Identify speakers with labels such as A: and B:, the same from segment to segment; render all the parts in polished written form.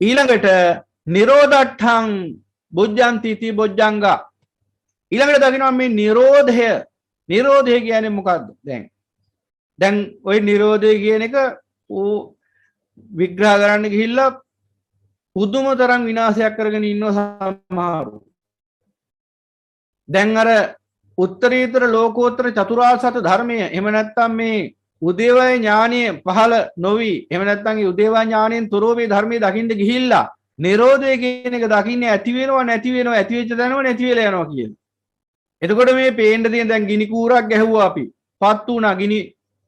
A: ඊළඟට නිරෝධට්ඨං බුද්ධාන්ති ති බොජ්ජංගා. ඊළඟට දකිනවා මේ නිරෝධය කියන්නේ මොකද්ද? දැන් ওই නිරෝධය කියන එක විග්‍රහ කරන්න ගිහිල්ලා පුදුම තරම් විනාශයක් කරගෙන ඉන්නවා සමහරු. දැන් අර උත්තරීතර ලෝකෝත්තර චතුරාර්ය සත්‍ය ධර්මය එහෙම නැත්නම් මේ උදේවය ඥානීය පහළ නොවි එහෙම නැත්නම් ඒ උදේවය ඥානයෙන් තොරව මේ ධර්මයේ දකින්න ගිහිල්ලා නිරෝධය කියන එක දකින්නේ ඇති වෙනවා නැති වෙනවා ඇති වෙච්ච දැනම නැති වෙලා යනවා කියන. එතකොට මේ පේන්න තියෙන දැන් ගිනි කූරක් ගැහුවා අපි. පත් වුණා ගිනි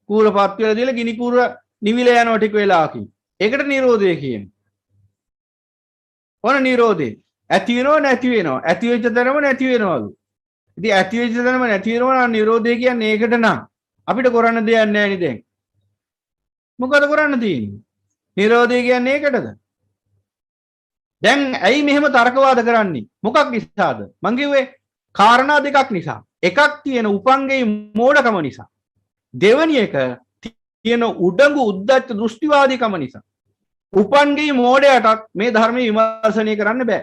A: කූර පත් වෙලා දීලා ගිනි කූර නිවිලා යනවා ටික වෙලාවකින්. ඒකට නිරෝධය කියන්නේ. ඔන නිරෝධය. ඇති වෙනව නැති වෙනවා. ඇති වෙච්ච දැනම නැති වෙනවලු. ඉතින් ඇති වෙච්ච දැනම නැති වෙනවා නම් නිරෝධය කියන්නේ ඒකට නම් අපිට කරන්න දෙයක් නැහැ නේ දැන්. මොකද කරන්න තියෙන්නේ? නිරෝධය කියන්නේ ඒකටද? දැන් ඇයි මෙහෙම තර්කවාද කරන්නේ? මොකක් නිසාද? මං කිව්වේ කාරණා දෙකක් නිසා. එකක් තියෙන උපංගේ මෝඩකම නිසා. දෙවෙනි එක තියෙන උඩඟු උද්දච්ච දෘෂ්ටිවාදීකම නිසා. උපංගේ මෝඩයටත් මේ ධර්මයේ විමර්ශනය කරන්න බෑ.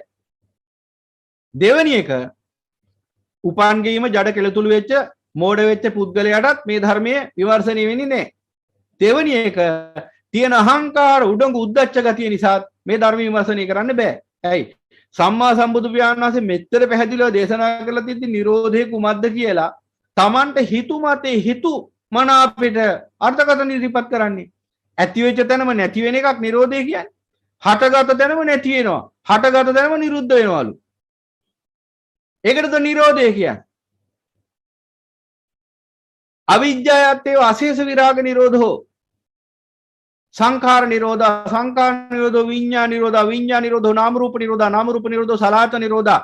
A: දෙවෙනි එක උපංගේම ජඩ කෙලතුළු වෙච්ච මෝඩ වෙච්ච පුද්ගලයාටත් මේ ධර්මයේ විමර්ශනය වෙන්නේ නැහැ. දෙවෙනි එක තියෙන අහංකාර උඩඟු උද්දච්ච ගතිය නිසා මේ ධර්ම විමර්ශනය කරන්න බෑ. ඇයි? සම්මා සම්බුදු පියාණන් වහන්සේ මෙච්චර පැහැදිලිව දේශනා කරලා තිද්දි නිරෝධය කුමක්ද කියලා Tamanට හිතු මතේ හිතු මන අපිට අර්ථකථන ඉදිරිපත් කරන්නේ. ඇති වෙච්ච තැනම නැති වෙන එකක් නිරෝධය කියන්නේ. හටගත තැනම නැති වෙනවා. හටගත තැනම නිරුද්ධ වෙනවලු. ඒකටද නිරෝධය කියන්නේ. අවිජ්ජායත්තේ අශේෂ විරාග නිරෝධෝ සංඛාර නිරෝධා සංඛාර නිරෝධෝ විඤ්ඤාණ නිරෝධා විඤ්ඤාණ නිරෝධෝ නාම රූප නිරෝධා නාම රූප නිරෝධෝ සලආත නිරෝධා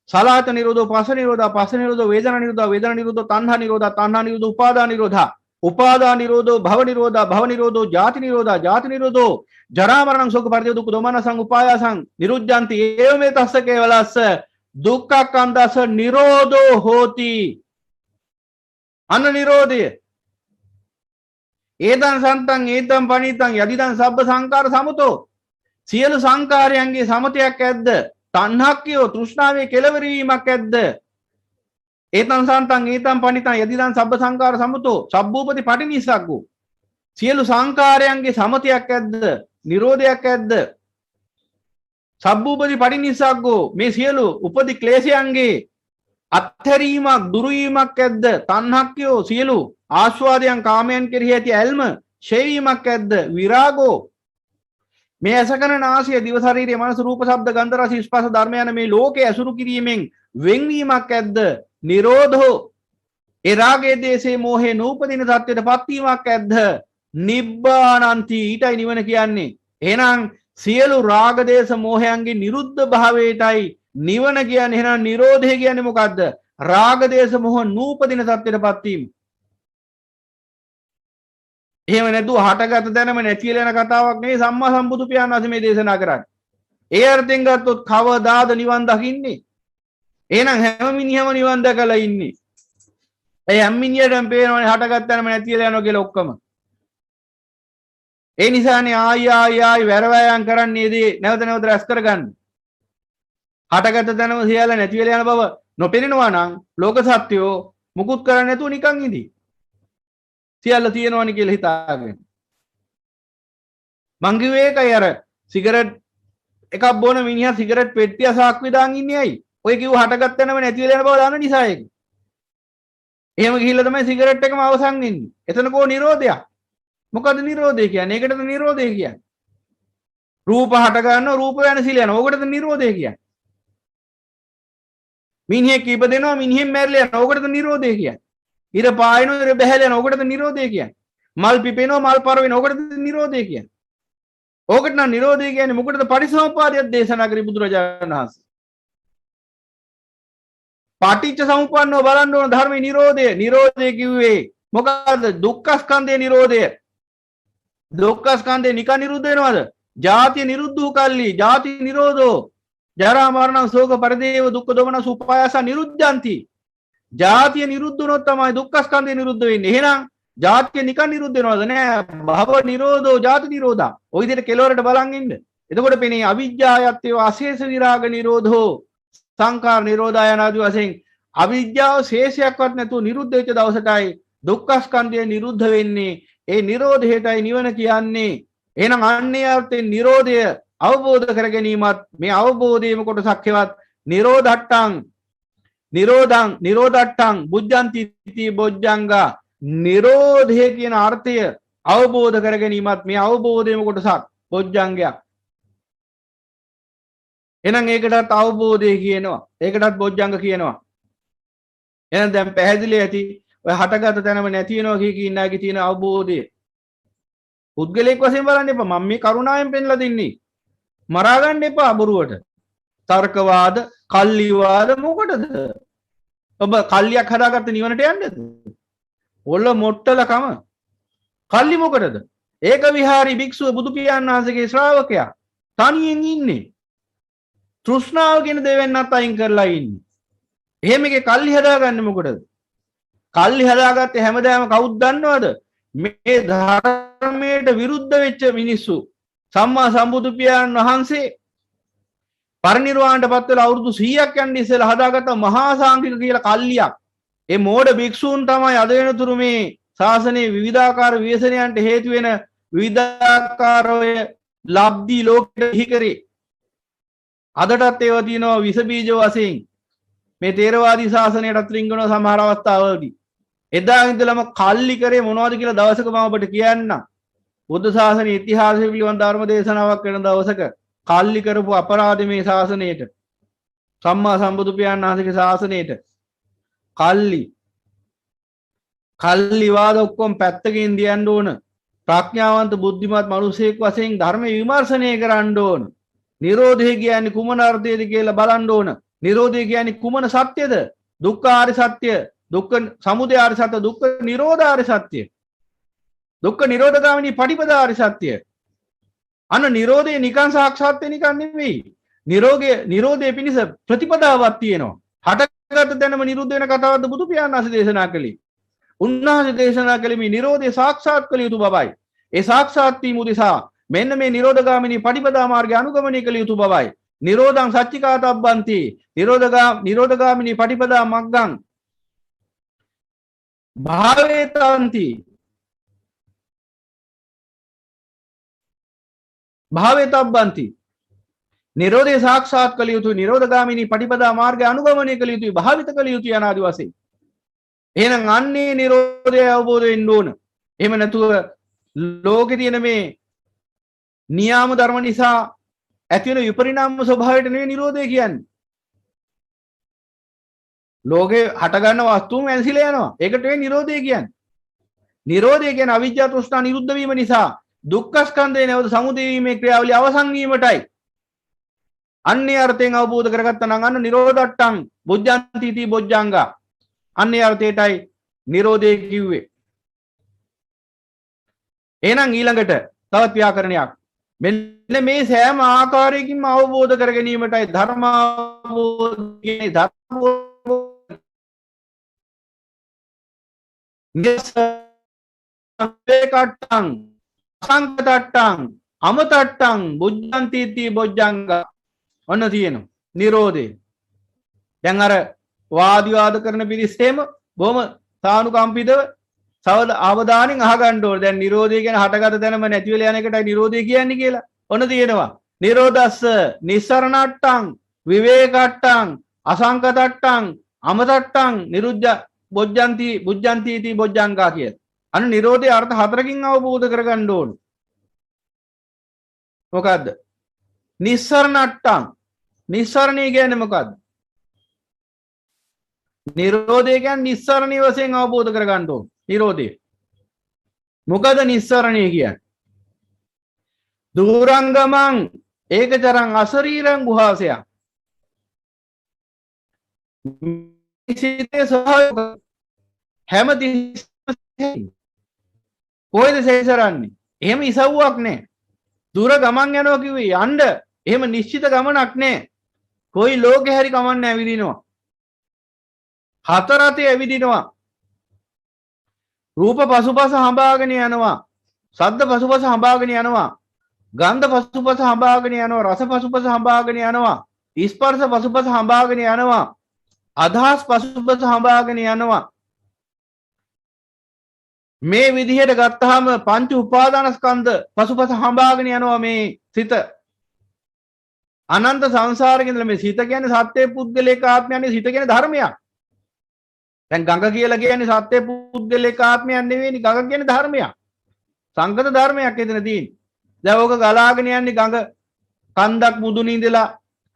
A: සලආත නිරෝධෝ පස්ස නිරෝධා පස්ස නිරෝධෝ වේදනා නිරෝධා වේදනා නිරෝධෝ තණ්හා නිරෝධා තණ්හා නිරෝධෝ උපාදාන නිරෝධා උපාදාන නිරෝධෝ භව නිරෝධා භව නිරෝධෝ ජාති නිරෝධා ජාති නිරෝධෝ ජරා මරණ ශෝක පරිදේ දුක් දෝමනසං උපායාසං නිරුද්ධಂತಿ ඒව මේ තස්ස කේවලස්ස දුක්ඛකන්දස නිරෝධෝ හෝති. අන්න නිරෝධය. ඒතං සන්තං ඒතං පණිතං යදිදං සබ්බ සංකාර සමතෝ. සියලු සංකාරයන්ගේ සමතයක් ඇද්ද? තණ්හක්කයෝ තෘෂ්ණාවේ කෙලවර වීමක් ඇද්ද? ඒතං සන්තං ඒතං පණිතං යදිදං සබ්බ සංකාර සමතෝ සබ්බූපති පටිනිස්සග්ගෝ. සියලු සංකාරයන්ගේ සමතයක් ඇද්ද? නිරෝධයක් ඇද්ද? සබ්බූපති පටිනිස්සග්ගෝ මේ සියලු උපදි ක්ලේශයන්ගේ අත්හැරීමක් දුරුවීමක් ඇද්ද? තණ්හක්කයෝ සියලු ආස්වාදයන් කාමයන් කෙරෙහි ඇති ඇල්ම ඡේවීමක් ඇද්ද? විරාගෝ මේ අසකන නාසය දිව ශරීරය මනස රූප ශබ්ද ගන්ධ රස ස්පර්ශ ධර්ම යන මේ ලෝකයේ අසුරු කිරීමෙන් වෙන්වීමක් ඇද්ද? නිරෝධෝ ඒ රාගයේ දේශේ මෝහේ නූපදින තත්ත්වයටපත් වීමක් ඇද්ද? නිබ්බානන්ති ඊටයි නිවන කියන්නේ. එහෙනම් සියලු රාග දේශ මෝහයන්ගේ නිරුද්ධ භාවයටයි නිවන කියන්නේ. එහෙනම් නිරෝධය කියන්නේ මොකද්ද? රාග දේශ මොහ නූපදින තත්ත්වයටපත් වීම. එහෙම නැතුව හටගත දැනම නැතිලා යන කතාවක් නෙවෙයි සම්මා සම්බුදු පියාණන් වහන්සේ මේ දේශනා කරන්නේ. ඒ අර්ථයෙන් ගත්තොත් කවදාද නිවන් දකින්නේ? එහෙනම් හැම මිනිහම නිවන් දැකලා ඉන්නේ. ඒ හැම මිනිහටම පේනවනේ හටගත දැනම නැතිලා යනවා කියලා ඔක්කොම. ඒ නිසානේ ආයි වැරවැයන් කරන්නේදී නැවත නැවත රැස් කරගන්න. හටගත දැනම සියල්ල නැති වෙලා යන බව නොපෙනෙනවා නම් ලෝක සත්‍යෝ මුකුත් කරන්නේ නැතුව නිකන් ඉඳී. සියල්ල තියෙනවනේ කියලා හිතාගෙන. මං කිව්වේ ඒකයි අර සිගරට් එකක් බොන මිනිහා සිගරට් පෙට්ටිය සාක්කුවේ දාන් ඉන්නේ ඇයි? ඔය කිව්ව හටගත් තැනම නැති වෙලා යන බව දන්න නිසා ඒක. එහෙම ගිහිල්ලා තමයි සිගරට් එකම අවසන් වෙන්නේ. එතන කෝ නිරෝධයක්. මොකද නිරෝධය කියන්නේ? ඒකටද නිරෝධය කියන්නේ. රූප හට ගන්නවා රූප වෙනසිල යනවා. ඕකටද නිරෝධය කියන්නේ. මිනිහෙක් ඉපදෙනවා මිනිහෙන් මැරිලා යනවා. ඕකටද නිරෝධය කියන්නේ. ඉර පායනවා ඉර බැහැලා යනවා. ඕකටද නිරෝධය කියන්නේ. මල් පිපෙනවා මල් පර වෙනවා. ඕකටද නිරෝධය කියන්නේ. ඕකට නම් නිරෝධය කියන්නේ මොකටද? පටිසමුපාදයක් දේශනා කරේ බුදුරජාණන් වහන්සේ. පටිච්ච සමුප්පන්නව බලන්න ඕන ධර්මයේ නිරෝධය. නිරෝධය කිව්වේ මොකද්ද? දුක්ඛ ස්කන්ධයේ නිරෝධය. දුක්ඛ ස්කන්ධේ නිකන් නිරුද්ධ වෙනවද? ජාති නිරුද්ධ වූ කල්ලි ජාති නිරෝධෝ ජරා මරණ ශෝක පරිදේව දුක්ඛ දෝමනස උපායාස නිරුද්ධಂತಿ. ජාතිය නිරුද්ධ වුණොත් තමයි දුක්ඛ ස්කන්ධය නිරුද්ධ වෙන්නේ. එහෙනම් ජාතිය නිකන් නිරුද්ධ වෙනවද? නෑ. භව නිරෝධෝ ජාති නිරෝධා. ඔය විදිහට කෙලවරට බලන් ඉන්න. එතකොට පෙනේ අවිජ්ජායත්තේ අශේෂ විරාග නිරෝධෝ සංඛාර නිරෝධය ආදී වශයෙන් අවිජ්ජාව ශේෂයක්වත් නැතුව නිරුද්ධ වෙච්ච දවසටයි දුක්ඛ ස්කන්ධය නිරුද්ධ වෙන්නේ. ඒ නිරෝධයටයි නිවන කියන්නේ. එහෙනම් අන්නේ අර්ථයෙන් නිරෝධය අවබෝධ කර ගැනීමත් මේ අවබෝධයේම කොටසක් හේවත් නිරෝධට්ටං බුද්ධන්ති ති බොජ්ජංගා නිරෝධය කියන අර්ථය අවබෝධ කර ගැනීමත් මේ අවබෝධයේම කොටසක් බොජ්ජංගයක්. එහෙනම් ඒකටත් අවබෝධය කියනවා. ඒකටත් බොජ්ජංග කියනවා. එහෙනම් දැන් පැහැදිලි ඇති ඔය හටගත තැනම නැති වෙනවා කී ඉන්නාගේ තියෙන අවබෝධය. පුද්ගලයෙක් වශයෙන් බලන්න එපා. මම මේ කරුණාවෙන් පෙන්ලා දෙන්නේ. මරා ගන්න එපා බොරුවට. තර්කවාද, කල්ලිවාද මොකටද? ඔබ කල්ලියක් හදාගත්ත නිවනට යන්නද? ඔල්ල මොට්ටලකම. කල්ලි මොකටද? ඒක විහාරී භික්ෂුව බුදු පියාණන් වහන්සේගේ ශ්‍රාවකයා. තනියෙන් ඉන්නේ. තෘෂ්ණාව කියන දෙවෙන්නත් අයින් කරලා ඉන්නේ. එහෙම එකේ කල්ලි හදාගන්නේ මොකටද? කල්ලි හදාගත්තේ හැමදාම කවුද දන්නවද? මේ ධර්මයට විරුද්ධ වෙච්ච මිනිස්සු. සම්මා සම්බුදු පියාණන් වහන්සේ පරිනිර්වාණයට පත් වෙලා අවුරුදු 100ක් යන ඉස්සෙල්ලා හදාගත්ත මහා සාංඝික කියලා කල්ලියක්. ඒ මෝඩ භික්ෂූන් තමයි අද වෙනතුරු මේ ශාසනයේ විවිධාකාර විවේචනයන්ට හේතු වෙන විවිධාකාරය ලබ්ධි ලෝකෙට හිහි කරේ. අදටත් ඒවා තියෙනවා විස බීජ වශයෙන් මේ තේරවාදී ශාසනයටත් රිංගන සමහර අවස්ථාවලදී. එදා ඉඳලම කල්ලි කරේ මොනවද කියලා දවසක මම ඔබට කියන්නම්. බුද්ධ ශාසනයේ ඉතිහාසය පිළිබඳ ධර්ම දේශනාවක් වෙන දවසක කල්ලි කරපු අපරාධ මේ ශාසනයට සම්මා සම්බුදු පියාණන් වහන්සේගේ ශාසනයට කල්ලි වාද ඔක්කොම පැත්තකින් දියන්න ඕන. ප්‍රඥාවන්ත බුද්ධිමත් මිනිසෙක් වශයෙන් ධර්ම විමර්ශනය කරන්න ඕන. නිරෝධය කියන්නේ කුමන අර්ථයේද කියලා බලන්න ඕන. නිරෝධය කියන්නේ කුමන සත්‍යද? දුක්ඛ ආර්ය සත්‍ය, දුක්ඛ සමුදය ආර්ය සත්‍ය, දුක්ඛ නිරෝධ ආර්ය සත්‍ය. දුක්ඛ නිරෝධගාමිනී පටිපදා ආර්ය සත්‍ය. අන්න නිරෝධය නිකන් සාක්ෂාත් වෙන නිකන් නෙවෙයි. නිරෝධයේ පිණිස ප්‍රතිපදාවක් තියෙනවා. හටගත් දැනම නිරුද්ධ වෙන කතාවක්ද බුදු පියාණන් වහන්සේ දේශනා කළේ. උන්වහන්සේ දේශනා කළේ මේ නිරෝධය සාක්ෂාත් කළ යුතු බවයි. ඒ සාක්ෂාත් වීම උදෙසා මෙන්න මේ නිරෝධගාමිනී පටිපදා මාර්ගය අනුගමනය කළ යුතු බවයි. නිරෝධං සච්චිකාතබ්බන්ති නිරෝධගාමිනී පටිපදා මග්ගං භාවේතබ්බන්ති නිරෝධය සාක්ෂාත් කළ යුතුයි. නිරෝධගාමිනී පටිපදා මාර්ගය අනුගමනය කළ යුතුයි. භාවිත කළ යුතුයි අනාදි වශයෙන්. එහෙනම් අන්නේ නිරෝධය අවබෝධ වෙන්න ඕන. එහෙම නැතුව ලෝකේ තියෙන මේ නියාම ධර්ම නිසා ඇති වෙන විපරිණාම ස්වභාවයට නෙවෙයි නිරෝධය කියන්නේ. ලෝකේ හට ගන්න වස්තුන් වැන්සිලා යනවා. ඒකට නෙවෙයි නිරෝධය කියන්නේ. නිරෝධය කියන්නේ අවිජ්ජා තෘෂ්ණා නිරුද්ධ වීම නිසා දුක්ඛ ස්කන්ධේ නැවත සමුදය වීමේ ක්‍රියාවලිය අවසන් වීමටයි. අන්නේ අර්ථයෙන් අවබෝධ කරගත්තා නම් අන්න නිරෝධට්ටං බුද්ධන්ති ති බොජ්ජංගා. අන්නේ අර්ථයටයි නිරෝධය කිව්වේ. එහෙනම් ඊළඟට තවත් ව්‍යාකරණයක්. මෙන්න මේ සෑම ආකාරයකින්ම අවබෝධ කර ගැනීමටයි ධර්මාවබෝධයේ ධර්මෝපේකට්ටං සංකතට්ටං අමතට්ටං බුද්ධන්ති ති බොජ්ජංග ඔන්න තියෙනවා නිරෝධය. දැන් අර වාදිවාද කරන පිරිසෙම බොහොම සානුකම්පිතව සවද අවධානයෙන් අහගන්න ඕනේ. දැන් නිරෝධය කියන්නේ හටගත දැනම නැති වෙලා යන එකටයි නිරෝධය කියන්නේ කියලා. ඔන්න තියෙනවා. නිරෝධස්ස නිස්සරණට්ටං විවේකට්ටං අසංකතට්ටං අමතට්ටං නිරුද්ධ බුද්ධන්ති ති බොජ්ජංගා කිය. අන්න නිරෝධයේ අර්ථ හතරකින් අවබෝධ කරගන්න ඕන. මොකද්ද? නිස්සරණට්ටං. නිස්සරණය කියන්නේ මොකද්ද? නිරෝධය කියන්නේ නිස්සරණී වශයෙන් අවබෝධ කරගන්න ඕන. නිරෝධය. මොකද නිස්සරණය කියන්නේ? දුරංගමං ඒකචරං අශරීරං ගුහාසයං. සිතේ ස්වභාවය හැමතිස්සෙම කොයිද සේසරන්නේ? එහෙම ඉසව්වක් නැහැ. දුර ගමන් යනවා කිව්වේ යන්න එහෙම නිශ්චිත ගමනක් නැහැ. කොයි ලෝකේ හරි ගමන් ඇවිදිනවා. හතර අතේ ඇවිදිනවා. රූප පසුපස හඹාගෙන යනවා. ශබ්ද පසුපස හඹාගෙන යනවා. ගන්ධ පසුපස හඹාගෙන යනවා, රස පසුපස හඹාගෙන යනවා, ස්පර්ශ පසුපස හඹාගෙන යනවා, අදහස් පසුපස හඹාගෙන යනවා. මේ විදිහට ගත්තාම පංච උපාදානස්කන්ධ පසුපස හඹාගෙන යනවා මේ සිත. අනන්ත සංසාරේ ඉඳලා මේ සිත කියන්නේ සත්‍ය පුද්ගලික ආත්මයන්නේ, සිත කියන්නේ ධර්මයක්. දැන් ගඟ කියලා කියන්නේ සත්‍ය පුද්ගලික ආත්මයක් නෙවෙයිනි, ගඟ කියන්නේ ධර්මයක්. සංගත ධර්මයක් එතන තියෙන්නේ. දැන් ඕක ගලාගෙන යන්නේ ගඟ කන්දක් මුදුනේ ඉඳලා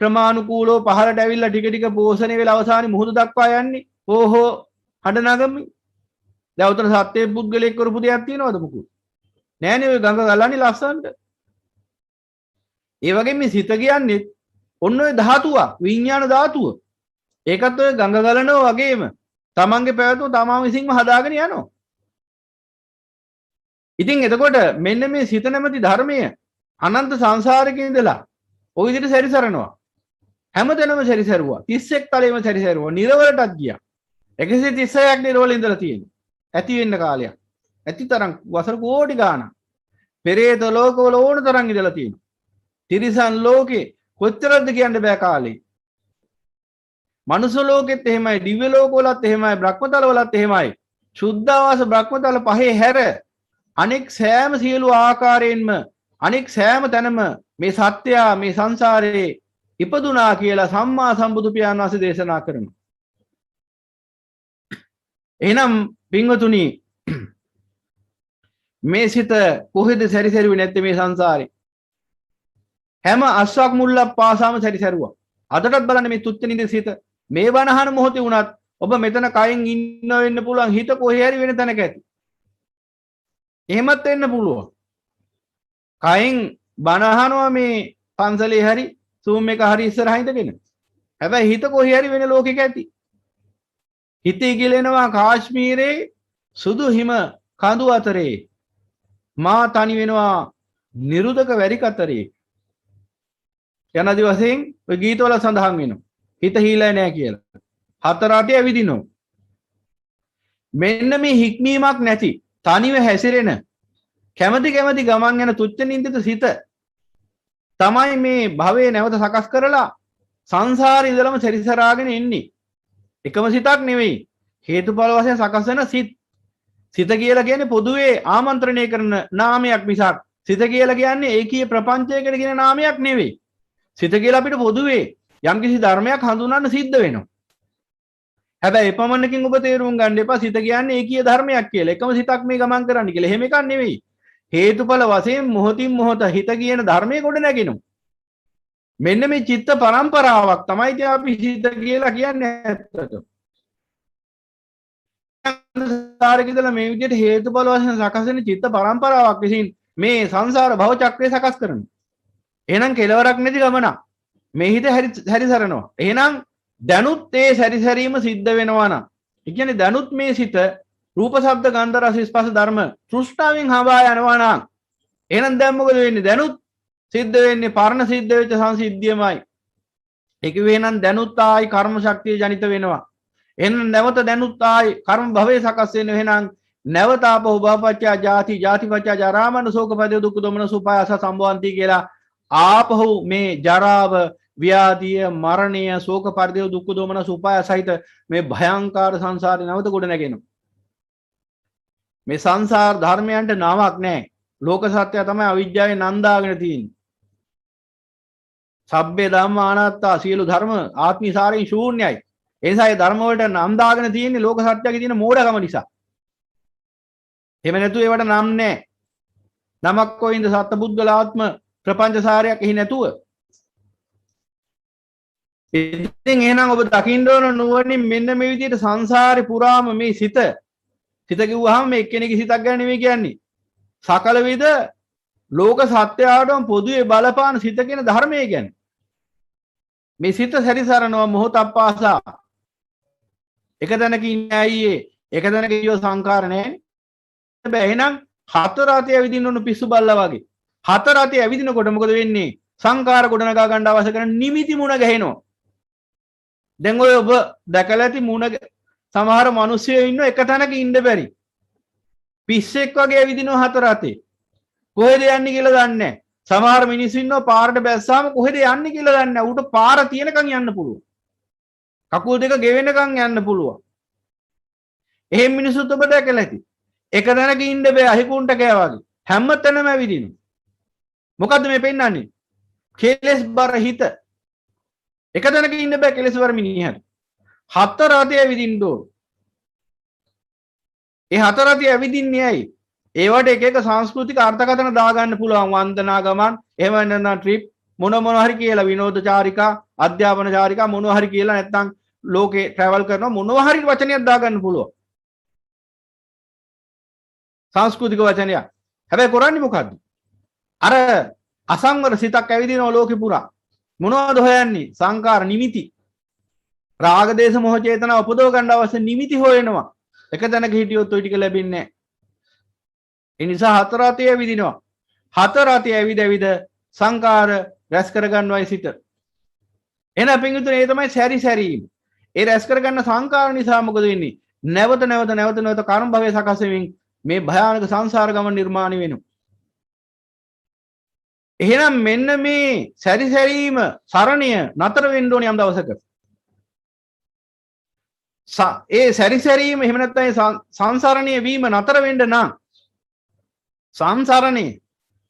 A: ක්‍රමානුකූලව පහළට ඇවිල්ලා ටික ටික පෝෂණය වෙලා අවසානයේ මුහුද දක්වා යන්නේ. ඕහෝ හඬ නගමි. දැන් උතන සත්‍ය පුද්ගලික කරපු දෙයක් තියනවද මොකුත්? නෑනේ, ඔය ගඟ ගලන්නේ ලස්සනට. ඒ වගේ මේ සිත කියන්නේ ඔන්න ඔය ධාතුවක්, විඥාන ධාතුව. ඒකත් ඔය ගඟ ගලනවා වගේම තමන්ගේ පැවැතුම තමන් විසින්ම හදාගෙන යනවා. ඉතින් එතකොට මෙන්න මේ සිත නැමැති ධර්මය අනන්ත සංසාරේ ඉඳලා ওই විදිහට සැරිසරනවා. හැමතැනම සැරිසරුවා. 31 තලෙම සැරිසරුවා. නිරවලටත් ගියා. 136ක් නිරවල ඉඳලා තියෙනවා. ඇති වෙන්න කාලයක්. ඇති තරම් වසර කෝටි ගාණක්. පෙරේත ලෝකවල ඕන තරම් ඉඳලා තියෙනවා. තිරිසන් ලෝකේ කොච්චරද කියන්න බෑ කාලේ. මනුස්ස ලෝකෙත් එහෙමයි, දිව්‍ය ලෝකවලත් එහෙමයි, බ්‍රහ්මතල වලත් එහෙමයි. සුද්ධාවාස බ්‍රහ්මතල පහේ හැර අනෙක් සෑම සියලු ආකාරයෙන්ම අනෙක් සෑම තැනම මේ සත්‍යය මේ සංසාරේ ඉපදුනා කියලා සම්මා සම්බුදු පියාණන් වහන්සේ දේශනා කරනවා. එහෙනම් පින්වතුනි, මේ සිත කොහෙද සැරිසරුවේ නැත්තේ මේ සංසාරේ? හැම අස්වක් මුල්ලක් පාසාම සැරිසරුවා. අදටත් බලන්න මේ තුච්ච නිද සිත මේ වනහන මොහොතේ වුණත් ඔබ මෙතන කයින් ඉන්න වෙන්න පුළුවන්, හිත කොහේ හරි වෙන තැනක ඇති. එහෙමත් වෙන්න පුළුවන්. කයින් බනහනවා මේ පන්සලේ හරි සූම් එක හරි ඉස්සරහා ඉඳගෙන. හැබැයි හිත කොහේ හරි වෙන ලෝකෙක ඇති. හිතේ ගිලෙනවා කාශ්මීරේ සුදු හිම කඳු අතරේ. මා තනි වෙනවා නිරුදක වැරි කතරේ. යනදි වශයෙන් ඔය ගීතවල සඳහන් වෙනවා. හිත හීලා නැහැ කියලා. හතර අටේ ඇවිදිනවා. මෙන්න මේ හික්මීමක් නැති තනිව හැසිරෙන කැමැති ගමන් යන තුච්ච නින්දිත සිත තමයි මේ භවයේ නැවත සකස් කරලා සංසාරේ ඉඳලම සැරිසරාගෙන ඉන්නේ. එකම සිතක් නෙවෙයි, හේතුඵල වශයෙන් සකස් වෙන සිත්. සිත කියලා කියන්නේ පොදුවේ ආමන්ත්‍රණය කරන නාමයක් මිසක් සිත කියලා කියන්නේ ඒකීය ප්‍රපංචයකට කියන නාමයක් නෙවෙයි. සිත කියලා අපිට පොදුවේ යම්කිසි ධර්මයක් හඳුන්වන්න සිද්ධ වෙනවා. හැබැයි එපමණකින් ඔබ තේරුම් ගන්න එපා සිත කියන්නේ ඒකීය ධර්මයක් කියලා. එකම සිතක් මේ ගමන් කරන්න කියලා. එහෙම එකක් නෙවෙයි. හේතුඵල වශයෙන් මොහොතින් මොහොත හිත කියන ධර්මයේ ගොඩ නැගෙනවා. මෙන්න මේ චිත්ත පරම්පරාවක් තමයි ඉතින් අපි සිත කියලා කියන්නේ ඇත්තට. සංසාරේ ඉඳලා මේ විදිහට හේතුඵල වශයෙන් සකස් වෙන චිත්ත පරම්පරාවක් විසින් මේ සංසාර භව චක්‍රය සකස් කරනවා. එහෙනම් කෙලවරක් නැති ගමනක්. මේ හිත හැරිසරනවා. එහෙනම් දැනුත් ඒ සැරිසැරීම සිද්ධ වෙනවා නම්, ඒ කියන්නේ දැනුත් මේ සිත රූප ශබ්ද ගන්ධ රස ස්පර්ශ ධර්ම තෘෂ්ණාවෙන් හඹා යනවා නම්, එහෙනම් දැන් මොකද වෙන්නේ? දැනුත් සිද්ධ වෙන්නේ පරණ සිද්ධ වෙච්ච සංසිද්ධියමයි. ඒක වෙනනම් දැනුත් ආයි කර්ම ශක්තිය ජනිත වෙනවා. එහෙනම් නැවත දැනුත් ආයි කර්ම භවයේ සකස් වෙනවා. එහෙනම් නැවත ආපහු භවපච්චය ජාති, ජාතිපච්චය ජරා මරණ ශෝක පරිදේ දුක් දොමන සුපායස සම්භවಂತಿ කියලා ආපහු මේ ජරාව, ව්‍යාධිය, මරණය, ශෝක පරිදේ දුක් දොමන සුපායස සහිත මේ භයංකාර සංසාරේ නැවත ගොඩ නැගෙනවා. මේ සංසාර ධර්මයන්ට නාමක් නැහැ. ලෝක සත්‍යය තමයි අවිජ්ජාවේ නන්දාගෙන තියෙන්නේ. සබ්බේ ධම්ම අනාත්තා, සියලු ධර්ම ආත්මීසාරයෙන් ශූන්‍යයි. ඒ නිසා ඒ ධර්ම වලට නම් දාගෙන තියෙන්නේ ලෝක සත්‍යයේ තියෙන මෝඩකම නිසා. එහෙම නැතුව ඒවට නම් නැහැ. නමක් කොයින්ද සත්පුද්ගල ආත්ම ප්‍රපංචසාරයක් එහි නැතුව. ඉතින් එහෙනම් ඔබ දකින්න ඕන නුවණින් මෙන්න මේ විදිහට සංසාරේ පුරාම මේ සිත කිව්වහම මේ එක්කෙනෙකුගේ සිතක් ගැන නෙවෙයි කියන්නේ. සකල විද ලෝක සත්‍යයටම පොදුවේ බලපාන සිත කියන ධර්මයේ කියන්නේ. මේ සිත සැරිසරනවා මොහොතක් පාසා. එක තැනක ඉන්නේ අයියේ, එක තැනක ඉව සංකාර නැහැ. හැබැයි එහෙනම් හතර අතේ ඇවිදින්න ඕන පිස්සු බල්ලා වගේ. හතර අතේ ඇවිදිනකොට මොකද වෙන්නේ? සංකාර ගොඩනගා ගන්න අවශ්‍ය කරන නිමිති මුණ ගැහෙනවා. දැන් ඔය ඔබ දැකලා ඇති මුණ සමහර මිනිස්සුයෝ ඉන්න එක තැනක ඉන්න බැරි. පිස්සෙක් වගේ ඇවිදිනවා හතර අතේ. කොහෙද යන්නේ කියලා දන්නේ නැහැ. සමහර මිනිස්සු ඉන්නවා පාරට බැස්සාම කොහෙද යන්නේ කියලා දන්නේ නැහැ. ඌට පාර තියෙනකන් යන්න පුළුවන්. කකුල් දෙක ගෙවෙනකන් යන්න පුළුවන්. එහෙම මිනිස්සුත් ඔබ දැකලා ඇති. එක තැනක ඉන්න බෑ අහිකුන්ට කෑ වගේ. හැම තැනම ඇවිදිනවා. මොකද්ද මේ පෙන්නන්නේ? කෙලස් බර හිත. එක තැනක ඉන්න බෑ කෙලස් බර මිනිහට. හතර අතේ ඇවිදින්න ඕන. ඒ හතර අතේ ඇවිදින්නේ ඇයි? ඒවට එක එක සංස්කෘතික අර්ථකථන දාගන්න පුළුවන්. වන්දනා ගමන්, එහෙම නැත්නම් ට්‍රිප් මොන හරි කියලා විනෝද චාරිකා, අධ්‍යාපන චාරිකා මොන හරි කියලා නැත්නම් ලෝකේ ට්‍රැවල් කරනවා මොන හරි වචනයක් දාගන්න පුළුවන්. සංස්කෘතික වචනයක්. හැබැයි කරන්නේ මොකද්ද? අර අසංවර සිතක් ඇවිදිනවා ලෝකෙ පුරා. මොනවද හොයන්නේ? සංකාර නිමිති. රාග දේශ මොහ චේතනා උපදව ගන්න අවශ්‍ය නිමිති හොයනවා. එක තැනක හිටියොත් ওই ටික ලැබෙන්නේ නැහැ. ඒ නිසා හතර අතේ ඇවිදිනවා. හතර අතේ ඇවිද සංකාර රැස් කර ගන්නවයි සිත. එහෙනම් පින්විතනේ ඒ තමයි සැරි සැරීම. ඒ රැස් කර ගන්න සංකාර නිසා මොකද වෙන්නේ? නැවත කර්ම භවයේ සකස් වෙමින් මේ භයානක සංසාර ගමන නිර්මාණය වෙනවා. එහෙනම් මෙන්න මේ සැරි සැරීම සරණිය නතර වෙන්න ඕනේ යම් දවසක. ඒ සැරි සැරීම එහෙම නැත්නම් සංසරණීය වීම නතර වෙන්න නම් සංසරණේ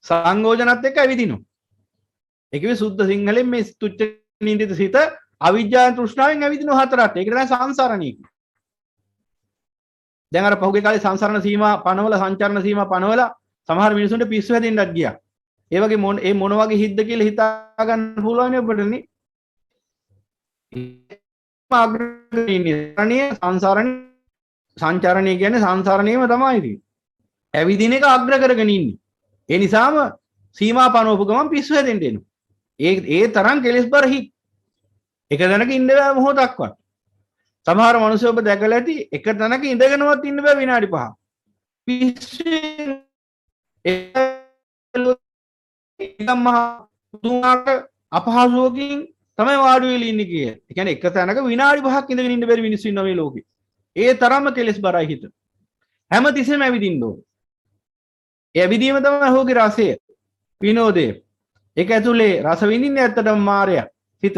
A: සංයෝජනත් එක්ක ඇවිදිනවා. ඒ කිව්වේ සුද්ධ සිංහලෙන් මේ තුච්ච නින්දිත සිත අවිජ්ජා තෘෂ්ණාවෙන් ඇවිදිනවා හතරට. ඒකට තමයි සංසරණී. දැන් අර පහුගිය කාලේ සංසරණ සීමා පනවල සංචරණ සීමා පනවල සමහර මිනිසුන්ට පිස්සු හැදෙන්නත් ගියා. ඒ වගේ මොන වගේ හිද්ද කියලා හිතා ගන්න පුළුවන් නේ ඔබටනේ. සංචරණය කියන්නේ සංසරණයම තමයි ඉතින්. ඇවිදින එක අග්‍ර කරගෙන ඉන්නේ. ඒ නිසාම සීමා පනවපු ගමන් පිස්සු හැදෙන්න එනවා. ඒ තරම් කෙලස් බර හිත්. එක තැනක ඉන්න බෑ මොහොතක්වත්. සමහර මිනිස්සු ඔබ දැකලා ඇති එක තැනක ඉඳගෙනවත් ඉන්න බෑ විනාඩි 5ක්. පිස්සු එකම තුමාට අපහසුවකින් තමයි වාඩි වෙලා ඉන්නේ කියලා. ඒ කියන්නේ එක තැනක විනාඩි 5ක් ඉඳගෙන ඉන්න බැරි මිනිස්සු ඉන්නවා මේ ලෝකේ. ඒ තරම්ම කෙලස් බරයි හිත. හැම තිස්සෙම ඇවිදින්න ඕන. ඒ ඇවිදීම තමයි ඔහුගේ රසය. විනෝදය. ඒක ඇතුලේ රස විඳින්නේ ඇත්තටම මායя හිත.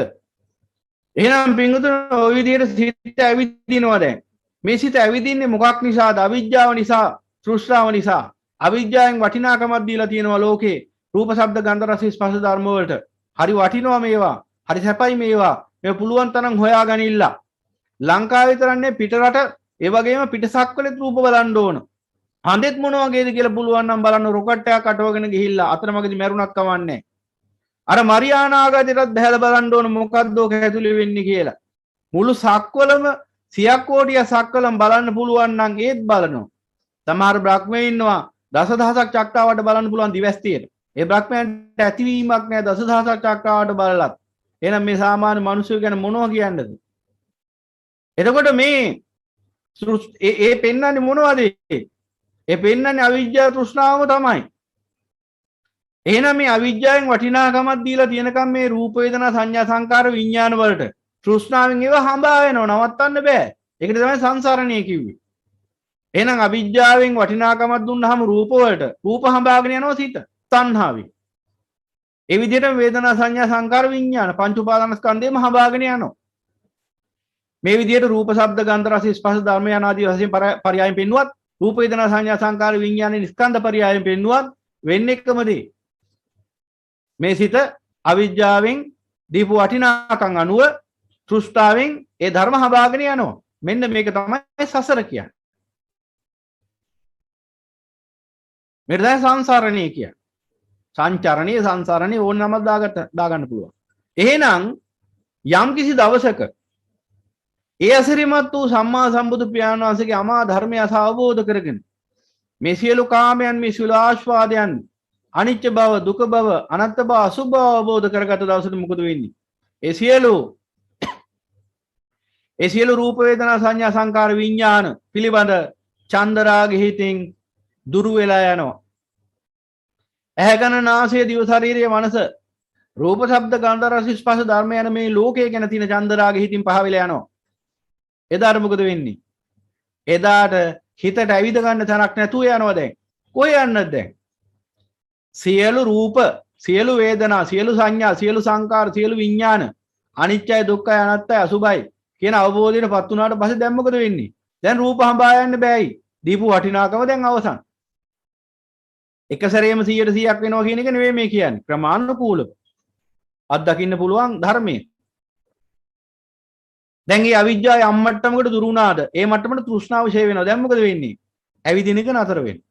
A: එහෙනම් පින්වතුන් ඔය විදිහට සිත ඇවිදිනවා දැන්. මේ සිත ඇවිදින්නේ මොකක් නිසාද? අවිජ්ජාව නිසා, තෘෂ්ණාව නිසා. අවිජ්ජාවෙන් වටිනාකමක් දීලා තියෙනවා ලෝකේ. රූප, ශබ්ද, ගන්ධ, රස, ස්පර්ශ ධර්ම වලට. හරි වටිනවා මේවා. හරි සැපයි මේවා. මේ පුළුවන් තරම් හොයාගනින්න. ලංකාවේ විතරන්නේ පිටරට ඒ වගේම පිටසක්වලෙත් රූප බලන්න ඕන. හඳෙත් මොන වගේද කියලා පුළුවන් නම් බලන්න රොකට් එකක් අටවගෙන ගිහිල්ලා අතරමඟදී මැරුණක් කවන්නේ. අර මරියානාගාදයටත් බහැලා බලන්න ඕන මොකක්ද ඔක ඇතුලේ වෙන්නේ කියලා. මුළු සක්වලම 100ක් කෝටිය සක්වලම බලන්න පුළුවන් නම් ඒත් බලනවා. සමහර බ්‍රහ්මයෝ ඉන්නවා දසදහසක් චක්‍රාවට බලන්න පුළුවන් දිවැස්තියට. ඒ බ්‍රහ්මයන්ට ඇතිවීමක් නැහැ දසදහසක් චක්‍රාවට බලලත්. එහෙනම් මේ සාමාන්‍ය මිනිස්සු ගැන මොනවා කියන්නද? එතකොට මේ ඒ පෙන්වන්නේ මොනවද? ඒ පෙන්වන්නේ අවිජ්ජා තෘෂ්ණාවම තමයි. එහෙනම් මේ අවිජ්ජාවෙන් වටිනාකමක් දීලා තියෙනකම් මේ රූප වේදනා සංඥා සංකාර විඥාන වලට තෘෂ්ණාවෙන් ඒවා හඹා වෙනවා නවත්තන්න බෑ. ඒකට තමයි සංසරණය කිව්වේ. එහෙනම් අවිජ්ජාවෙන් වටිනාකමක් දුන්නාම රූප වලට රූප හඹාගෙන යනවා සිත තණ්හාවෙන්. ඒ විදිහට වේදනා සංඥා සංකාර විඥාන පංච උපාදානස්කන්ධයම හඹාගෙන යනවා. මේ විදිහට රූප ශබ්ද ගන්ධ රස ස්පර්ශ ධර්ම යන ආදී වශයෙන් පරයයන් පෙන්නුවත් රූප වේදනා සංඥා සංකාර විඥානයේ ස්කන්ධ පරයයන් පෙන්නුවත් වෙන්නේ එකම දේ. මේ සිත අවිජ්ජාවෙන් දීපු වටිනාකම් අනුව තෘෂ්ණාවෙන් ඒ ධර්ම හඹාගෙන යනවා. මෙන්න මේක තමයි සසර කියන්නේ. මේක තමයි සංසරණී කියන්නේ. සංචරණීය සංසරණී ඕන නමක් දාගන්න පුළුවන්. එහෙනම් යම් කිසි දවසක ඒ අසිරිමත් වූ සම්මා සම්බුදු පියාණන් වහන්සේගේ අමා ධර්මය අවබෝධ කරගෙන මේ සියලු කාමයන් මේ සියලු ආස්වාදයන් අනිත්‍ය බව දුක බව අනාත්ම බව අසුභ බව අවබෝධ කරගත්ත දවසට මොකද වෙන්නේ? ඒ සියලු රූප වේදනා සංඥා සංකාර විඥාන පිළිබඳ චන්දරාග හිතින් දුරු වෙලා යනවා. ඇහැකන නාසය දිව ශරීරයේ මනස රූප ශබ්ද ගන්ධ රස ස්පර්ශ ධර්ම යන මේ ලෝකයේ ගැන තියෙන චන්දරාග හිතින් පහ වෙලා යනවා. එදාට මොකද වෙන්නේ? එදාට හිතට ඇවිද ගන්න තැනක් නැතුව යනවා දැන්. කොහේ යන්නද දැන්? සියලු රූප සියලු වේදනා, සියලු සංඥා, සියලු සංකාර, සියලු විඥාන අනිත්‍යයි, දුක්ඛයි, අනාත්තයි, අසුභයි කියන අවබෝධයටපත් වුණාට පස්සේ දැන් මොකද වෙන්නේ? දැන් රූප හඹා යන්න බෑයි. දීපු වටිනාකම දැන් අවසන්. එක සැරේම 100%ක් වෙනවා කියන එක නෙවෙයි මේ කියන්නේ. ක්‍රමානුකූලව අත්දකින්න පුළුවන් ධර්මයේ. දැන් මේ අවිජ්ජාය අම්මට්ටමකට දුරු වුණාද? ඒ මට්ටමට තෘෂ්ණාව ෂේ වෙනවා. දැන් මොකද වෙන්නේ? ඇවිදින එක නතර වෙනවා.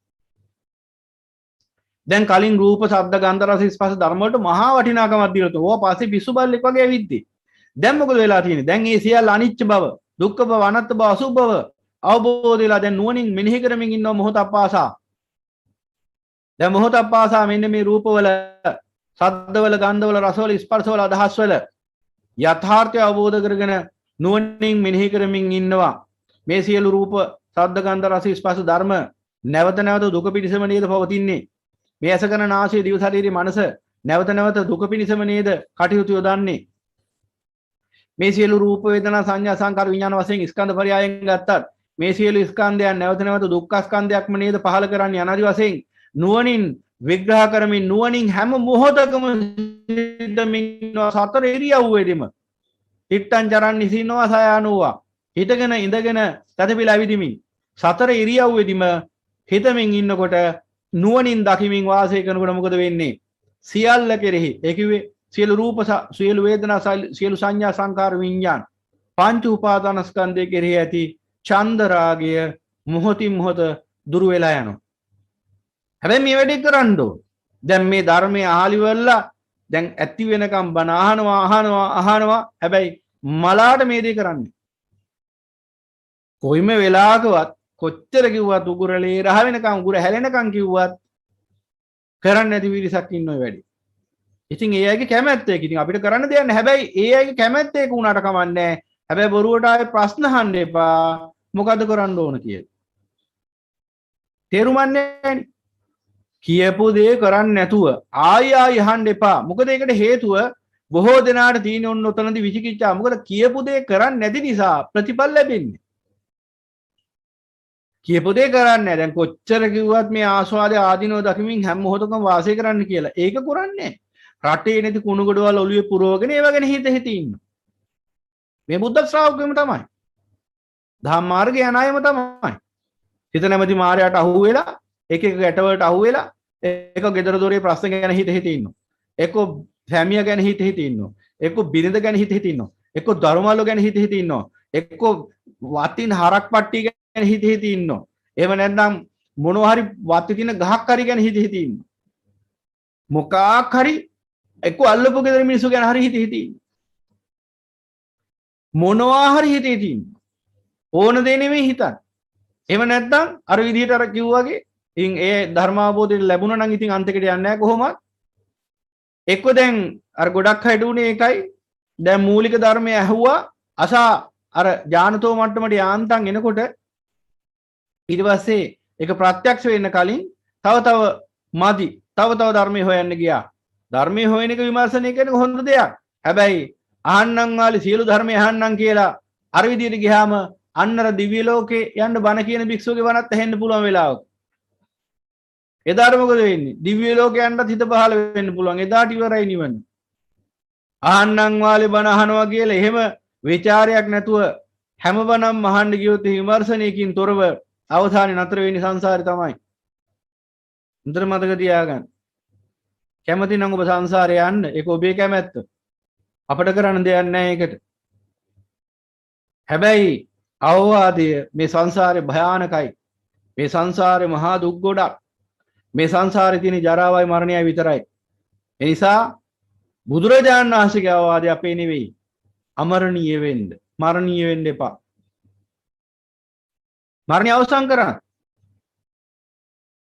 A: දැන් කලින් රූප, ශබ්ද, ගන්ධ, රස, ස්පර්ශ ධර්ම වලට මහා වටිනාකමක් දීලා තියෙනවා. ඕවා පස්සේ පිස්සු බල්ලෙක් වගේ ඇවිද්දි. දැන් මොකද වෙලා තියෙන්නේ? දැන් මේ සියල්ල අනිච්ච බව, දුක්ඛ බව, අනාත්ම බව, අසුභ බව අවබෝධ වෙලා දැන් නුවණින් මෙනෙහි කරමින් ඉන්නව මොහොතක් පාසා. දැන් මොහොතක් පාසා මෙන්න මේ රූපවල, ශබ්දවල, ගන්ධවල, රසවල, ස්පර්ශවල, අදහස්වල යථාර්ථය අවබෝධ කරගෙන නුවණින් මෙනෙහි කරමින් ඉන්නවා. මේ සියලු රූප, ශබ්ද, ගන්ධ, රස, ස්පර්ශ ධර්ම නැවත නැවත දුක පිණිසම නේද පවතින්නේ. මේ ඇස කන නාසය දිව ශරීරයේ මනස නැවත නැවත දුක පිණිසම නේද කටයුතු යොදන්නේ. මේ සියලු රූප, වේදනා, සංඥා, සංකාර, විඥාන වශයෙන් ස්කන්ධ පරයයන් ගත්තත් මේ සියලු ස්කන්ධයන් නැවත නැවත දුක්ඛ ස්කන්ධයක්ම නේද පහල කරන්නේ අනාදි වශයෙන් නුවණින් විග්‍රහ කරමින් නුවණින් හැම මොහොතකම සිද්ධමින් සතර ඉරියව්වෙදිම තිත්තං චරන් නිසිනවා සයනුවා හිතගෙන ඉඳගෙන තදපිල ඇවිදිමින් සතර ඉරියව්වෙදිම හිතමින් ඉන්නකොට නුවණින් දකිමින් වාසය කරනකොට මොකද වෙන්නේ? සියල්ල කෙරෙහි ඒ කිව්වේ සියලු රූප, සියලු වේදනා, සියලු සංඥා, සංකාර, විඥාන පංච උපාදානස්කන්ධය කෙරෙහි ඇති ඡන්ද රාගය මොහොතින් මොහොත දුරු වෙලා යනවා. හැබැයි මේ වැඩේ කරන්න ඕන. දැන් මේ ධර්මයේ අහලිවලා දැන් ඇති වෙනකම් බණ අහනවා. හැබැයි මලාට මේ දේ කරන්නේ. කොයිම වෙලාවකවත් කොච්චර කිව්වත් උගුරලේ රහ වෙනකම් උගුර හැලෙනකම් කිව්වත් කරන්නේ නැති විරිසක් ඉන්න ඔය වැඩි. ඉතින් ඒ අයගේ කැමැත්ත ඒක. ඉතින් අපිට කරන්න දෙයක් නැහැ. හැබැයි ඒ අයගේ කැමැත්ත ඒක උනාට කමන්නේ. හැබැයි බොරුවට ආයේ ප්‍රශ්න අහන්න එපා. මොකද කරන්න ඕන කියලා. තේරුම්න්නේ කියපු දේ කරන්නේ නැතුව ආයි අහන්න එපා. මොකද ඒකට හේතුව බොහෝ දෙනාට තියෙන ඔන්න උතනදී විචිකිච්ඡා. මොකද කියපු දේ කරන්නේ නැති නිසා ප්‍රතිඵල ලැබෙන්නේ. කියපු දේ කරන්නේ දැන් කොච්චර කිව්වත් මේ ආස්වාදයේ ආදීනව දකිමින් හැම මොහොතකම වාසය කරන්න කියලා. ඒක කරන්නේ රටේ නැති කුණු ගොඩවල් ඔළුවේ පුරවගෙන ඒව ගැන හිත ඉන්න. මේ බුද්ධ ශ්‍රාවකයම තමයි. ධම්ම මාර්ගය යන අයම තමයි. හිත නැමැති මායයට අහු වෙලා එක එක ගැටවලට අහු වෙලා එක ගෙදර දොරේ ප්‍රශ්න ගැන හිත ඉන්නවා. එක්ක ෆැමිලිය ගැන හිත ඉන්නවා. එක්ක බිරිඳ ගැන හිත ඉන්නවා. එක්ක ධර්මවල ගැන හිත ඉන්නවා. එක්ක වතින් හරක් පට්ටි ගැන හිත ඉන්නවා. එහෙම නැත්නම් මොනවා හරි වත්ති තියෙන ගහක් හරි ගැන හිත ඉන්නවා. මොකක් හරි එක්ක අල්ලපු ගෙදර මිනිස්සු ගැන හරි හිත ඉන්නවා. මොනවා හරි හිත ඉන්නවා. ඕන දේ නෙමෙයි හිතන්නේ. එහෙම නැත්නම් අර විදිහට අර කිව්වාගේ ඉතින් ඒ ධර්මාවබෝධය ලැබුණා නම් ඉතින් අන්තිකට යන්නේ නැහැ කොහොමද? එක්ක දැන් අර ගොඩක් හයිට උනේ ඒකයි. දැන් මූලික ධර්මය ඇහුවා අසා අර ඥානතෝ මට්ටමට යාන්තම් එනකොට ඊට පස්සේ ඒක ප්‍රත්‍යක්ෂ වෙන්න කලින් තව මදි. තව ධර්මයේ හොයන්න ගියා. ධර්මයේ හොයන එක විමර්ශනය කරන හොඳ දෙයක්. හැබැයි අහන්නම් වාලි සියලු ධර්මයේ අහන්නම් කියලා අර විදිහට ගියාම අන්නර දිව්‍ය ලෝකේ යන්න බණ කියන භික්ෂුවගේ වණත් ඇහෙන්න පුළුවන් වෙලාවක. එදාට මොකද වෙන්නේ? දිව්‍ය ලෝකයන්ට හිත පහළ වෙන්න පුළුවන්. එදාට ඉවරයි නිවන. අහන්නම් වාලේ බණ අහනවා කියලා එහෙම විචාරයක් නැතුව හැම බණක්ම අහන්න ගියොත් විමර්ශනයකින් තොරව අවසානයේ නතර වෙන්නේ සංසාරේ තමයි. උන්තර මතක තියාගන්න. කැමති නම් ඔබ සංසාරේ යන්න. ඒක ඔබේ කැමැත්ත. අපිට කරන්න දෙයක් නැහැ ඒකට. හැබැයි අවවාදය මේ සංසාරේ භයානකයි. මේ සංසාරේ මහා දුක් ගොඩක්. මේ සංසාරේ තියෙන ජරාවයි මරණයයි විතරයි. ඒ නිසා බුදුරජාණන් වහන්සේගේ අවවාදය අපේ නෙවෙයි. අමරණීය වෙන්න. මරණීය වෙන්න එපා. මරණය අවසන් කරන්න.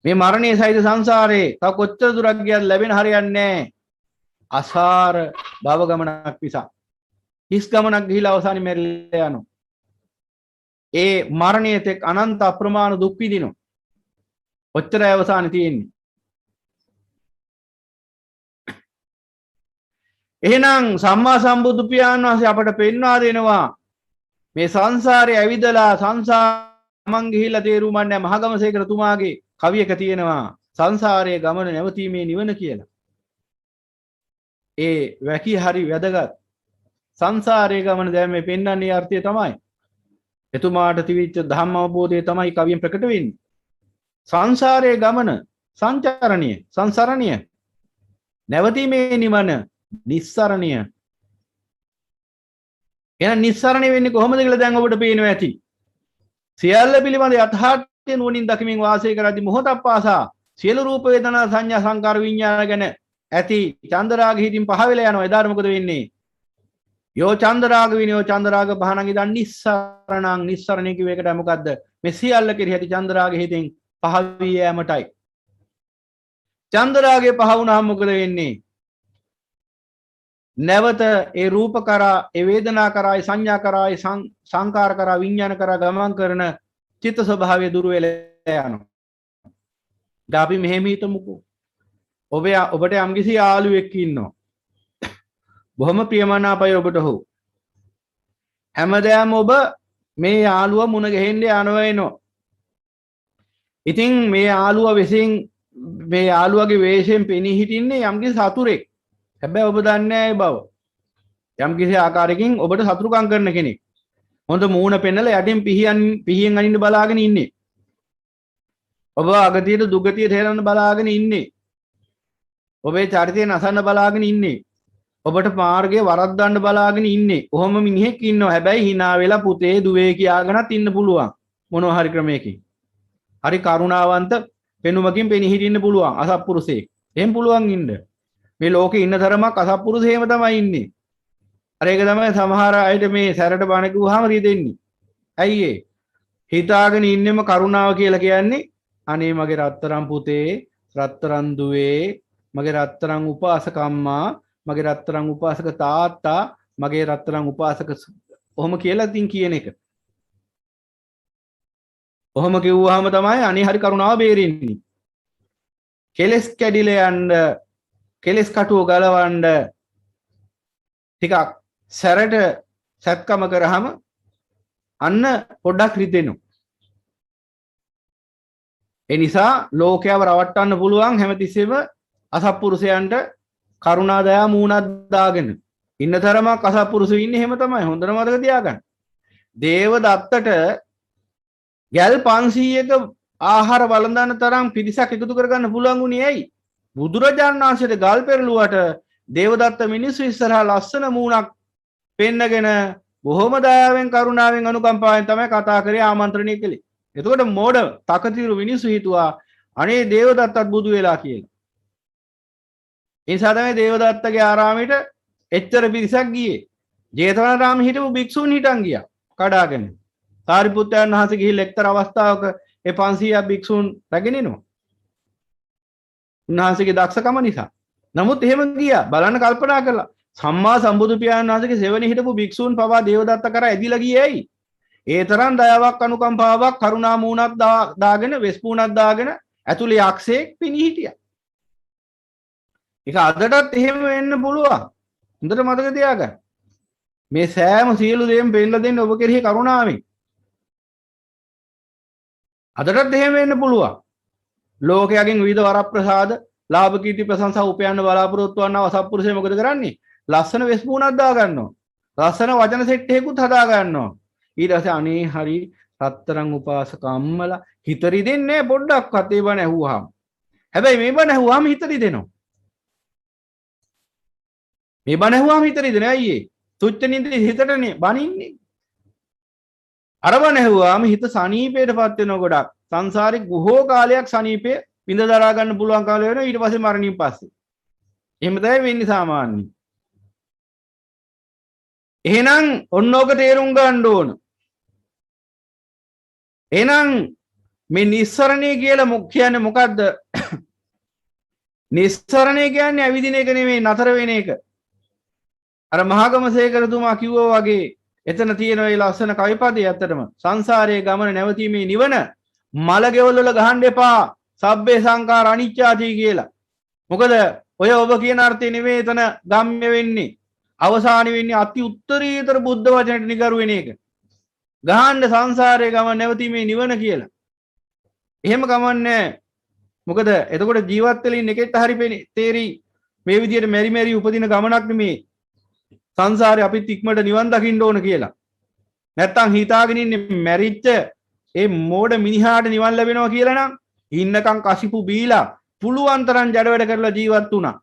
A: මේ මරණයේ සහිත සංසාරේ තව කොච්චර දුරක් ගියත් ලැබෙන හරියන්නේ නැහැ. අසාර භව ගමනක් නිසා. හිස් ගමනක් ගිහිලා අවසානයේ මැරිලා යනවා. ඒ මරණයේ තෙක් අනන්ත අප්‍රමාණ දුක් විඳිනවා. ඔච්චරයි අවසානයේ තියෙන්නේ. එහෙනම් සම්මා සම්බුදු පියාණන් වහන්සේ අපට පෙන්වා දෙනවා මේ සංසාරේ ඇවිදලා සංසාරමන් ගිහිලා තේරුම්න්නේ මහගමසේකර තුමාගේ කවියක තියෙනවා සංසාරයේ ගමන නැවතීමේ නිවන කියලා. ඒ වැකි හරි වැදගත් සංසාරයේ ගමන දැන් මේ පෙන්වන්නේ අර්ථය තමයි. එතුමාට තිබිච්ච ධම්ම අවබෝධය තමයි කවියෙන් ප්‍රකට වෙන්නේ. සංසාරයේ ගමන සංචරණීය සංසරණීය නැවතීමේ නිවන නිස්සරණීය. එහෙනම් නිස්සරණීය වෙන්නේ කොහොමද කියලා දැන් ඔබට පේනවා ඇති. සියල්ල පිළිබඳ යථාර්ථය නුවණින් දකිමින් වාසය කරද්දී මොහොතක් පාසා සියලු රූප වේදනා සංඥා සංකාර විඥාන ගැන ඇති චන්දරාග හිතින් පහ වෙලා යනවා. එදාට මොකද වෙන්නේ? යෝ චන්දරාග විනෝ චන්දරාග පහනන් ඉදන් නිස්සරණං. නිස්සරණේ කිව්ව එකට මොකද්ද? මේ සියල්ල කෙරෙහි ඇති චන්දරාග හිතින් පහ වී යෑමටයි. චන්දරාගේ පහ වුණාම මොකද වෙන්නේ? නැවත ඒ රූප කරා, ඒ වේදනා කරා, ඒ සංඥා කරා, ඒ සංකාර කරා, විඥාන කරා ගමන් කරන චිත්ත ස්වභාවය දුර වෙලා යනවා. දැන් අපි මෙහෙම හිතමුකෝ. ඔබට යම්කිසි යාළුවෙක් ඉන්නවා. බොහොම ප්‍රියමනාපයි ඔබට හො. හැමදාම ඔබ මේ යාළුවා මුණ ගැහෙන්න යනවා එනවා. ඉතින් මේ යාළුවා විසින් මේ යාළුවාගේ වේශයෙන් පෙනී හිටින්නේ යම්කිසි සතුරෙක්. හැබැයි ඔබ දන්නේ නැහැ බව. යම්කිසි ආකාරයකින් ඔබට සතුරුකම් කරන කෙනෙක්. හොඳ මූණ පෙන්නලා යටින් පිහියෙන් අනින්න බලාගෙන ඉන්නේ. ඔබ අගතියට දුගතියට හේරන්න බලාගෙන ඉන්නේ. ඔබේ චරිතය නසන්න බලාගෙන ඉන්නේ. ඔබට මාර්ගය වරද්දන්න බලාගෙන ඉන්නේ. ඔහොම මිනිහෙක් ඉන්නවා. හැබැයි hina වෙලා පුතේ දුවේ කියාගෙනත් ඉන්න පුළුවන්. මොනවා හරි ක්‍රමයකින්. හරි කරුණාවන්ත පෙනුමකින් පෙනී හිටින්න පුළුවන්. අසත්පුරුෂයෙක්. එහෙම පුළුවන් ඉන්න. මේ ලෝකේ ඉන්න තරමක් අසත්පුරුෂයෙම තමයි ඉන්නේ. අර ඒක තමයි සමහර අයට මේ සැරට බණ කිව්වහම රිදෙන්නේ. ඇයි ඒ? හිතාගෙන ඉන්නෙම කරුණාව කියලා කියන්නේ අනේ මගේ රත්තරන් පුතේ, රත්තරන් දුවේ, මගේ රත්තරන් උපාසකම්මා, මගේ රත්තරන් උපාසක තාත්තා, මගේ රත්තරන් උපාසක ඔහොම කියලා තින් කියන එක. ඔහොම කිව්වහම තමයි අනේ හරි කරුණාව බේරෙන්නේ. කෙලස් කැඩිලා යන්න, කෙලස් කටුව ගලවන්න ටිකක් සැරට සත්කම කරාම අන්න පොඩ්ඩක් රිදෙනවා. ඒ නිසා ලෝකයව රවට්ටන්න පුළුවන් හැමතිස්සෙම අසත්පුරුෂයන්ට කරුණා දයා මූණක් දාගෙන ඉන්න තරමක් අසත්පුරුෂයෝ ඉන්නේ. එහෙම තමයි. හොඳට මතක තියාගන්න. දේවදත්තට ගල් 500ක ආහාර වළඳන තරම් පිරිසක් එකතු කරගන්න පුළුවන් වුණේ ඇයි? බුදුරජාණන් වහන්සේට ගල් පෙරළුවට දේවදත්ත මිනිස්සු ඉස්සරහා ලස්සන මූණක් පෙන්නගෙන බොහොම දයාවෙන් කරුණාවෙන් අනුකම්පාවෙන් තමයි කතා කරේ, ආමන්ත්‍රණය කළේ. එතකොට මෝඩ තකතිරු මිනිස්සු හිතුවා අනේ දේවදත්තත් බුදු වෙලා කියලා. ඒ නිසා තමයි දේවදත්තගේ ආරාමයට එච්චර පිරිසක් ගියේ. ජේතවනාරාමේ හිටපු භික්ෂූන් හිටන් ගියා කඩාගෙන. සාරිපුත්තයන් වහන්සේ ගිහිල්ලා එක්තරා අවස්ථාවක ඒ 500ක් භික්ෂූන් රැගෙන එනවා. උන්වහන්සේගේ දක්ෂකම නිසා. නමුත් එහෙම ගියා බලන්න කල්පනා කළා. සම්මා සම්බුදු පියාණන් වහන්සේගේ සෙවණේ හිටපු භික්ෂූන් පවා දේවදත්ත කරා ඇදිලා ගියේ ඇයි? ඒ තරම් දයාවක් අනුකම්පාවක් කරුණා මූණක් දාගෙන වෙස්පූණක් දාගෙන ඇතුලේ යක්ෂයෙක් පිණි හිටියා. ඒක අදටත් එහෙම වෙන්න පුළුවන්. හොඳට මතක තියාගන්න. මේ සෑම සියලු දේම පෙන්නලා දෙන්නේ ඔබ කෙරෙහි කරුණාවෙන්. අදටත් එහෙම වෙන්න පුළුවන්. ලෝකයෙන් විවිධ වරප්‍රසාද, ලාභ කීර්ති ප්‍රශංසා උපයන්න බලාපොරොත්තු වන්නා අසත්පුරුෂය මොකද කරන්නේ? ලස්සන වෙස්පූණක් දා ගන්නවා. ලස්සන වචන සෙට් එකකුත් හදා ගන්නවා. ඊට පස්සේ අනේ හරි රත්තරන් උපාසක අම්මලා හිතරි දෙන්නේ පොඩ්ඩක්වත් ඒ බණ ඇහුවාම. හැබැයි මේ බණ ඇහුවාම හිතරි දෙනවා. මේ බණ ඇහුවාම හිතරි දෙනවා. අයියේ තුච්ච නින්දේ හිතටනේ බනින්නේ. අර බණ ඇහුවාම හිත සනීපයටපත් වෙන ගොඩක්. සංසාරේ බොහෝ කාලයක් සනීපේ විඳ දරා ගන්න පුළුවන් කාලය වෙනවා. ඊට පස්සේ මරණින් පස්සේ. එහෙම තමයි වෙන්නේ සාමාන්‍යයෙන්. එහෙනම් ඔන්නෝක තේරුම් ගන්න ඕන. එහෙනම් මේ නිස්සරණේ කියලා කියන්නේ මොකද්ද? නිස්සරණේ කියන්නේ ඇවිදින එක නෙමෙයි, නතර වෙන එක. අර මහාගමසේකරතුමා කිව්වා වගේ එතන තියෙන ඒ ලස්සන කවිපදේ ඇත්තටම සංසාරයේ ගමන නැවතීමේ නිවන මල ගෙවල් වල ගහන්න එපා. සබ්බේ සංඛාර අනිච්චාති කියලා. මොකද ඔය ඔබ කියන අර්ථය නෙමෙයි එතන ගම්ම්‍ය වෙන්නේ. අවසාන වෙන්නේ අති උත්තරීතර බුද්ධ වචනට නිගරු වෙන එක. ගහන්න සංසාරයේ ගමන නැවතීමේ නිවන කියලා. එහෙම ගමන්නේ. මොකද එතකොට ජීවත් වෙලා ඉන්න එකෙත් හරි තේරි මේ විදියට මෙරි මෙරි උපදින ගමනක් නෙමේ සංසාරේ අපිත් ඉක්මනට නිවන් දකින්න ඕන කියලා. නැත්තම් හිතාගෙන ඉන්නේ මැරිච්ච ඒ මෝඩ මිනිහාට නිවන් ලැබෙනවා කියලා නම් ඉන්නකම් කසිපු බීලා පුළුවන් තරම් ජඩ වැඩ කරලා ජීවත් වුණා.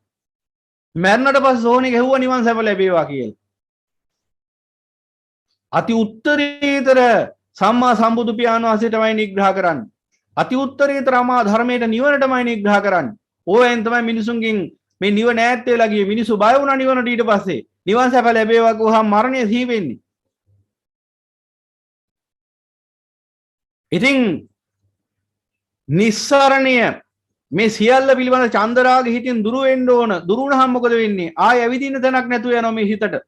A: මැරුණට පස්සේ සෝනේ ගැහුවා නිවන් සැප ලැබේවා කියලා. අති උත්තරීතර සම්මා සම්බුදු පියාණන් වහන්සේටමයි නිග්‍රහ කරන්නේ. අති උත්තරීතර අමා ධර්මයට නිවනටමයි නිග්‍රහ කරන්නේ. ඕවෙන් තමයි මිනිසුන්ගෙන් මේ නිවන ඈත් වෙලා ගියේ. මිනිස්සු බය වුණා නිවනට ඊට පස්සේ. නිවන් සැප ලැබේවා ගෝහා මරණය සිහි වෙන්නේ. ඉතින් නිස්සරණය මේ සියල්ල පිළිබඳ චන්දරාග හිතින් දුරු වෙන්න ඕන. දුරු වුණාම මොකද වෙන්නේ? ආය ඇවිදින්න තැනක් නැතුව යනවා මේ හිතට.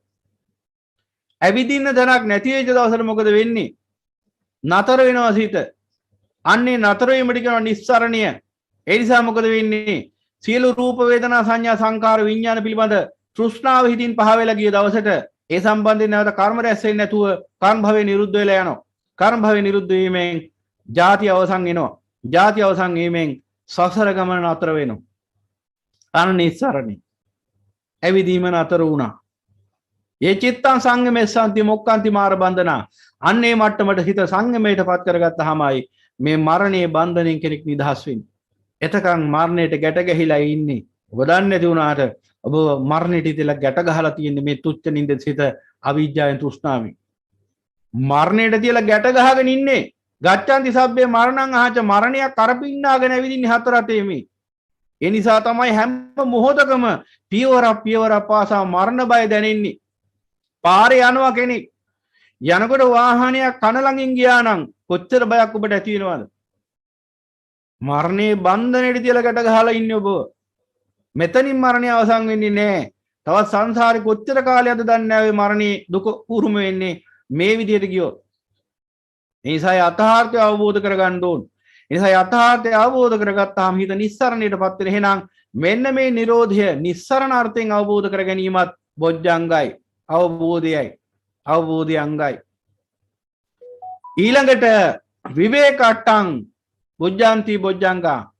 A: ඇවිදින්න තැනක් නැති වෙච්ච දවසට මොකද වෙන්නේ? නතර වෙනවා සිත. අන්නේ නතර වීමට කියනවා නිස්සරණය. ඒ නිසා මොකද වෙන්නේ? සියලු රූප වේදනා සංඥා සංකාර විඥාන පිළිබඳ තෘෂ්ණාව හිතින් පහ වෙලා ගිය දවසට ඒ සම්බන්ධයෙන් නැවත කර්ම රැස් වෙන්නේ නැතුව කර්ම භවේ නිරුද්ධ වෙලා යනවා. කර්ම භවේ නිරුද්ධ වීමෙන් ජාති අවසන් වෙනවා. ජාති අවසන් වීමෙන් සසර ගමන නතර වෙනවා. අන්න නිස්සරණි. ඇවිදීම නතර වුණා. ඒ චිත්තං සංගමෙස්සන්ති මොක්ඛන්ති මාර බන්ධනා. අන්නේ මට්ටමට හිත සංගමයටපත් කරගත්තාමයි මේ මරණයේ බන්ධනෙන් කෙනෙක් නිදහස් වෙන්නේ. එතකන් මරණයට ගැට ගැහිලා ඉන්නේ. ඔබ දන්නේ නැති වුණාට ඔබ මරණයට ඉතලා ගැට ගහලා තියෙන්නේ මේ තුච්ච නින්දේ සිත අවිජ්ජාවෙන් තෘෂ්ණාවෙන්. මරණයට තියලා ගැට ගහගෙන ඉන්නේ. ගච්ඡanti සබ්බේ මරණං අහච මරණයක් කරපින්නාගෙන ඇවිදින්නේ හතර අතේ මේ. ඒ නිසා තමයි හැම මොහොතකම පියවර පාසා මරණ බය දැනෙන්නේ. පාරේ යනවා කෙනෙක් යනකොට වාහනයක් කන ළඟින් ගියා නම් කොච්චර බයක් ඔබට ඇති වෙනවද? මරණයේ බන්ධනෙට තියලා ගැට ගහලා ඉන්නේ ඔබ. මෙතනින් මරණය අවසන් වෙන්නේ නැහැ. තවත් සංසාරේ කොච්චර කාලයක්ද දන්නේ නැහැ ඔය මරණේ දුක උරුම වෙන්නේ මේ විදිහට ගියොත්. ඒ නිසා යථාර්ථය අවබෝධ කරගන්න ඕන. ඒ නිසා යථාර්ථය අවබෝධ කරගත්තාම හිත නිස්සරණයටපත් වෙන. එහෙනම් මෙන්න මේ Nirodha නිස්සරණ අර්ථයෙන් අවබෝධ කර ගැනීමත් බොජ්ජංගයි අවබෝධයයි. අවබෝධය අංගයි. ඊළඟට විවේකට්ටං බොජ්ජාන්ති බොජ්ජංගා.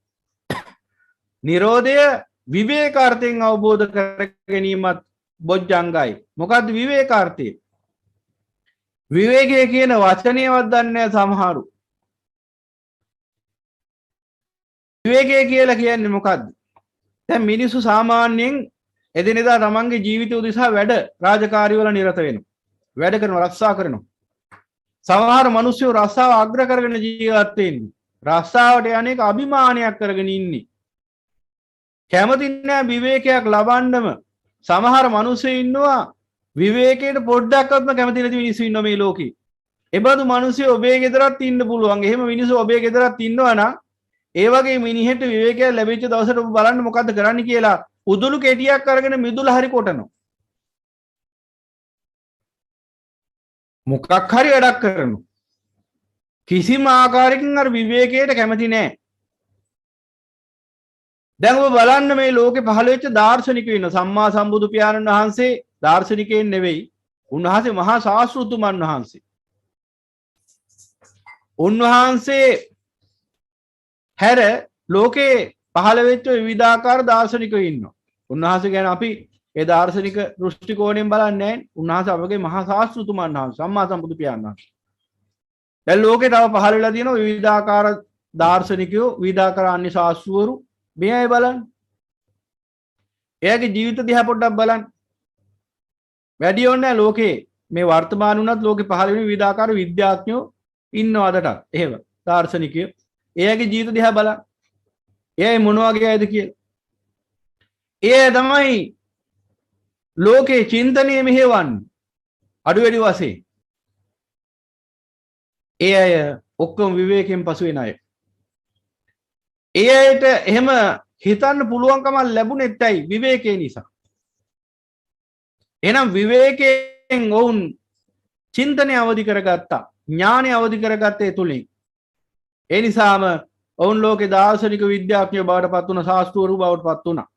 A: Nirodha විවේකාර්ථයෙන් අවබෝධ කර ගැනීමත් බොජ්ජංගයි. මොකද්ද විවේකාර්ථය? විවේකය කියන වචනයවත් දන්නේ නැහැ සමහරු. විවේකය කියලා කියන්නේ මොකද්ද? දැන් මිනිස්සු සාමාන්‍යයෙන් එදිනෙදා තමන්ගේ ජීවිතය උදෙසා වැඩ රාජකාරී වල නිරත වෙනවා. වැඩ කරනවා, රක්ෂා කරනවා. සමහර මිනිස්සු රස්සාව අග්‍ර කරගෙන ජීවත් වෙන්නේ. රස්සාවට යන්නේක අභිමානයක් කරගෙන ඉන්නේ. කැමති නැහැ විවේකයක් ලබන්නම. සමහර මිනිස්සු ඉන්නවා විවේකයට පොඩ්ඩක්වත්ම කැමති නැති මිනිස්සු ඉන්නවා මේ ලෝකේ. ඒ බඳු මිනිස්සු ඔබේ ගෙදරත් ඉන්න පුළුවන්. එහෙම මිනිස්සු ඔබේ ගෙදරත් ඉන්නවා නම් ඒ වගේ මිනිහෙට විවේකයක් ලැබිච්ච දවසට ඔබ බලන්න මොකද්ද කරන්න කියලා උදුළු කෙටියක් අරගෙන මිදුල හරි කොටනවා. මොකක් හරි වැඩක් කරනවා. කිසිම ආකාරයකින් අර විවේකයට කැමති නැහැ. දැන් ඔබ බලන්න මේ ලෝකේ පහළ වෙච්ච දාර්ශනිකයෝ ඉන්න. සම්මා සම්බුදු පියාණන් වහන්සේ දාර්ශනිකයන් නෙවෙයි. උන්වහන්සේ මහා ශාස්ත්‍රතුමන් වහන්සේ. උන්වහන්සේ හැර ලෝකේ පහළ වෙච්ච විවිධාකාර දාර්ශනිකයෝ ඉන්නවා. උන්වහන්සේ ගැන අපි ඒ දාර්ශනික දෘෂ්ටි කෝණයෙන් බලන්නේ නැහැ. උන්වහන්සේ අපගේ මහා ශාස්ත්‍රතුමන් වහන්සේ සම්මා සම්බුදු පියාණන් වහන්සේ. දැන් ලෝකේ තව පහළ වෙලා තියෙනවා විවිධාකාර දාර්ශනිකයෝ, විවිධාකාර අන්‍ය ශාස්ත්‍රවරු. මේ අය බලන්න. එයාගේ ජීවිත දිහා පොඩ්ඩක් බලන්න. වැඩි ඕනේ ලෝකේ මේ වර්තමාන උනත් ලෝකේ පහළ වෙන විවිධාකාර විද්‍යාඥයෝ ඉන්නවා අදටත්. එහෙම දාර්ශනිකයෝ. එයාගේ ජීවිත දිහා බලන්න. එයා මොන වගේ අයද කියලා. ඒ තමයි ලෝකේ චින්තනයේ මෙහෙවන්නේ. අඩු වැඩි වශයෙන්. ඒ අය ඔක්කොම විවේකයෙන් පසු වෙන අය. ඒ අයට එහෙම හිතන්න පුළුවන්කම ලැබුණෙත් ඇයි? විවේකේ නිසා. එහෙනම් විවේකයෙන් වුන් චින්තනය අවදි කරගත්තා. ඥානය අවදි කරගත්තේ තුලින්. ඒ නිසාම ඔවුන් ලෝකේ දාර්ශනික විද්‍යාඥයෝ බවට පත් වුණා, ශාස්ත්‍රවරු බවට පත් වුණා.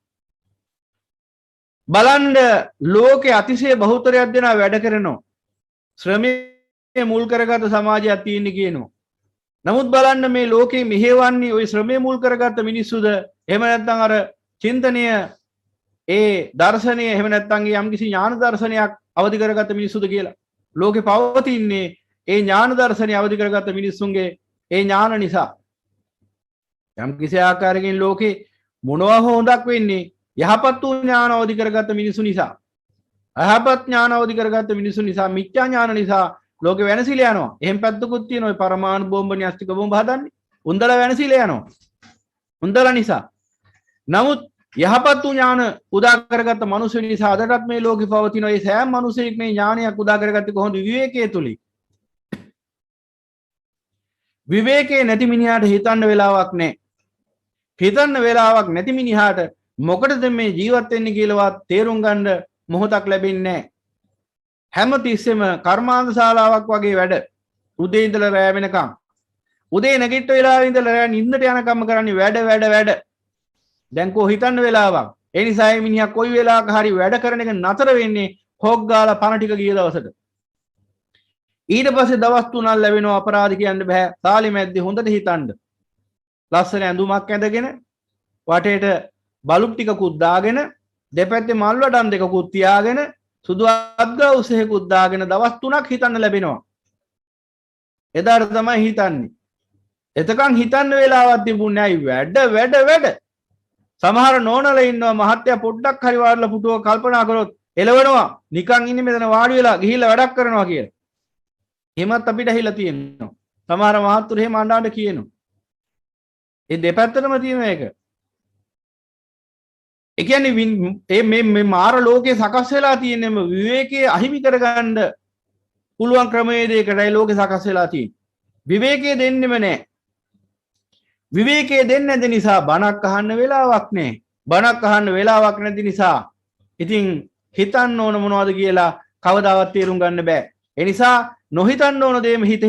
A: බලන්න ලෝකේ අතිශය බහුතරයක් දෙනා වැඩ කරනවා. ශ්‍රමයේ මුල් කරගත් සමාජයක් තියෙන්නේ කියනවා. නමුත් බලන්න මේ ලෝකේ මෙහෙවන්නේ ওই ශ්‍රමයේ මුල් කරගත්ත මිනිස්සුද? එහෙම නැත්නම් අර චින්තනය ඒ දර්ශනය එහෙම නැත්නම් යම්කිසි ඥාන දර්ශනයක් අවදි කරගත්ත මිනිස්සුද කියලා. ලෝකේ පවතින්නේ ඒ ඥාන දර්ශනය අවදි කරගත්ත මිනිස්සුන්ගේ ඒ ඥාන නිසා. යම්කිසි ආකාරයකින් ලෝකේ මොනවා හොඳක් වෙන්නේ යහපත් වූ ඥාන අවදි කරගත්ත මිනිස්සු නිසා. අයහපත් ඥාන අවදි කරගත්ත මිනිස්සු නිසා, මිත්‍යා ඥාන නිසා ලෝකෙ වෙනසිලා යනවා. එහෙම පැත්තකුත් තියෙනවා. ඔය පරමාණු බෝම්බ න්‍යෂ්ටික බෝම්බ හදන්නේ. උන්දලා වෙනසිලා යනවා. උන්දලා නිසා. නමුත් යහපත් වූ ඥාන උදා කරගත්ත මිනිස්සු නිසා අදටත් මේ ලෝකෙ පවතින ඒ සෑම මිනිසෙක් මේ ඥානයක් උදා කරගත්තේ කොහොමද? විවේකයේ තුලින්. විවේකයේ නැති මිනිහාට හිතන්න වෙලාවක් නැහැ. හිතන්න වෙලාවක් නැති මිනිහාට මොකටද මේ ජීවත් වෙන්නේ කියලාවත් තේරුම් ගන්න මොහොතක් ලැබෙන්නේ නැහැ. හැම තිස්සෙම කර්මාන්ත ශාලාවක් වගේ වැඩ. උදේ ඉඳලා රැ වෙනකම්. උදේ නැගිට වෙලාවේ ඉඳලා රැ නිින්දට යනකම් කරන්නේ වැඩ. දැන් කෝ හිතන්න වෙලාවක්. ඒ නිසා මේ මිනිහා කොයි වෙලාවක හරි වැඩ කරන එක නතර වෙන්නේ හොක් ගාලා පණ ටික ගිය දවසට. ඊට පස්සේ දවස් 3ක් ලැබෙනවා අපරාධ කියන්න බෑ. තාලි මැද්දේ හොඳට හිතන්න. ලස්සන ඇඳුමක් ඇඳගෙන වටේට බලුප් ටිකකුත් දාගෙන දෙපැත්තේ මල් වඩම් දෙකකුත් තියාගෙන සුදු අත්ගවුස් එකකුත් දාගෙන දවස් 3ක් හිතන්න ලැබෙනවා. එදාට තමයි හිතන්නේ. එතකන් හිතන්න වෙලාවක් තිබුණේ නැහැ. වැඩ. සමහර නෝනලා ඉන්නවා මහත්තයා පොඩ්ඩක් හරි වාඩිලා පුටුව කල්පනා කරොත් එළවෙනවා. නිකන් ඉන්නේ මෙතන වාඩි වෙලා ගිහිල්ලා වැඩක් කරනවා කියලා. එහෙමත් අපිට ඇහිලා තියෙනවා. සමහර මහත්තුරු එහෙම අඬ කියනවා. ඒ දෙපැත්තටම තියෙන එක. ඒ කියන්නේ මේ මාර ලෝකේ සකස් වෙලා තියෙනම විවේකයේ අහිමි කරගන්න පුළුවන් ක්‍රමවේදයකටයි ලෝකේ සකස් වෙලා තියෙන්නේ. විවේකයේ දෙන්නෙම නැහැ. විවේකයේ දෙන්නේ නැති නිසා බණක් අහන්න වෙලාවක් නැහැ. බණක් අහන්න වෙලාවක් නැති නිසා ඉතින් හිතන්න ඕන මොනවද කියලා කවදාවත් තේරුම් ගන්න බෑ. ඒ නිසා නොහිතන්න ඕන දේම හිත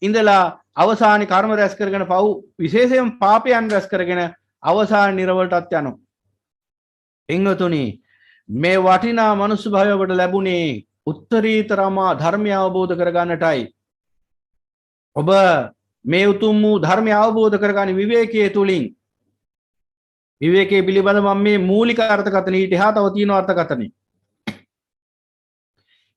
A: ඉඳලා අවසානයේ කර්ම රැස් කරගෙන පව් විශේෂයෙන් පාපයන් රැස් කරගෙන අවසාන නිරවලටත් යනවා. එංගතුනි මේ වටිනා මනුස්ස භවය ඔබට ලැබුණේ උත්තරීතරම ධර්මය අවබෝධ කරගන්නටයි. ඔබ මේ උතුම් වූ ධර්මය අවබෝධ කරගන්න විවේකයේ තුලින් විවේකයේ පිළිබඳ මම මේ මූලික අර්ථකථන ඊට එහා තව තියෙන අර්ථකථන.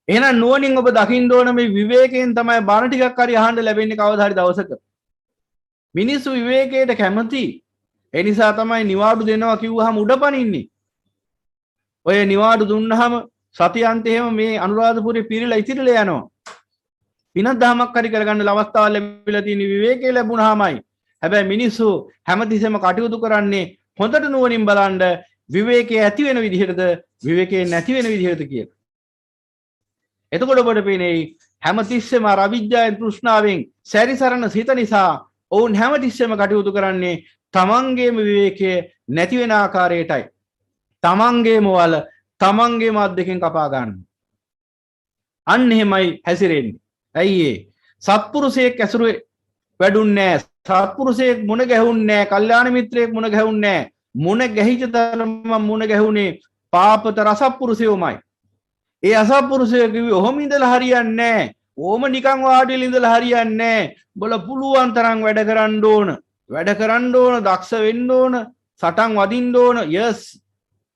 A: එහෙනම් නුවණින් ඔබ දකින්න ඕන මේ විවේකයෙන් තමයි බණ ටිකක් හරි අහන්න ලැබෙන්නේ කවදා හරි දවසක. මිනිස්සු විවේකයට කැමති. ඒ නිසා තමයි නිවාඩු දෙනවා කිව්වහම උඩපනින්නේ. ඔය නිවාඩු දුන්නාම සතියන්තේම මේ අනුරාධපුරේ පිරිලා ඉතිරිලා යනවා. පිනක් දහමක් හරි කරගන්න අවස්ථාවක් ලැබිලා තියෙන විවේකේ ලැබුණාමයි. හැබැයි මිනිස්සු හැමතිස්සෙම කටයුතු කරන්නේ හොඳට නුවණින් බලන්න විවේකයේ ඇති වෙන විදිහටද විවේකයේ නැති වෙන විදිහටද කියලා. එතකොට ඔබට පේන්නේ හැමතිස්සෙම අවිජ්ජාවෙන් තෘෂ්ණාවෙන් සැරිසරන සිත නිසා ඔවුන් හැමතිස්සෙම කටයුතු කරන්නේ තමන්ගේම විවේකයේ නැති වෙන ආකාරයටයි. තමන්ගේම වල තමන්ගේම අත් දෙකෙන් කපා ගන්න. අන්න එහෙමයි හැසිරෙන්නේ. ඇයි ඒ? සත්පුරුෂයෙක් ඇසුරු වැඩුන්නේ නැහැ. සත්පුරුෂයෙක් මුණ ගැහුන්නේ නැහැ. කල්යාණ මිත්‍රයෙක් මුණ ගැහුන්නේ නැහැ. මුණ ගැහිච්ච තරම මුණ ගැහුනේ පාපත රසපුරුෂයෝමයි. ඒ අසත්පුරුෂයෙක් කිව්වේ ඔහොම ඉඳලා හරියන්නේ නැහැ. ඕම නිකන් වාඩිලා ඉඳලා හරියන්නේ නැහැ. බල පුළුවන් තරම් වැඩ කරන්න ඕන. වැඩ කරන්න ඕන, දක්ෂ වෙන්න ඕන, සටන් වදින්න ඕන. yes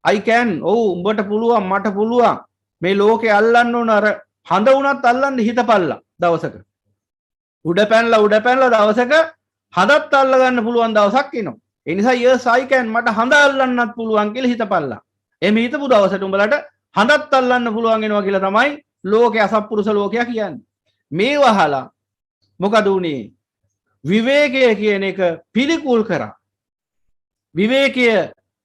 A: I can. ඔව් උඹට පුළුවන්, මට පුළුවන්. මේ ලෝකේ අල්ලන්න ඕන අර හඳ වුණත් අල්ලන්න හිතපල්ලා දවසක. උඩ පැනලා දවසක හඳත් අල්ල ගන්න පුළුවන් දවසක් එනවා. ඒ නිසා yes I can මට හඳ අල්ලන්නත් පුළුවන් කියලා හිතපල්ලා. එමේ හිතපු දවසට උඹලට හඳත් අල්ලන්න පුළුවන් වෙනවා කියලා තමයි ලෝකේ අසත්පුරුෂ ලෝකයා කියන්නේ. මේ වහලා මොකද උනේ? විවේකය කියන එක පිළිකුල් කරා. විවේකය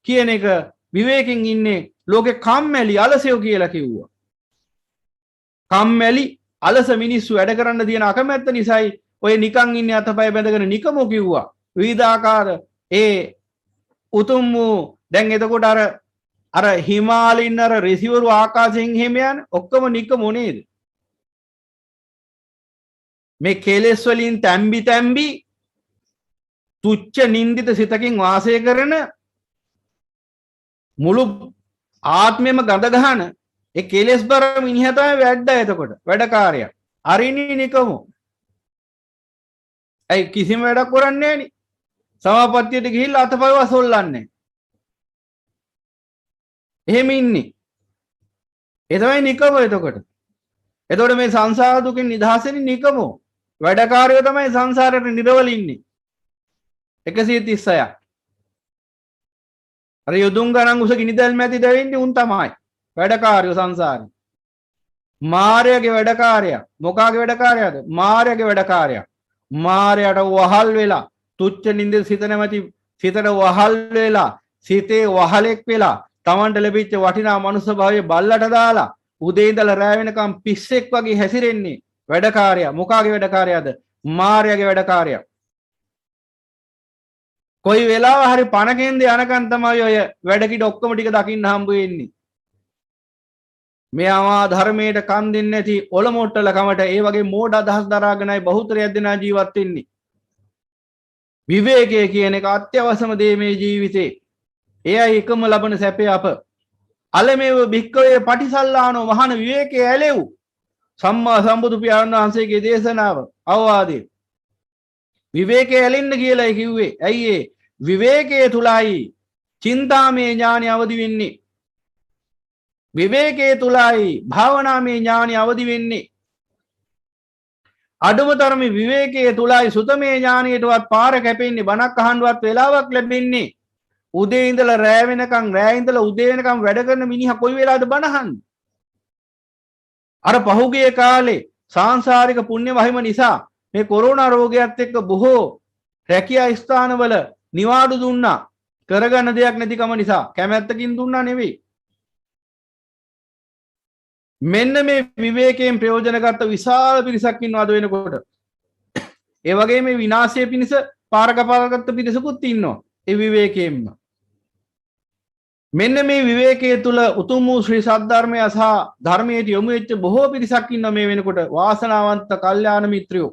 A: කියන එක විවේකෙන් ඉන්නේ ලෝකේ කම්මැලි අලසයෝ කියලා කිව්වා. කම්මැලි අලස මිනිස්සු වැඩ කරන්න තියෙන අකමැත්ත නිසායි ඔය නිකන් ඉන්නේ අතපය බැඳගෙන නිකමෝ කිව්වා. විවිධාකාර ඒ උතුම් වූ දැන් එතකොට අර හිමාලයින් අර රිසිවරු ආකාශයෙන් එහෙම යන ඔක්කොම නිකමෝ නේද? මේ කෙලෙස් වලින් තැම්බි තුච්ච නින්දිත සිතකින් වාසය කරන මුළු ආත්මෙම ගඳ ගහන ඒ කෙලෙස් බර මිනිහා තමයි වැඩ එතකොට වැඩකාරයා. අරින්නේ නිකමු. ඒ කිසිම වැඩක් කරන්නේ නැහෙනි. සමාපත්තියට ගිහිල්ලා අතපය වසොල්ලන්නේ. එහෙම ඉන්නේ. ඒ තමයි නිකම එතකොට. එතකොට මේ සංසාර දුකින් නිදහස් වෙන්නේ නිකමෝ. වැඩකාරයෝ තමයි සංසාරයට නිරවල ඉන්නේ. 136ක්. අර යොදුන් ගණන් උස ගිනිදැල් මැදි දැවෙන්නේ උන් තමයි. වැඩකාරයෝ සංසාරේ. මාර්යාගේ වැඩකාරයා. මොකාගේ වැඩකාරයාද? මාර්යාගේ වැඩකාරයා. මාර්යාට වහල් වෙලා තුච්ච නින්දේ සිත නැමැති සිතට වහල් වෙලා සිතේ වහලෙක් වෙලා Tamanට ලැබිච්ච වටිනා මනුස්ස භාවයේ බල්ලට දාලා උදේ ඉඳලා රැ වෙනකම් පිස්සෙක් වගේ හැසිරෙන්නේ වැඩකාරයා. මොකාගේ වැඩකාරයාද? මාර්යාගේ වැඩකාරයා. කොයි වෙලාව හරි පණ කේන්දේ යනකන් තමයි ඔය වැඩ කිඩ ඔක්කොම ටික දකින්න හම්බ වෙන්නේ. මෙයාවා ධර්මයට කන් දෙන්නේ නැති ඔලොමොට්ටල කමට ඒ වගේ මෝඩ අදහස් දරාගෙනයි බහුතරයක් දෙනා ජීවත් වෙන්නේ. විවේකය කියන එක අත්‍යවශ්‍යම දේ මේ ජීවිතේ. එයයි එකම ලබන සැපේ අප. අලමේව භික්කවේ පටිසල්ලානෝ මහාන විවේකයේ ඇලෙව්. සම්මා සම්බුදු පියාණන් වහන්සේගේ දේශනාව අවවාදේ. විවේකයේ ඇලෙන්න කියලායි කිව්වේ. ඇයි ඒ? විවේකයේ තුලයි චින්තාමය ඥානය අවදි වෙන්නේ. විවේකයේ තුලයි භාවනාමය ඥානය අවදි වෙන්නේ. අඩුම තරමේ විවේකයේ තුලයි සුතමේ ඥානයටවත් පාර කැපෙන්නේ. බණක් අහන්නවත් වෙලාවක් ලැබෙන්නේ. උදේ ඉඳලා රෑ වෙනකන් රෑ ඉඳලා උදේ වෙනකන් වැඩ කරන මිනිහා කොයි වෙලාවද බණ අහන්නේ? අර පහුගිය කාලේ සාංශාරික පුණ්‍ය මහිම නිසා මේ කොරෝනා රෝගයත් එක්ක බොහෝ රැකියා ස්ථානවල නිවාඩු දුන්නා. කරගන්න දෙයක් නැතිකම නිසා. කැමැත්තකින් දුන්නා නෙවෙයි. මෙන්න මේ විවේකයෙන් ප්‍රයෝජන ගත්ත විශාල පිරිසක් ඉන්නවා අද වෙනකොට. ඒ වගේ මේ විනාශය පිණිස පාර කපාගත්ත පිරිසකුත් ඉන්නවා. ඒ විවේකයෙන්ම. මෙන්න මේ විවේකයේ තුල උතුම් වූ ශ්‍රී සද්ධර්මය සහ ධර්මයට යොමු වෙච්ච බොහෝ පිරිසක් ඉන්නවා මේ වෙනකොට. වාසනාවන්ත කල්යාණ මිත්‍රයෝ.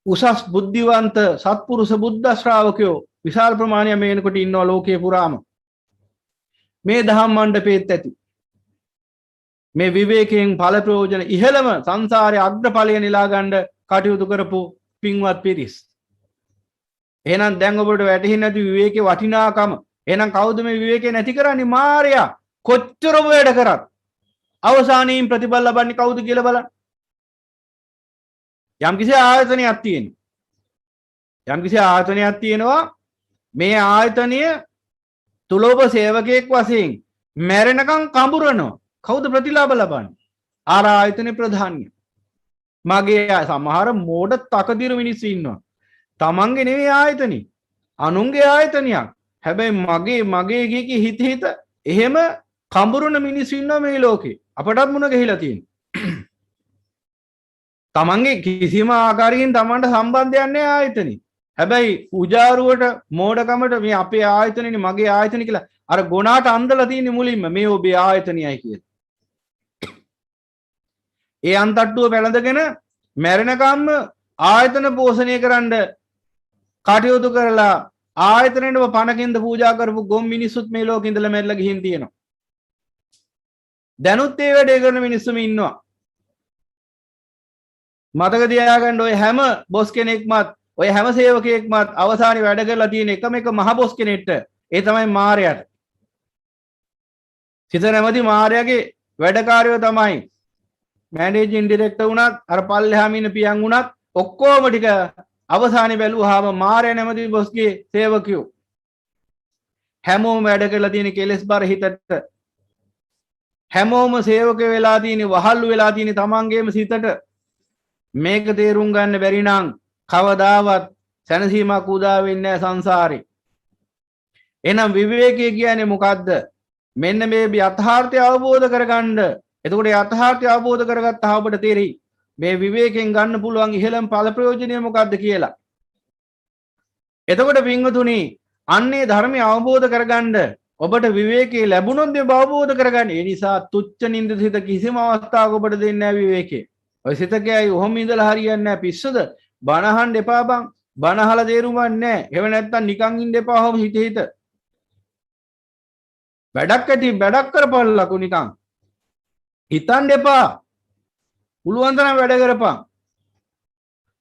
A: උසස් බුද්ධිවන්ත සත්පුරුෂ බුද්ධ ශ්‍රාවකයෝ විශාල ප්‍රමාණයක් මේ වෙනකොට ඉන්නවා ලෝකේ පුරාම. මේ දහම් මණ්ඩපයේත් ඇති. මේ විවේකයෙන් ඵල ප්‍රයෝජන ඉහළම සංසාරයේ අග්‍රඵලය නෙලා ගන්න කටයුතු කරපු පින්වත් පිරිස්. එහෙනම් දැන් ඔබට වැටහෙන්නේ නැති විවේකේ වටිනාකම. එහෙනම් කවුද මේ විවේකේ නැති කරන්නේ? මායя. කොච්චර වැඩ කරත් අවසානයේ ප්‍රතිඵල ලබන්නේ කවුද කියලා බලන්න. යම්කිසි ආයතනයක් තියෙනවා. යම්කිසි ආයතනයක් තියෙනවා. මේ ආයතනය තුල ඔබ සේවකයෙක් වශයෙන් මැරෙනකම් කඹරනවා. කවුද ප්‍රතිලාභ ලබන්නේ? ආර ආයතනේ ප්‍රධානිය. මගේ සමහර මෝඩ තකදිරු මිනිස්සු ඉන්නවා. තමන්ගේ නෙවෙයි ආයතනේ. අනුන්ගේ ආයතනයක්. හැබැයි මගේ කී හිත එහෙම කඹරන මිනිස්සු ඉන්නවා මේ ලෝකේ. අපටත් මුණ ගැහිලා තියෙනවා. තමන්ගේ කිසිම ආකාරයකින් තමන්ට සම්බන්ධයක් නැහැ ආයතනේ. හැබැයි උජාරුවට මෝඩකමට මේ අපේ ආයතනනේ මගේ ආයතනේ කියලා අර ගොනාට අන්දලා තියෙන මුලින්ම මේ ඔබේ ආයතනයයි කියලා. ඒ අන්තට්ටුව පැලඳගෙන මැරෙනකම්ම ආයතන පෝෂණය කරන්න කටයුතු කරලා ආයතනෙටම පණකින්ද පූජා කරපු ගොම් මිනිස්සුත් මේ ලෝකෙ ඉඳලා මැරිලා ගිහින් තියෙනවා. දැනුත් ඒ වැඩේ කරන මිනිස්සුම ඉන්නවා. මතක තියාගන්න ඔය හැම බොස් කෙනෙක්මත් ඔය හැම සේවකයෙක්මත් අවසානයේ වැඩ කරලා තියෙන එකම එක මහ බොස් කෙනෙක්ට ඒ තමයි මාර්යාට. සිත නැමැති මාර්යාගේ වැඩකාරයෝ තමයි මැනේජින් ඩිරෙක්ටර් වුණත් අර පල්ලෙහාම ඉන්න පියන් වුණත් ඔක්කොම ටික අවසානයේ බැලුවාම මාර්යා නැමැති බොස්ගේ සේවකයෝ හැමෝම වැඩ කරලා තියෙන කෙලස් බර හිතට හැමෝම සේවක වෙලා තියෙන වහල්ලු වෙලා තියෙන තමන්ගේම සිතට මේක තේරුම් ගන්න බැරි නම් කවදාවත් සැනසීමක් උදා වෙන්නේ නැහැ සංසාරේ. එහෙනම් විවේකයේ කියන්නේ මොකද්ද? මෙන්න මේ යථාර්ථය අවබෝධ කරගන්න. එතකොට යථාර්ථය අවබෝධ කරගත්තා ඔබට තේරෙයි මේ විවේකයෙන් ගන්න පුළුවන් ඉහළම ඵල ප්‍රයෝජනය මොකද්ද කියලා. එතකොට පින්වතුනි අන්නේ ධර්මය අවබෝධ කරගන්න ඔබට විවේකයේ ලැබුණොත් මේ අවබෝධ කරගන්න. ඒ නිසා තුච්ච නින්දිත සිත කිසිම අවස්ථාවක ඔබට දෙන්නේ නැහැ විවේකේ. ඔය සිත කියයි ඔහොම ඉඳලා හරියන්නේ නැහැ පිස්සුද? බණ අහන්න එපා බං. බණ අහලා තේරුමක් නැහැ. එහෙම නැත්තම් නිකන් ඉන්න එපා ඔහොම හිත. වැඩක් ඇති වැඩක් කරපල්ලකු නිකන්. හිතන්න එපා. පුළුවන් තරම් වැඩ කරපන්.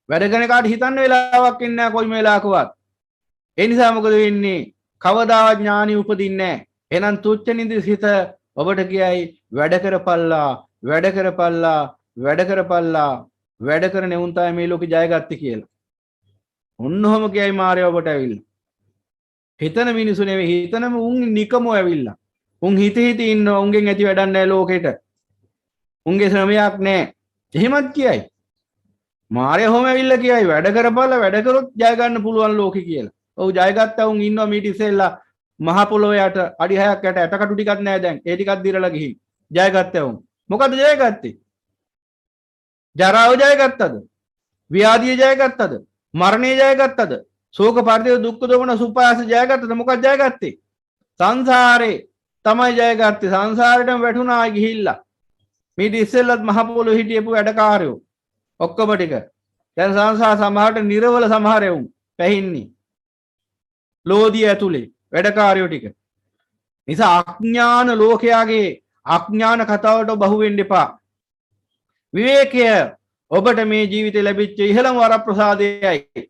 A: වැඩ කරන කාට හිතන්න වෙලාවක් ඉන්නේ නැහැ කොයිම වෙලාවකවත්. ඒ නිසා මොකද වෙන්නේ? කවදාවත් ඥානෙ උපදින්නේ නැහැ. එහෙනම් තුච්ච නිදිස් හිත ඔබට කියයි වැඩ කරපල්ලා වැඩ කරපල්ලා වැඩ කරපල්ලා වැඩ කරන උන් තමයි මේ ලෝකේ ජයගත්තේ කියලා. ඔන්නෝම කියයි මාරය ඔබට ඇවිල්ලා. හිතන මිනිසු නෙවෙයි හිතනම උන් නිකමෝ ඇවිල්ලා. උන් හිත ඉන්නවා උන්ගෙන් ඇති වැඩක් නැහැ ලෝකෙට. උන්ගේ ශ්‍රමයක් නැහැ. එහෙමත් කියයි. මාරය හොම ඇවිල්ලා කියයි වැඩ කරපල්ලා වැඩ කරොත් ජය ගන්න පුළුවන් ලෝකෙ කියලා. ඔව් ජයගත්තා උන් ඉන්නවා මීට ඉස්සෙල්ලා මහ පොළොව යට අඩි 6ක් යට ඇටකටු ටිකක් නැහැ දැන්. ඒ ටිකක් දිරලා ගිහින් ජයගත්තා උන්. මොකද ජයගත්තේ? ජරාව ජයගත්තද? ව්‍යාධිය ජයගත්තද? මරණය ජයගත්තද? ශෝක පරිදේ දුක්ඛ දෝමන සුපාස ජයගත්තද? මොකක්ද ජයගත්තේ? සංසාරේ තමයි ජයගත්තේ. සංසාරෙටම වැටුණා ගිහිල්ලා. මීට ඉස්සෙල්ලත් මහ පොළොව හිටියපු වැඩකාරයෝ ඔක්කොම ටික. දැන් සංසාර සමහරට නිර්වල සමහරේ උන් පැහින්නේ. ලෝදිය ඇතුලේ වැඩකාරයෝ ටික. නිසා අඥාන ලෝකයාගේ අඥාන කතාවට බහුව වෙන්න එපා. විවේකය ඔබට මේ ජීවිතේ ලැබිච්ච ඉහළම වරප්‍රසාදයයි.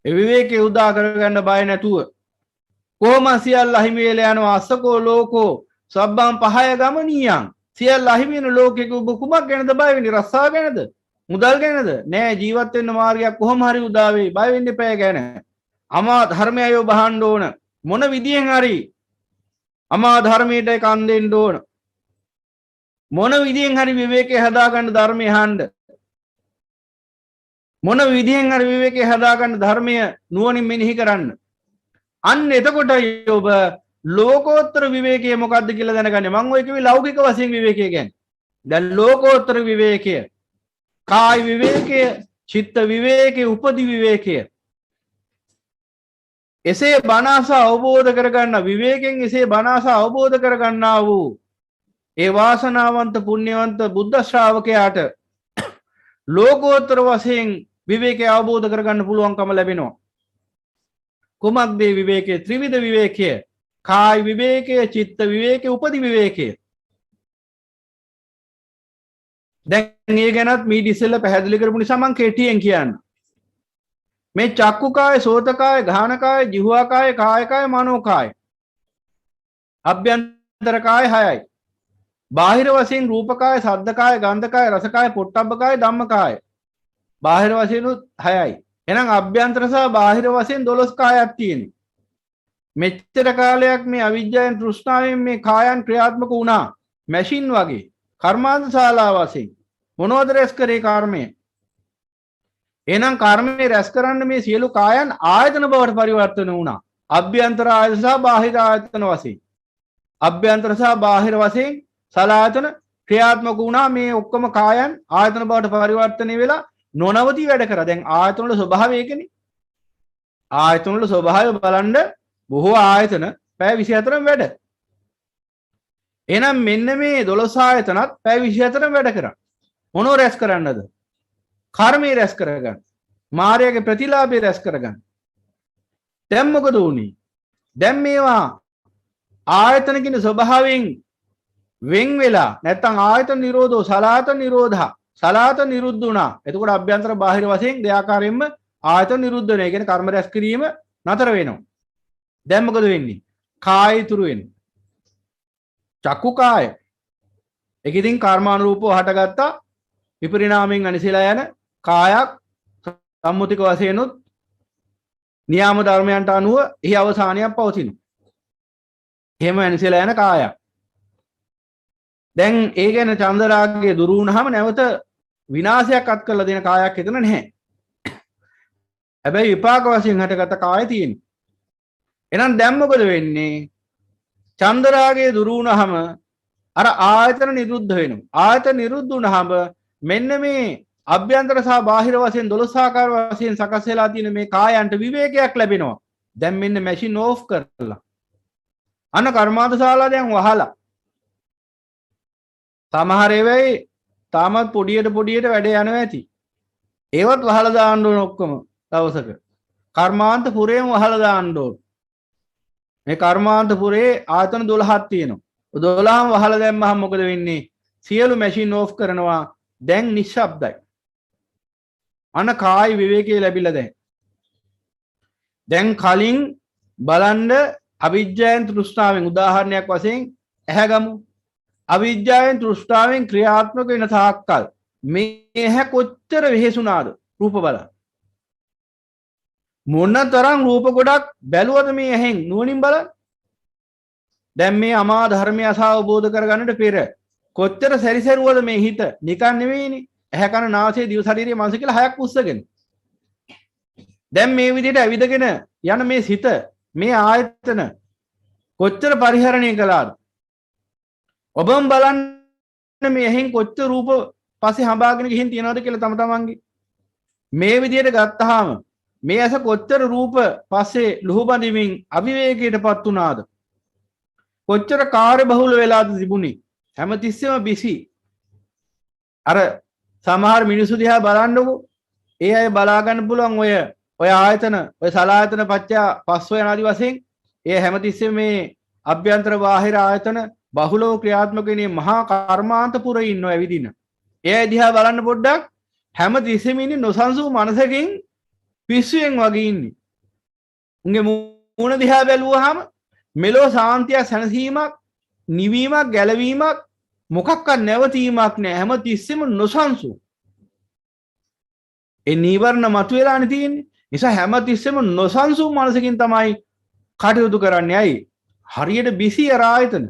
A: ඒ විවේකේ උදා කරගන්න බය නැතුව කොහොම සියල්ල අහිමි වෙලා යනවා අස්සකෝ ලෝකෝ සබ්බම් පහය ගමනියන් සියල්ල අහිමි වෙන ලෝකෙක ඔබ කුමක් ගැනද බය වෙන්නේ? රස්සා ගැනද? මුදල් ගැනද? නෑ ජීවත් වෙන්න මාර්ගයක් කොහොම හරි උදා වෙයි. බය වෙන්න එපා ගැන. අමා ධර්මයයි ඔබ අහන්න ඕන. මොන විදියෙන් හරි අමා ධර්මයට කන් දෙන්න ඕන. මොන විදියෙන් හරි විවේකේ හදාගන්න ධර්මය අහන්න. මොන විදියෙන් හරි විවේකේ හදාගන්න ධර්මය නුවණින් මෙනෙහි කරන්න. අන්න එතකොටයි ඔබ ලෝකෝත්තර විවේකය මොකද්ද කියලා දැනගන්නේ. මම ඔය කිව්වේ ලෞකික වශයෙන් විවේකය ගැන. දැන් ලෝකෝත්තර විවේකය කාය විවේකය, චිත්ත විවේකය, උපදි විවේකය. එසේ බණාස අවබෝධ කරගන්න විවේකයෙන් එසේ බණාස අවබෝධ කරගන්නා වූ ඒ වාසනාවන්ත පුණ්‍යවන්ත බුද්ධ ශ්‍රාවකයාට ලෝකෝත්තර වශයෙන් විවේකය අවබෝධ කරගන්න පුළුවන්කම ලැබෙනවා. කුමක්ද මේ විවේකය? ත්‍රිවිධ විවේකය. කාය විවේකය, චිත්ත විවේකය, උපදි විවේකය. දැන් මේ ගැනත් මීඩ ඉස්සෙල්ලා පැහැදිලි කරපු නිසා මම කෙටියෙන් කියන්න. මේ චක්කු කාය, සෝත කාය, ගාහන කාය, જીවහා කාය, කාය කාය, මනෝ කාය. අභ්‍යන්තර කාය 6යි. බාහිර වශයෙන් රූප කාය, ශබ්ද කාය, ගන්ධ කාය, රස කාය, පොට්ටබ්බ කාය, ධම්ම කාය. බාහිර වශයෙන් 6යි. එහෙනම් අභ්‍යන්තර සහ බාහිර වශයෙන් 12 කායක් තියෙනවා. මෙච්චර කාලයක් මේ අවිජ්ජාවෙන් තෘෂ්ණාවෙන් මේ කායන් ක්‍රියාත්මක වුණා. මැෂින් වගේ. කර්මාන්ත ශාලාව වශයෙන් මොනවද රැස් කරේ කර්මය? එහෙනම් කර්මයේ රැස් කරන්න මේ සියලු කායන් ආයතන බවට පරිවර්තන වුණා. අභ්‍යන්තර ආයතන සහ බාහිර ආයතන වශයෙන්. අභ්‍යන්තර සහ බාහිර වශයෙන් සලායතන ක්‍රියාත්මක වුණා. මේ ඔක්කොම කායන් ආයතන බවට පරිවර්තනය වෙලා නොනවති වැඩ කරා. දැන් ආයතන වල ස්වභාවය ඒකනේ. ආයතන වල ස්වභාවය බලන්න බොහෝ ආයතන පැය 24ම වැඩ. එහෙනම් මෙන්න මේ 12 ආයතනත් පැය 24ම වැඩ කරා. මොනෝ රැස් කරන්නද? කර්මයේ රැස් කරගන්න. මායාවේ ප්‍රතිලාභය රැස් කරගන්න. දැන් මොකද වුනේ? දැන් මේවා ආයතන කියන ස්වභාවයෙන් වෙන් වෙලා නැත්තම් ආයතන නිරෝධෝ සලායතන නිරෝධා සලායතන නිරුද්ධ වුණා. එතකොට අභ්‍යන්තර බාහිර වශයෙන් දෙආකාරයෙන්ම ආයතන නිරුද්ධ වෙනවා. ඒ කියන්නේ කර්ම රැස් කිරීම නතර වෙනවා. දැන් මොකද වෙන්නේ? කාය ඉතුරු වෙන්නේ. චක්කු කාය. ඒක ඉතින් කර්මානුරූපව හටගත්තා විපරිණාමයෙන් අනිසලා යන කායක් සම්මුතික වශයෙන් උත් නියාම ධර්මයන්ට අනුව එහි අවසානයක් පවතිනවා. එහෙම අනිසලා යන කායක්. දැන් ඒ ගැන චන්දරාගයේ දුරු වුණාම නැවත විනාශයක් අත් කරලා දෙන කායක් එතන නැහැ. හැබැයි විපාක වශයෙන් හටගත්ත කාය තියෙනවා. එහෙනම් දැන් මොකද වෙන්නේ? චන්දරාගයේ දුරු වුණාම අර ආයතන නිරුද්ධ වෙනවා. ආයතන නිරුද්ධ වුණාම මෙන්න මේ අභ්‍යන්තර සහ බාහිර වශයෙන් 12 ආකාර වශයෙන් සකස් වෙලා තියෙන මේ කායයන්ට විවේකයක් ලැබෙනවා. දැන් මෙන්න මැෂින් ඕෆ් කරලා. අන්න කර්මාන්ත ශාලා දැන් වහලා. සමහර ඒවායි තාමත් පොඩියට වැඩ යනවා ඇති. ඒවත් වහලා දාන්න ඕන ඔක්කොම දවසක. කර්මාන්ත පුරේම වහලා දාන්න ඕන. මේ කර්මාන්ත පුරේ ආයතන 12ක් තියෙනවා. 12ම වහලා දැම්මහම මොකද වෙන්නේ? සියලු මැෂින් ඕෆ් කරනවා. දැන් නිශ්ශබ්දයි. අන කායි විවේකයේ ලැබිලා දැන් කලින් බලන්න අවිජ්ජාවෙන් තෘෂ්ණාවෙන් උදාහරණයක් වශයෙන් ඇහැ ගමු. අවිජ්ජාවෙන් තෘෂ්ණාවෙන් ක්‍රියාත්මක වෙන තාක්කල් මේ ඇහැ කොච්චර වෙහෙසුනාද රූප බලන්න. මොන තරම් රූප ගොඩක් බැලුවද මේ ඇහෙන් නුවණින් බලන්න. දැන් මේ අමා ධර්මය අවබෝධ කරගන්නට පෙර කොච්චර සැරිසරුවද මේ හිත නිකන් නෙවෙයිනේ. ඇහැ කන නාසය දිව ශරීරය මනස කියලා හයක් උස්සගෙන. දැන් මේ විදිහට ඇවිදගෙන යන මේ සිත මේ ආයතන කොච්චර පරිහරණය කළාද? ඔබම බලන්න මේ ඇහෙන් කොච්චර රූප පස්සේ හඹාගෙන ගිහින් තියනවද කියලා තම තමන්ගේ. මේ විදිහට ගත්තාම මේ ඇස කොච්චර රූප පස්සේ ලුහු බඳිමින් අවිවේකයටපත් වුණාද? කොච්චර කාර්ය බහුල වෙලාද තිබුණේ? හැමතිස්සෙම බිසි. අර සමහර මිනිස්සු දිහා බලන්නකො. ඒ අය බලා ගන්න පුළුවන් ඔය ආයතන ඔය සලායතන පච්චා පස්සෝ යන ආදි වශයෙන් ඒ හැමතිස්සෙම මේ අභ්‍යන්තර බාහිර ආයතන බහුලව ක්‍රියාත්මක වෙන මහා කර්මාන්ත පුරේ ඉන්නව ඇවිදින. ඒ අය දිහා බලන්න පොඩ්ඩක් හැමතිස්සෙම ඉන්නේ නොසන්සුන් මනසකින් පිස්සුවෙන් වගේ ඉන්නේ. උන්ගේ මූණ දිහා බැලුවාම මෙලෝ සාන්තිය සැනසීමක් නිවීමක් ගැලවීමක් මොකක්වත් නැවතීමක් නැහැ. හැමතිස්සෙම නොසන්සුන්. ඒ නීවරණ මතුවලානේ තියෙන්නේ. නිසා හැමතිස්සෙම නොසන්සුන් මනසකින් තමයි කටයුතු කරන්නේ. ඇයි? හරියට බිසි ආයතන.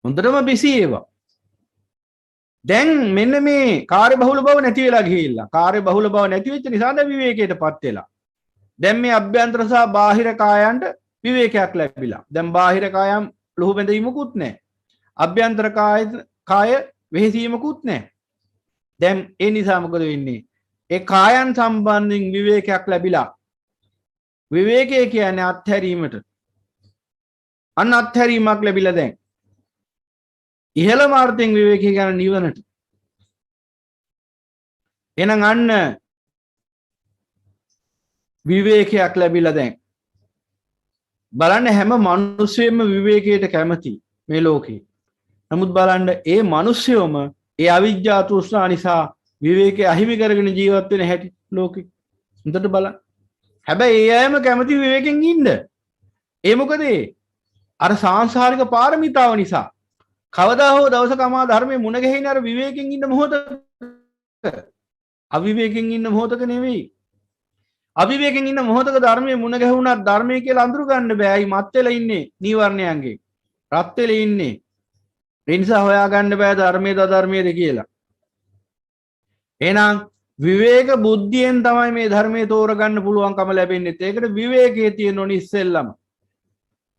A: හොඳටම බිසි ඒවා. දැන් මෙන්න මේ කාර්ය බහුල බව නැති වෙලා ගිහිල්ලා. කාර්ය බහුල බව නැති වෙච්ච නිසා දැන් විවේකයටපත් වෙලා. දැන් මේ අභ්‍යන්තර සහ බාහිර කායයන්ට විවේකයක් ලැබිලා. දැන් බාහිර කායම් ලුහු බැඳීමකුත් නැහැ. අභ්‍යන්තර කාය වෙහෙසීමකුත් නැහැ. දැන් ඒ නිසා මොකද වෙන්නේ? ඒ කායන් සම්බන්ධයෙන් විවේකයක් ලැබිලා. විවේකය කියන්නේ අත්හැරීමට. අන්න අත්හැරීමක් ලැබිලා දැන්. ඉහළම අර්ථයෙන් විවේකය කියන්නේ නිවනට. එහෙනම් අන්න විවේකයක් ලැබිලා දැන්. බලන්න හැම මිනිස්සෙම විවේකයට කැමති මේ ලෝකේ. නමුත් බලන්න ඒ මිනිස්සෙම ඒ අවිජ්ජා තෘෂ්ණා නිසා විවේකේ අහිමි කරගෙන ජීවත් වෙන හැටි ලෝකෙ. හොඳට බලන්න. හැබැයි ඒ අයම කැමති විවේකෙන් ඉන්න. ඒ මොකද අර සාංශාරික පාරමිතාව නිසා. කවදා හෝ දවසක අමා ධර්මයේ මුණ ගැහින අර විවේකෙන් ඉන්න මොහොතක අවිවේකෙන් ඉන්න මොහොතක නෙවෙයි. අවිවේකෙන් ඉන්න මොහොතක ධර්මයේ මුණ ගැහුණා ධර්මයේ කියලා අඳුර ගන්න බෑ. අයි මත් වෙලා ඉන්නේ නීවරණයන්ගේ. රත් වෙලා ඉන්නේ. ඒ නිසා හොයාගන්න බෑ ධර්මයේද අධර්මයේද කියලා. එහෙනම් විවේක බුද්ධියෙන් තමයි මේ ධර්මයේ තෝරගන්න පුළුවන්කම ලැබෙන්නේ. ඒකට විවේකයේ තියෙන ඕනි ඉස්සෙල්ලම.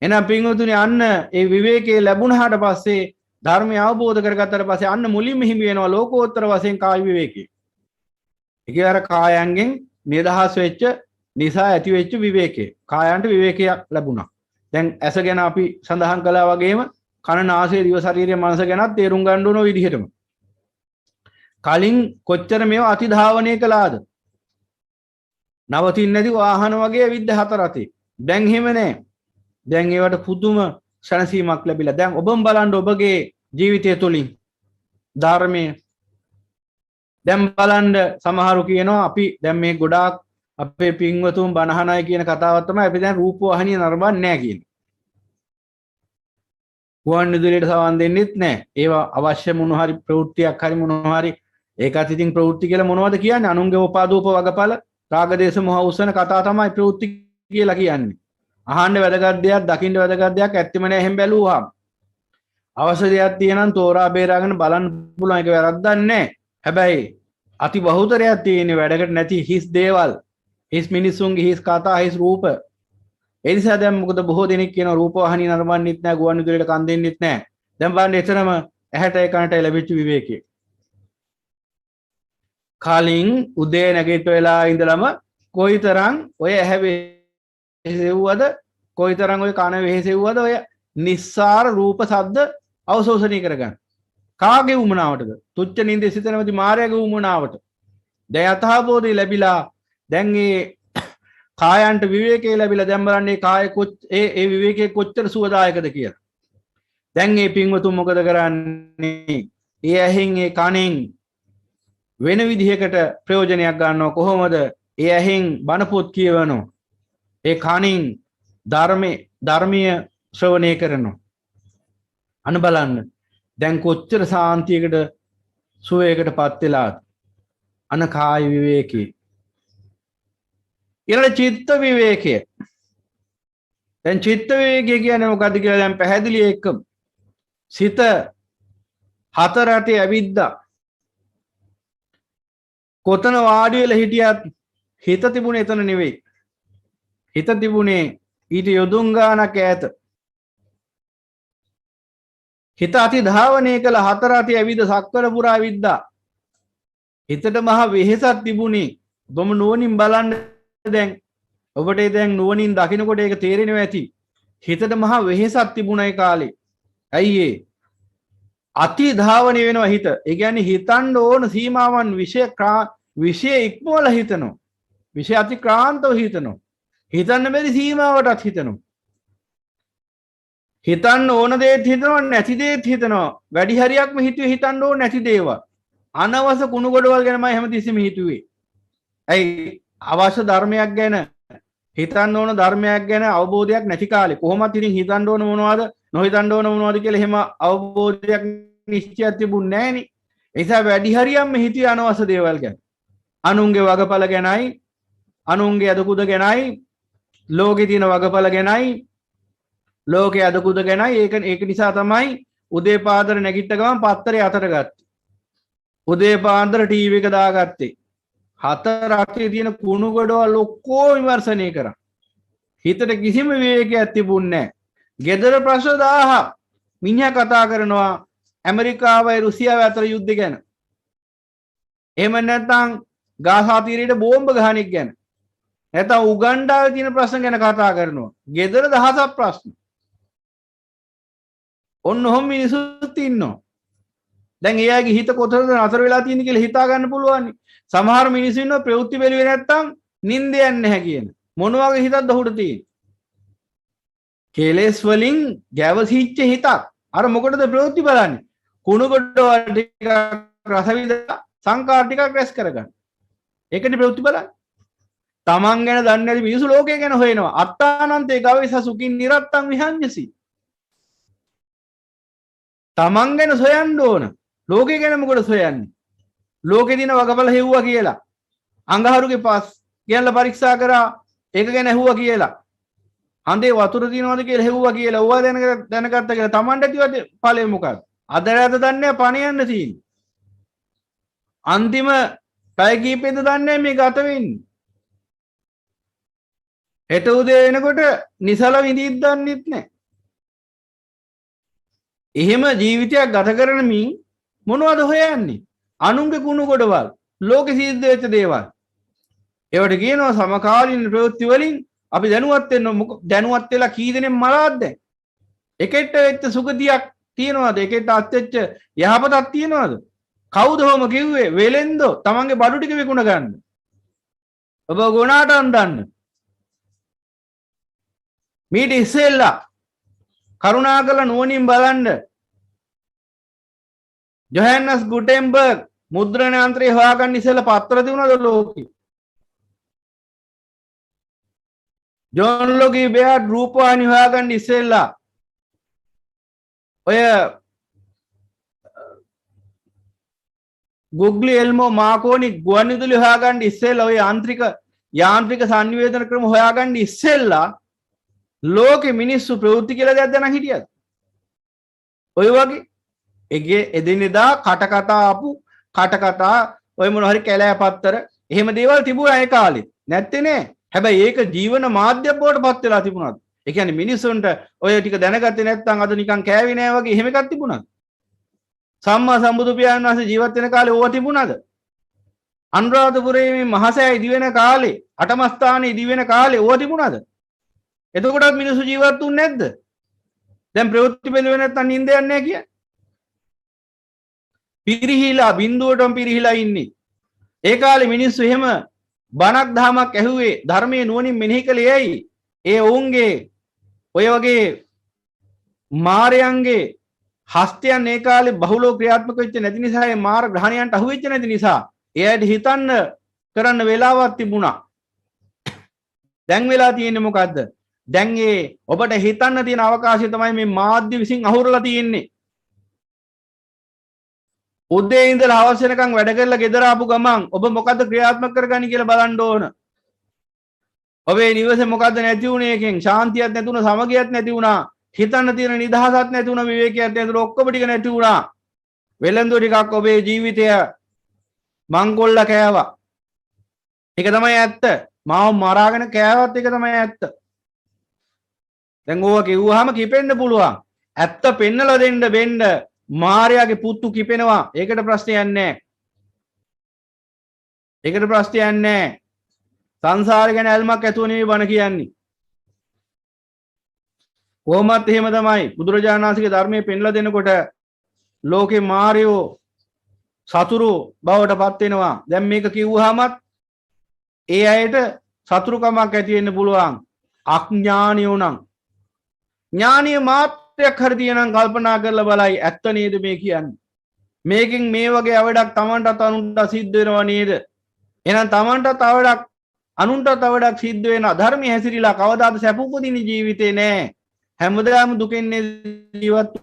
A: එහෙනම් පින්වතුනි අන්න ඒ විවේකයේ ලැබුණාට පස්සේ ධර්මය අවබෝධ කරගත්තට පස්සේ අන්න මුලින්ම හිමි වෙනවා ලෝකෝත්තර වශයෙන් කාය විවේකී. ඒකේ අර කායයන්ගෙන් නිදහස් වෙච්ච නිසා ඇති වෙච්ච විවේකේ. කායයන්ට විවේකයක් ලැබුණා. දැන් ඇස ගැන අපි සඳහන් කළා වගේම කන නාසය දිව ශරීරය මනස ගැනත් තේරුම් ගන්න ඕන විදිහටම. කලින් කොච්චර මේවා අතිධාවනය කළාද? නවතින්නේ නැති වාහන වගේ විද්ද හතර අතේ. දැන් එහෙම නැහැ. දැන් ඒවට පුදුම සැනසීමක් ලැබිලා. දැන් ඔබම බලන්න ඔබගේ ජීවිතය තුළින් ධර්මයේ දැන් බලන්න සමහරු කියනවා අපි දැන් මේ ගොඩාක් අපේ පින්වතුන් බණහනයි කියන කතාවක් තමයි අපි දැන් රූපවාහිනිය නරඹන්නේ නැහැ කියන්නේ. ගුවන් විදුලියට සවන් දෙන්නෙත් නැහැ. ඒවා අවශ්‍ය මොන හරි ප්‍රවෘත්තියක් හරි මොන හරි ඒකත් ඉතින් ප්‍රවෘත්ති කියලා මොනවද කියන්නේ? අනුන්ගේ උපාදූප වගපල රාගදේශ මොහ උස්සන කතා තමයි ප්‍රවෘත්ති කියලා කියන්නේ. අහන්න වැදගත් දෙයක් දකින්න වැදගත් දෙයක් ඇත්තෙම නැහැ එහෙම බැලුවාම. අවශ්‍ය දෙයක් තියෙනනම් තෝරා බේරාගෙන බලන්න පුළුවන් ඒක වැරද්දක් නැහැ. හැබැයි අති බහුතරයක් තියෙන වැඩකට නැති හිස් දේවල් හිස් මිනිසුන්ගේ හිස් කතා හිස් රූප. ඒ නිසා දැන් මොකද බොහෝ දෙනෙක් කියන රූපවාහිනිය නරඹන්නෙත් නැහැ ගුවන් විදුලියට කන් දෙන්නෙත් නැහැ. දැන් බලන්න එතරම් ඇහැට කනට ලැබිච්ච විවේකී. කලින් උදේ නැගිට වෙලා ඉඳලම කොයිතරම් ඔය ඇහැ වෙහෙසෙව්වද කොයිතරම් ඔය කන වෙහෙසෙව්වද ඔය නිස්සාර රූප ශබ්ද අවශෝෂණය කරගන්න. කාගේ උමනාවටද? තුච්ච නින්දේ සිට නැමැති මායාවේ උමනාවට. දැන් යථාබෝධය ලැබිලා දැන් මේ කායන්ට විවේකේ ලැබිලා දැන් බලන්නේ කාය ඒ විවේකේ කොච්චර සුවදායකද කියලා. දැන් මේ පින්වතුන් මොකද කරන්නේ? ඒ ඇහෙන් ඒ කනෙන් වෙන විදිහකට ප්‍රයෝජනයක් ගන්නව කොහොමද? ඒ ඇහෙන් බණ පොත් කියවනවා. ඒ කනින් ධර්මීය ශ්‍රවණය කරනවා. අන්න බලන්න. දැන් කොච්චර සාන්තියකට සුවයකටපත් වෙලාද? අන කාය විවේකී. ඊළඟ චිත්ත විවේකය. දැන් චිත්ත විවේකය කියන්නේ මොකද්ද කියලා දැන් පැහැදිලි එක්ක සිත හතර අතේ ඇවිද්දා. කොතන වාඩි වෙලා හිටියත් හිත තිබුණේ එතන නෙවෙයි. හිත තිබුණේ ඊට යොදුන් ගානක් ඈත. හිත අති ධාවනය කළ හතර අතේ ඇවිද සක්වල පුරා විද්දා. හිතට මහ වෙහෙසක් තිබුණේ. ඔබම නුවණින් බලන්න දැන් ඔබට දැන් නුවණින් දකිනකොට ඒක තේරෙනවා ඇති. හිතට මහ වෙහෙසක් තිබුණා ඒ කාලේ. ඇයි ඒ? අති ධාවනය වෙනවා හිත. ඒ කියන්නේ හිතන්න ඕන සීමාවන් විෂය ඉක්මවලා හිතනවා. විෂය අතික්‍රාන්තව හිතනවා. හිතන්න බැරි සීමාවටත් හිතනවා. හිතන්න ඕන දේත් හිතනවා නැති දේත් හිතනවා. වැඩි හරියක්ම හිතුවේ හිතන්න ඕන නැති දේවල්. අනවශ්‍ය කුණු ගොඩවල් ගැනමයි හැමතිස්සෙම හිතුවේ. ඇයි? අවශ්‍ය ධර්මයක් ගැන හිතන්න ඕන ධර්මයක් ගැන අවබෝධයක් නැති කාලේ කොහොමද ඉතින් හිතන්න ඕන මොනවද නොහිතන්න ඕන මොනවද කියලා එහෙම අවබෝධයක් නිශ්චයක් තිබුණේ නැහෙනි. ඒ නිසා වැඩි හරියක්ම හිතුවේ අනවශ්‍ය දේවල් ගැන. අනුන්ගේ වගපල ගැනයි, අනුන්ගේ අදකුද ගැනයි, ලෝකේ තියෙන වගපල ගැනයි, ලෝකයේ අදකුද ගැනයි. ඒක නිසා තමයි උදේ පාන්දර නැගිට ගමන් පත්තරේ අතට ගත්තේ. උදේ පාන්දර ටීවී එක දාගත්තේ. හතර අතේ තියෙන කුණු ගොඩවල් ඔක්කොම විමර්ශනය කරා. හිතට කිසිම විවේකයක් තිබුණේ නැහැ. ගෙදර ප්‍රශ්න 1000 මිනිහා කතා කරනවා ඇමරිකාවයි රුසියාවයි අතර යුද්ධ ගැන. එහෙම නැත්නම් ගාසා තීරයට බෝම්බ ගහන එක ගැන. නැත්නම් උගන්ඩාවේ තියෙන ප්‍රශ්න ගැන කතා කරනවා. ගෙදර දහසක් ප්‍රශ්න. ඔන්න ඔහොම මිනිස්සුත් ඉන්නවා. දැන් එයාගේ හිත කොතනද නතර වෙලා තියෙන්නේ කියලා හිතා ගන්න පුළුවන්. සමහර මිනිස්සු ඉන්නවා ප්‍රවෘත්ති බැලුවේ නැත්තම් නිින්ද යන්නේ නැහැ කියන. මොන වගේ හිතක්ද ඔහුට තියෙන්නේ? කෙලෙස් වලින් ගැවසිච්ච හිතක්. අර මොකටද ප්‍රවෘත්ති බලන්නේ? කුණු ගොඩවල් ටිකක් රස විඳලා සංකාර ටිකක් රැස් කරගන්න. ඒකනේ ප්‍රවෘත්ති බලන්නේ. තමන් ගැන දන්නේ නැති මිනිස්සු ලෝකය ගැන හොයනවා. අත්තානන්තේ ගවේස සුඛින් නිරත්තං විහඤ්ඤසි. තමන් ගැන සොයන්න ඕන. ලෝකය ගැන මොකටද සොයන්නේ? ලෝකේ දින වගපල හෙව්වා කියලා. අඟහරුගේ පස් කියලා පරීක්ෂා කරා ඒක ගැන ඇහුවා කියලා. හඳේ වතුර දිනවද කියලා හෙව්වා කියලා. ඕවා දැනගත්ත කියලා තමන්ට ඇතිවද ඵලෙ මොකක්ද? අද රැද දන්නේ පණ යන්න තියෙන්නේ. අන්තිම පැය කීපෙද දන්නේ මේ ගත වෙන්නේ. හෙට උදේ වෙනකොට නිසල විඳින්න දන්නෙත් නැහැ. එහෙම ජීවිතයක් ගත කරන මින් මොනවද හොයන්නේ? අනුන්ගේ කුණු ගොඩවල්, ලෝකෙ සිද්ධ වෙච්ච දේවල්. ඒවට කියනවා සමකාලීන ප්‍රවෘත්ති වලින් අපි දැනුවත් වෙන්න. දැනුවත් වෙලා කී දෙනෙක් මරාද දැන්? එකට වෙච්ච සුගතියක් තියනවාද? එකට අත්වෙච්ච යහපතක් තියනවාද? කවුද හොම කිව්වේ? වෙලෙන්දෝ තමන්ගේ බඩු ටික විකුණ ගන්න. ඔබ ගුණාට අඳන්න. මීට ඉස්සෙල්ලා කරුණාකරලා නුවණින් බලන්න. ජොහන්ස් ගුටෙන්බර්ග් මුද්‍රණ යන්ත්‍රය හොයාගන්න ඉස්සෙල්ලා පත්‍ර තිබුණාද ලෝකෙ? ජෝන් ලොගී බෙයාඩ් රූපවාහිනී හොයාගන්න ඉස්සෙල්ලා ඔය ගුග්ලි එල්මෝ මාකෝනි ගුවන්විදුලි හොයාගන්න ඉස්සෙල්ලා ඔය යාන්ත්‍රික සංවේදන ක්‍රම හොයාගන්න ඉස්සෙල්ලා ලෝකෙ මිනිස්සු ප්‍රවෘත්ති කියලා දෙයක් දැනන් හිටියද? ඔය වගේ එගේ එදිනෙදා කටකතා ආපු කටකතා ඔය මොන හරි කැලෑ පත්තර එහෙම දේවල් තිබුණා ඒ කාලේ. නැත්තේ නෑ. හැබැයි ඒක ජීවන මාධ්‍ය බවට පත් වෙලා තිබුණාද? ඒ කියන්නේ මිනිස්සුන්ට ඔය ටික දැනගත්තේ නැත්නම් අද නිකන් කෑවේ නෑ වගේ එහෙම එකක් තිබුණාද? සම්මා සම්බුදු පියාණන් වහන්සේ ජීවත් වෙන කාලේ ඕවා තිබුණාද? අනුරාධපුරයේ මේ මහසෑය ඉදි වෙන කාලේ අටම ස්ථානයේ ඉදි වෙන කාලේ ඕවා තිබුණාද? එතකොටත් මිනිස්සු ජීවත් වුනේ නැද්ද? දැන් ප්‍රවෘත්ති බැලුවේ නැත්නම් නිින්ද යන්නේ නැහැ කිය. පිරිහිලා බින්දුවටම පිරිහිලා ඉන්නේ. ඒ කාලේ මිනිස්සු එහෙම බණක් දහමක් ඇහුවේ ධර්මයේ නුවණින් මෙනෙහි කළේ ඇයි? ඒ ඔවුන්ගේ ඔය වගේ මාරයන්ගේ හස්තයන් ඒ කාලේ බහුලව ක්‍රියාත්මක වෙච්ච නැති නිසා ඒ මාර ග්‍රහණයන්ට අහු වෙච්ච නැති නිසා එයාට හිතන්න කරන්න වෙලාවක් තිබුණා. දැන් වෙලා තියෙන්නේ මොකද්ද? දැන් ඒ ඔබට හිතන්න තියෙන අවකාශය තමයි මේ මාධ්‍ය විසින් අහුරලා තියෙන්නේ. උදේ ඉඳලා හවස වෙනකන් වැඩ කරලා ගෙදර ආපු ගමන් ඔබ මොකද්ද ක්‍රියාත්මක කරගන්නේ කියලා බලන්න ඕන. ඔබේ නිවසේ මොකද්ද නැති වුනේ එකෙන්? ශාන්තියක් නැති වුණා, සමගියක් නැති වුණා, හිතන්න තියෙන නිදහසක් නැති වුණා, විවේකයක් නැති වුණා, ඔක්කොම ටික නැති වුණා. වෙලඳු ටිකක් ඔබේ ජීවිතය මංගොල්ල කෑවා. ඒක තමයි ඇත්ත. මාව මරාගෙන කෑවත් ඒක තමයි ඇත්ත. දැන් ඕවා කිව්වහම කිපෙන්න පුළුවන්. ඇත්ත පෙන්නලා දෙන්න වෙන්න මාර්යාගේ පුත්තු කිපෙනවා. ඒකට ප්‍රශ්නයක් නැහැ. ඒකට ප්‍රශ්නයක් නැහැ. සංසාරේ ගැන ඇල්මක් ඇතුව නෙවෙයි බණ කියන්නේ. කොහොමත් එහෙම තමයි. බුදුරජාණන් වහන්සේගේ ධර්මයේ පෙන්ලා දෙනකොට ලෝකේ මාර්යෝ සතුරු බවට පත් වෙනවා. දැන් මේක කිව්වහමත් ඒ අයට සතුරුකමක් ඇති වෙන්න පුළුවන්. අඥානියෝ නම් ඥානීය මාත්‍රයක් හරි තියෙනම් කල්පනා කරලා බලයි ඇත්ත නේද මේ කියන්නේ. මේකෙන් මේ වගේ අවඩක් Tamanටත් අනුන්ට සිද්ධ වෙනව නේද? එහෙනම් Tamanටත් අවඩක් අනුන්ටත් අවඩක් සිද්ධ වෙන ධර්මයේ හැසිරීලා කවදාද සැප උපදින ජීවිතේ නෑ. හැමදාම දුකෙන් ජීවත්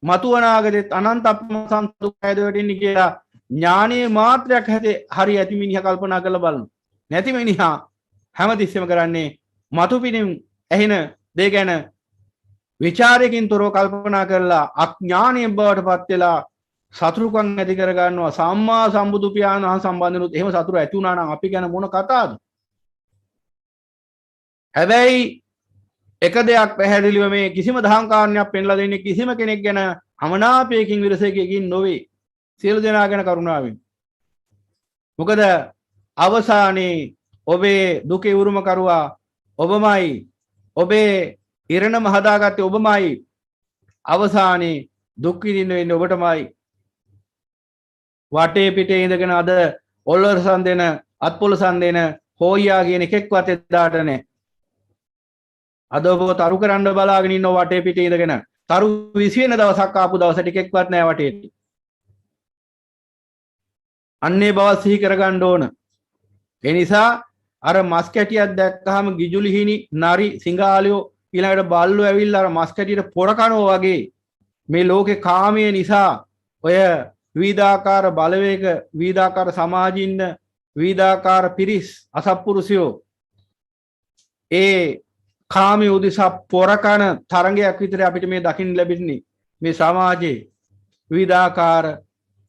A: මතු අනාගතෙත් අනන්ත අපසන්තුකයිද වෙටින්නේ කියලා ඥානීය මාත්‍රයක් හරි ඇති මිනිහා කල්පනා කරලා බලන්න. නැති මිනිහා හැමතිස්සෙම කරන්නේ මතු පිටින් ඇහෙන දේ ගැන විචාරයකින් තොරව කල්පනා කරලා අඥානීය බවට පත් වෙලා සතුරුකම් ඇති කර ගන්නවා. සම්මා සම්බුදු පියාණන් වහන්සේ සම්බන්ධනොත් එහෙම සතුරු ඇති වුණා නම් අපි ගැන මොන කතාවද? හැබැයි එක දෙයක් පැහැදිලිව මේ කිසිම දහම් කාරණයක් පෙන්ලා දෙන්නේ කිසිම කෙනෙක් ගැන අමනාපයකින් විරසකයකින් නොවේ. සියලු දෙනා ගැන කරුණාවෙන්. මොකද අවසානයේ ඔබේ දුකේ උරුම කරුවා ඔබමයි. ඔබේ ඉරණම හදාගත්තේ ඔබමයි. අවසානයේ දුක් විඳින්න වෙන්නේ ඔබටමයි. වටේ පිටේ ඉඳගෙන අද ඔල්වරසන් දෙන අත්පොලසන් දෙන හෝයියා කියන එකෙක්වත් එදාට නැහැ. අද ඔබ තරු කරන්න බලාගෙන ඉන්න වටේ පිටේ ඉඳගෙන තරු 20 වෙනි දවසක් ආපු දවසට එකෙක්වත් නැහැ වටේට. අන්නේ බව සිහි කරගන්න ඕන. ඒ නිසා අර මස් කැටියක් දැක්කහම ගිජුලිහිනි නරි සිංහාලියෝ ඊළඟට බල්ලෝ ඇවිල්ලා අර මස් කැටියට පොර කනවා වගේ මේ ලෝකේ කාමයේ නිසා ඔය විවිධාකාර බලවේග විවිධාකාර සමාජින්න විවිධාකාර පිරිස් අසත්පුරුෂයෝ ඒ කාමයේ උදෙසා පොරකන තරංගයක් විතර අපිට මේ දකින්න ලැබෙන්නේ මේ සමාජයේ විවිධාකාර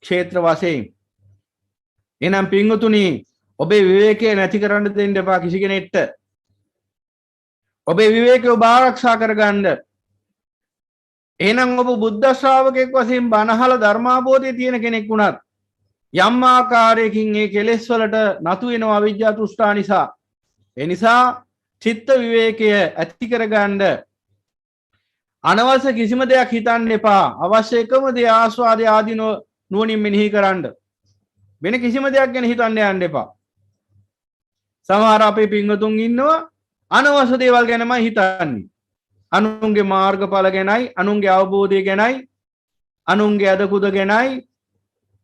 A: ක්ෂේත්‍ර වශයෙන්. එනම් පින්වතුනි ඔබේ විවේකය නැති කරන්න දෙන්න එපා කිසි කෙනෙක්ට. ඔබේ විවේකය ඔබ ආරක්ෂා කරගන්න. එහෙනම් ඔබ බුද්ධ ශ්‍රාවකෙක් වශයෙන් බණහල ධර්මාභෝධය තියෙන කෙනෙක් වුණත් යම් ආකාරයකින් මේ කෙලෙස් වලට නතු වෙනවා අවිජ්ජා තෘෂ්ණා නිසා. ඒ නිසා චිත්ත විවේකය ඇති කරගන්න අනවශ්‍ය කිසිම දෙයක් හිතන්න එපා. අවශ්‍ය එකම දේ ආස්වාදය ආදී නුවණින් මෙනෙහි කරන්න. වෙන කිසිම දෙයක් ගැන හිතන්න යන්න එපා. සමහර අපේ පින්වතුන් ඉන්නවා අනවශ්‍ය දේවල් ගැනමයි හිතන්නේ. අනුන්ගේ මාර්ගඵල ගැනයි, අනුන්ගේ අවබෝධය ගැනයි, අනුන්ගේ අදකුද ගැනයි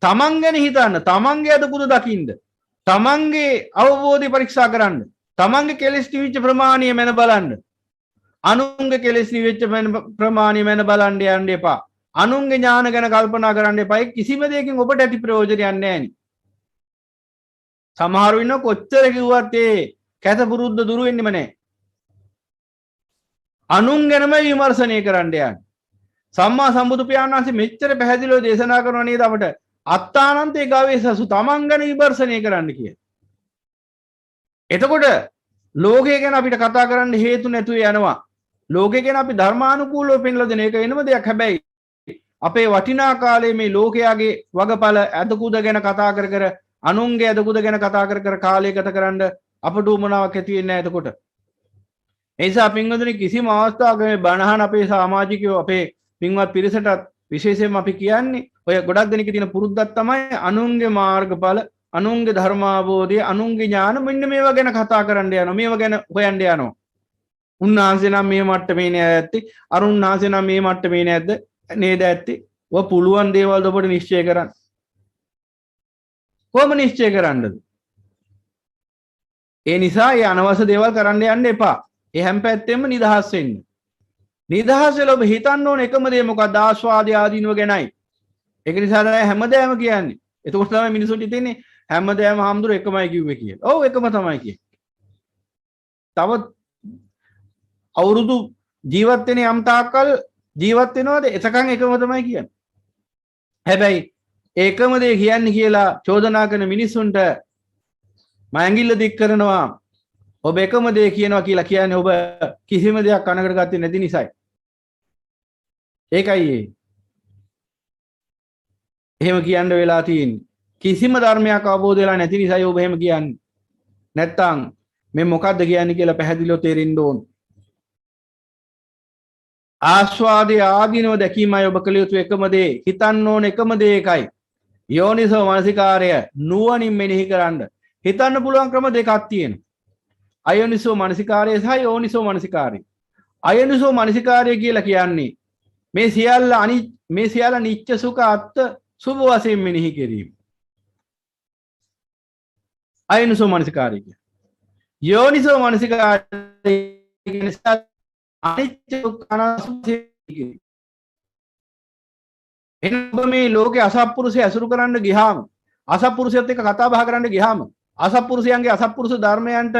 A: තමන් ගැන හිතන්න, තමන්ගේ අදකුද දකින්න, තමන්ගේ අවබෝධය පරීක්ෂා කරන්න, තමන්ගේ කෙලෙස් නිවිච්ච ප්‍රමාණය මැන බලන්න. අනුන්ගේ කෙලෙස් නිවිච්ච ප්‍රමාණය මැන බලන්න යන්න එපා. අනුන්ගේ ඥාන ගැන කල්පනා කරන්න එපා. කිසිම දෙයකින් ඔබට ඇති ප්‍රයෝජනයක් නැහැ නේ. සමහරව ඉන්න කොච්චර කිව්වත් ඒ කැත පුරුද්ද දුරු වෙන්නෙම නැහැ. අනුන් ගැනම විමර්ශනය කරන්න යන්නේ. සම්මා සම්බුදු පියාණන් වහන්සේ මෙච්චර පැහැදිලිව දේශනා කරනවා නේද අපට අත්තානන්තේ ගාවේසසු තමන් ගැන විමර්ශනය කරන්න කියලා. එතකොට ලෝකය ගැන අපිට කතා කරන්න හේතු නැතුව යනවා. ලෝකය ගැන අපි ධර්මානුකූලව පෙන්ලා දෙන එක වෙනම දෙයක්. හැබැයි අපේ වටිනා කාලයේ මේ ලෝකයාගේ වගපල අදකුද ගැන කතා කර කර අනුන්ගේ අදකුද ගැන කතා කර කර කාලය ගත කරන්න අපට උමනාවක් ඇති වෙන්නේ නැහැ. එතකොට ඒ නිසා පින්වතුනි කිසිම අවස්ථාවක මේ බණහන අපේ සමාජිකයෝ අපේ පින්වත් පිරිසටත් විශේෂයෙන්ම අපි කියන්නේ ඔය ගොඩක් දෙනෙක් තියෙන පුරුද්දක් තමයි අනුන්ගේ මාර්ගඵල, අනුන්ගේ ධර්මාභෝධය, අනුන්ගේ ඥාන මෙන්න මේවා ගැන කතා කරන්න යනවා. මේවා ගැන හොයන්න යනවා. උන්වහන්සේ නම් මේ මට්ටමේ නෑ ඇත්තේ, අරුන්වහන්සේ නම් මේ මට්ටමේ නෑද නේද ඇත්තේ. ඔය පුළුවන් දේවල් ඔබට නිශ්චය කරන්න. කොහොම නිශ්චය කරන්නද? ඒ නිසා ඒ අනවශ්‍ය දේවල් කරන්න යන්න එපා. ඒ හැම පැත්තෙම නිදහස් වෙන්න. නිදහස් වෙලා ඔබ හිතන්න ඕන එකම දේ මොකක්ද? ආස්වාදය ආදීනව ගැනයි. ඒක නිසා තමයි හැමදාම කියන්නේ. එතකොට තමයි මිනිසුන්ට හිතෙන්නේ හැමදාම හාමුදුර එකමයි කිව්වේ කියලා. ඔව් එකම තමයි කියේ. තව අවුරුදු ජීවත් වෙන යම් තාක්කල් ජීවත් වෙනවද? එතකන් එකම තමයි කියන්නේ. හැබැයි ඒකම දේ කියන්නේ කියලා චෝදනා කරන මිනිසුන්ට මම ඇඟිල්ල දික් කරනවා. ඔබ එකම දේ කියනවා කියලා කියන්නේ ඔබ කිසිම දෙයක් කනකට ගත්තේ නැති නිසායි. ඒකයි එහෙම කියන්න වෙලා තියෙන්නේ. කිසිම ධර්මයක් අවබෝධ වෙලා නැති නිසායි ඔබ එහෙම කියන්නේ. නැත්තම් මේ මොකද්ද කියන්නේ කියලා පැහැදිලිව තේරෙන්න ඕන. ආස්වාදයේ ආදීනව දැකීමයි ඔබ කළ යුතු එකම දේ. හිතන්න ඕන එකම දේ එකයි. යෝනිසෝ මනසිකාරය නුවණින් මෙනෙහි කරන්න. හිතන්න පුළුවන් ක්‍රම දෙකක් තියෙනවා. අයෝනිසෝ මනසිකාරය සහ යෝනිසෝ මනසිකාරය. අයෝනිසෝ මනසිකාරය කියලා කියන්නේ මේ සියල්ල නිච්ච සුඛ අත්ත සුභ වශයෙන් මෙනෙහි කිරීම. අයෝනිසෝ මනසිකාරය කියන්නේ. යෝනිසෝ මනසිකාරය කියන්නේ අනිත්‍ය දුක්ඛ අනාත්ම එනබ මේ ලෝකේ අසත්පුරුෂය ඇසුරු කරන්න ගියාම අසත්පුරුෂයත් එක්ක කතා බහ කරන්න ගියාම අසත්පුරුෂයන්ගේ අසත්පුරුෂ ධර්මයන්ට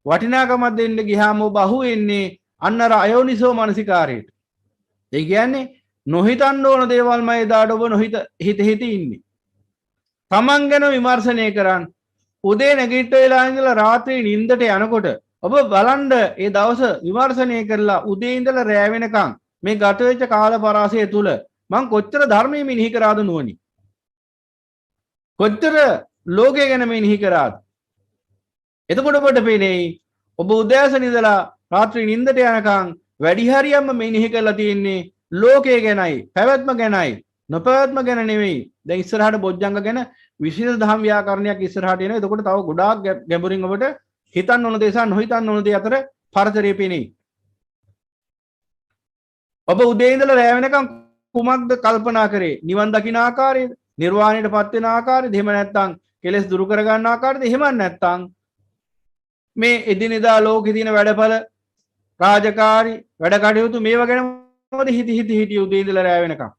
A: වටිනාකමක් දෙන්න ගියාම ඔබ අහු වෙන්නේ අන්න අර අයෝනිසෝ මනසිකාරයට. ඒ කියන්නේ නොහිතන්න ඕන දේවල් මම එදාට ඔබ හිත ඉන්නේ. තමන් ගැන විමර්ශනය කරන් උදේ නැගිට වෙලා ඉඳලා රාත්‍රී නිින්දට යනකොට ඔබ බලන්න ඒ දවස විමර්ශනය කරලා උදේ ඉඳලා රැ වෙනකන් මේ ගත වෙච්ච කාල පරාසය තුල මං කොච්චර ධර්මයේ මෙනෙහි කරාද නුවණි. කොච්චර ලෝකය ගැන මෙනෙහි කරාද. එතකොට ඔබට පේන්නේ ඔබ උදෑසන ඉඳලා රාත්‍රී නිින්දට යනකම් වැඩි හරියක්ම මෙනෙහි කරලා තියෙන්නේ ලෝකය ගැනයි, පැවැත්ම ගැනයි, නොපැවැත්ම ගැන නෙවෙයි. දැන් ඉස්සරහට බොජ්ජංග ගැන විශේෂ දහම් ව්‍යාකරණයක් ඉස්සරහට එනවා. එතකොට තව ගොඩාක් ගැඹුරින් ඔබට හිතන්න ඕන දේ සහ නොහිතන්න ඕන දේ අතර පරතරය පේන්නේ. ඔබ උදේ ඉඳලා රැ වෙනකම් කුමක්ද කල්පනා කරේ? නිවන් දකින්න ආකාරයේද? නිර්වාණයටපත් වෙන ආකාරයේද? එහෙම නැත්නම් කෙලෙස් දුරු කර ගන්න ආකාරයේද? එහෙම නැත්නම් මේ එදිනෙදා ලෝකේ තියෙන වැඩපළ රාජකාරී වැඩ කටයුතු මේවා ගැන මොකද හිත උදේ ඉඳලා රැ වෙනකම්.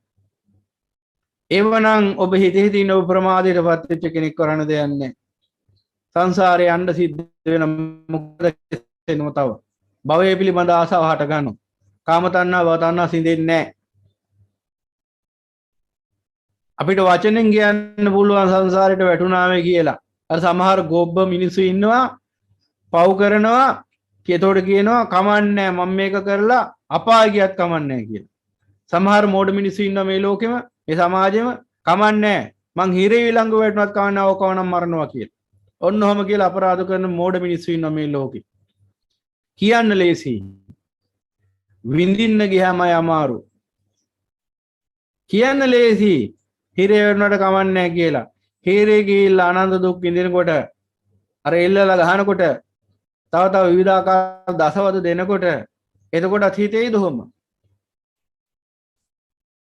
A: එවනම් ඔබ හිත ඉන්න ඔබ ප්‍රමාදයටපත් වෙච්ච කෙනෙක් කරන්න දෙයක් නැහැ. සංසාරේ යන්න සිද්ධ වෙන මොකද එනම තව භවය පිළිබඳ ආසාව හට ගන්නවා. කාම තණ්හා භව තණ්හා සිඳෙන්නේ නැහැ. අපිට වචනෙන් කියන්න පුළුවන් සංසාරයට වැටුණාවේ කියලා. අර සමහර ගොබ්බ මිනිස්සු ඉන්නවා පව් කරනවා කියතෝට කියනවා කමන්නේ මම මේක කරලා අපාය ගියත් කමන්නේ කියලා. සමහර මෝඩ මිනිස්සු ඉන්නවා මේ ලෝකෙම මේ සමාජෙම කමන්නේ මං හිරේ ඊළඟ වැටුණත් කමන්නේ ඕක කවනම් මරනවා කියලා. ඔන්න ඔහම කියලා අපරාධ කරන මෝඩ මිනිස්සු ඉන්නවා මේ ලෝකෙ. කියන්න ලේසි. විඳින්න ගියාමයි අමාරු. කියන්න ලේසි. හිරේ වෙනවට කමන්නේ කියලා. හිරේ ගිහිල්ලා අනන්ත දුක් විඳිනකොට අර එල්ලලා ගහනකොට තව විවිධාකාර දසවද දෙනකොට එතකොටත් හිතේද ඔහොම.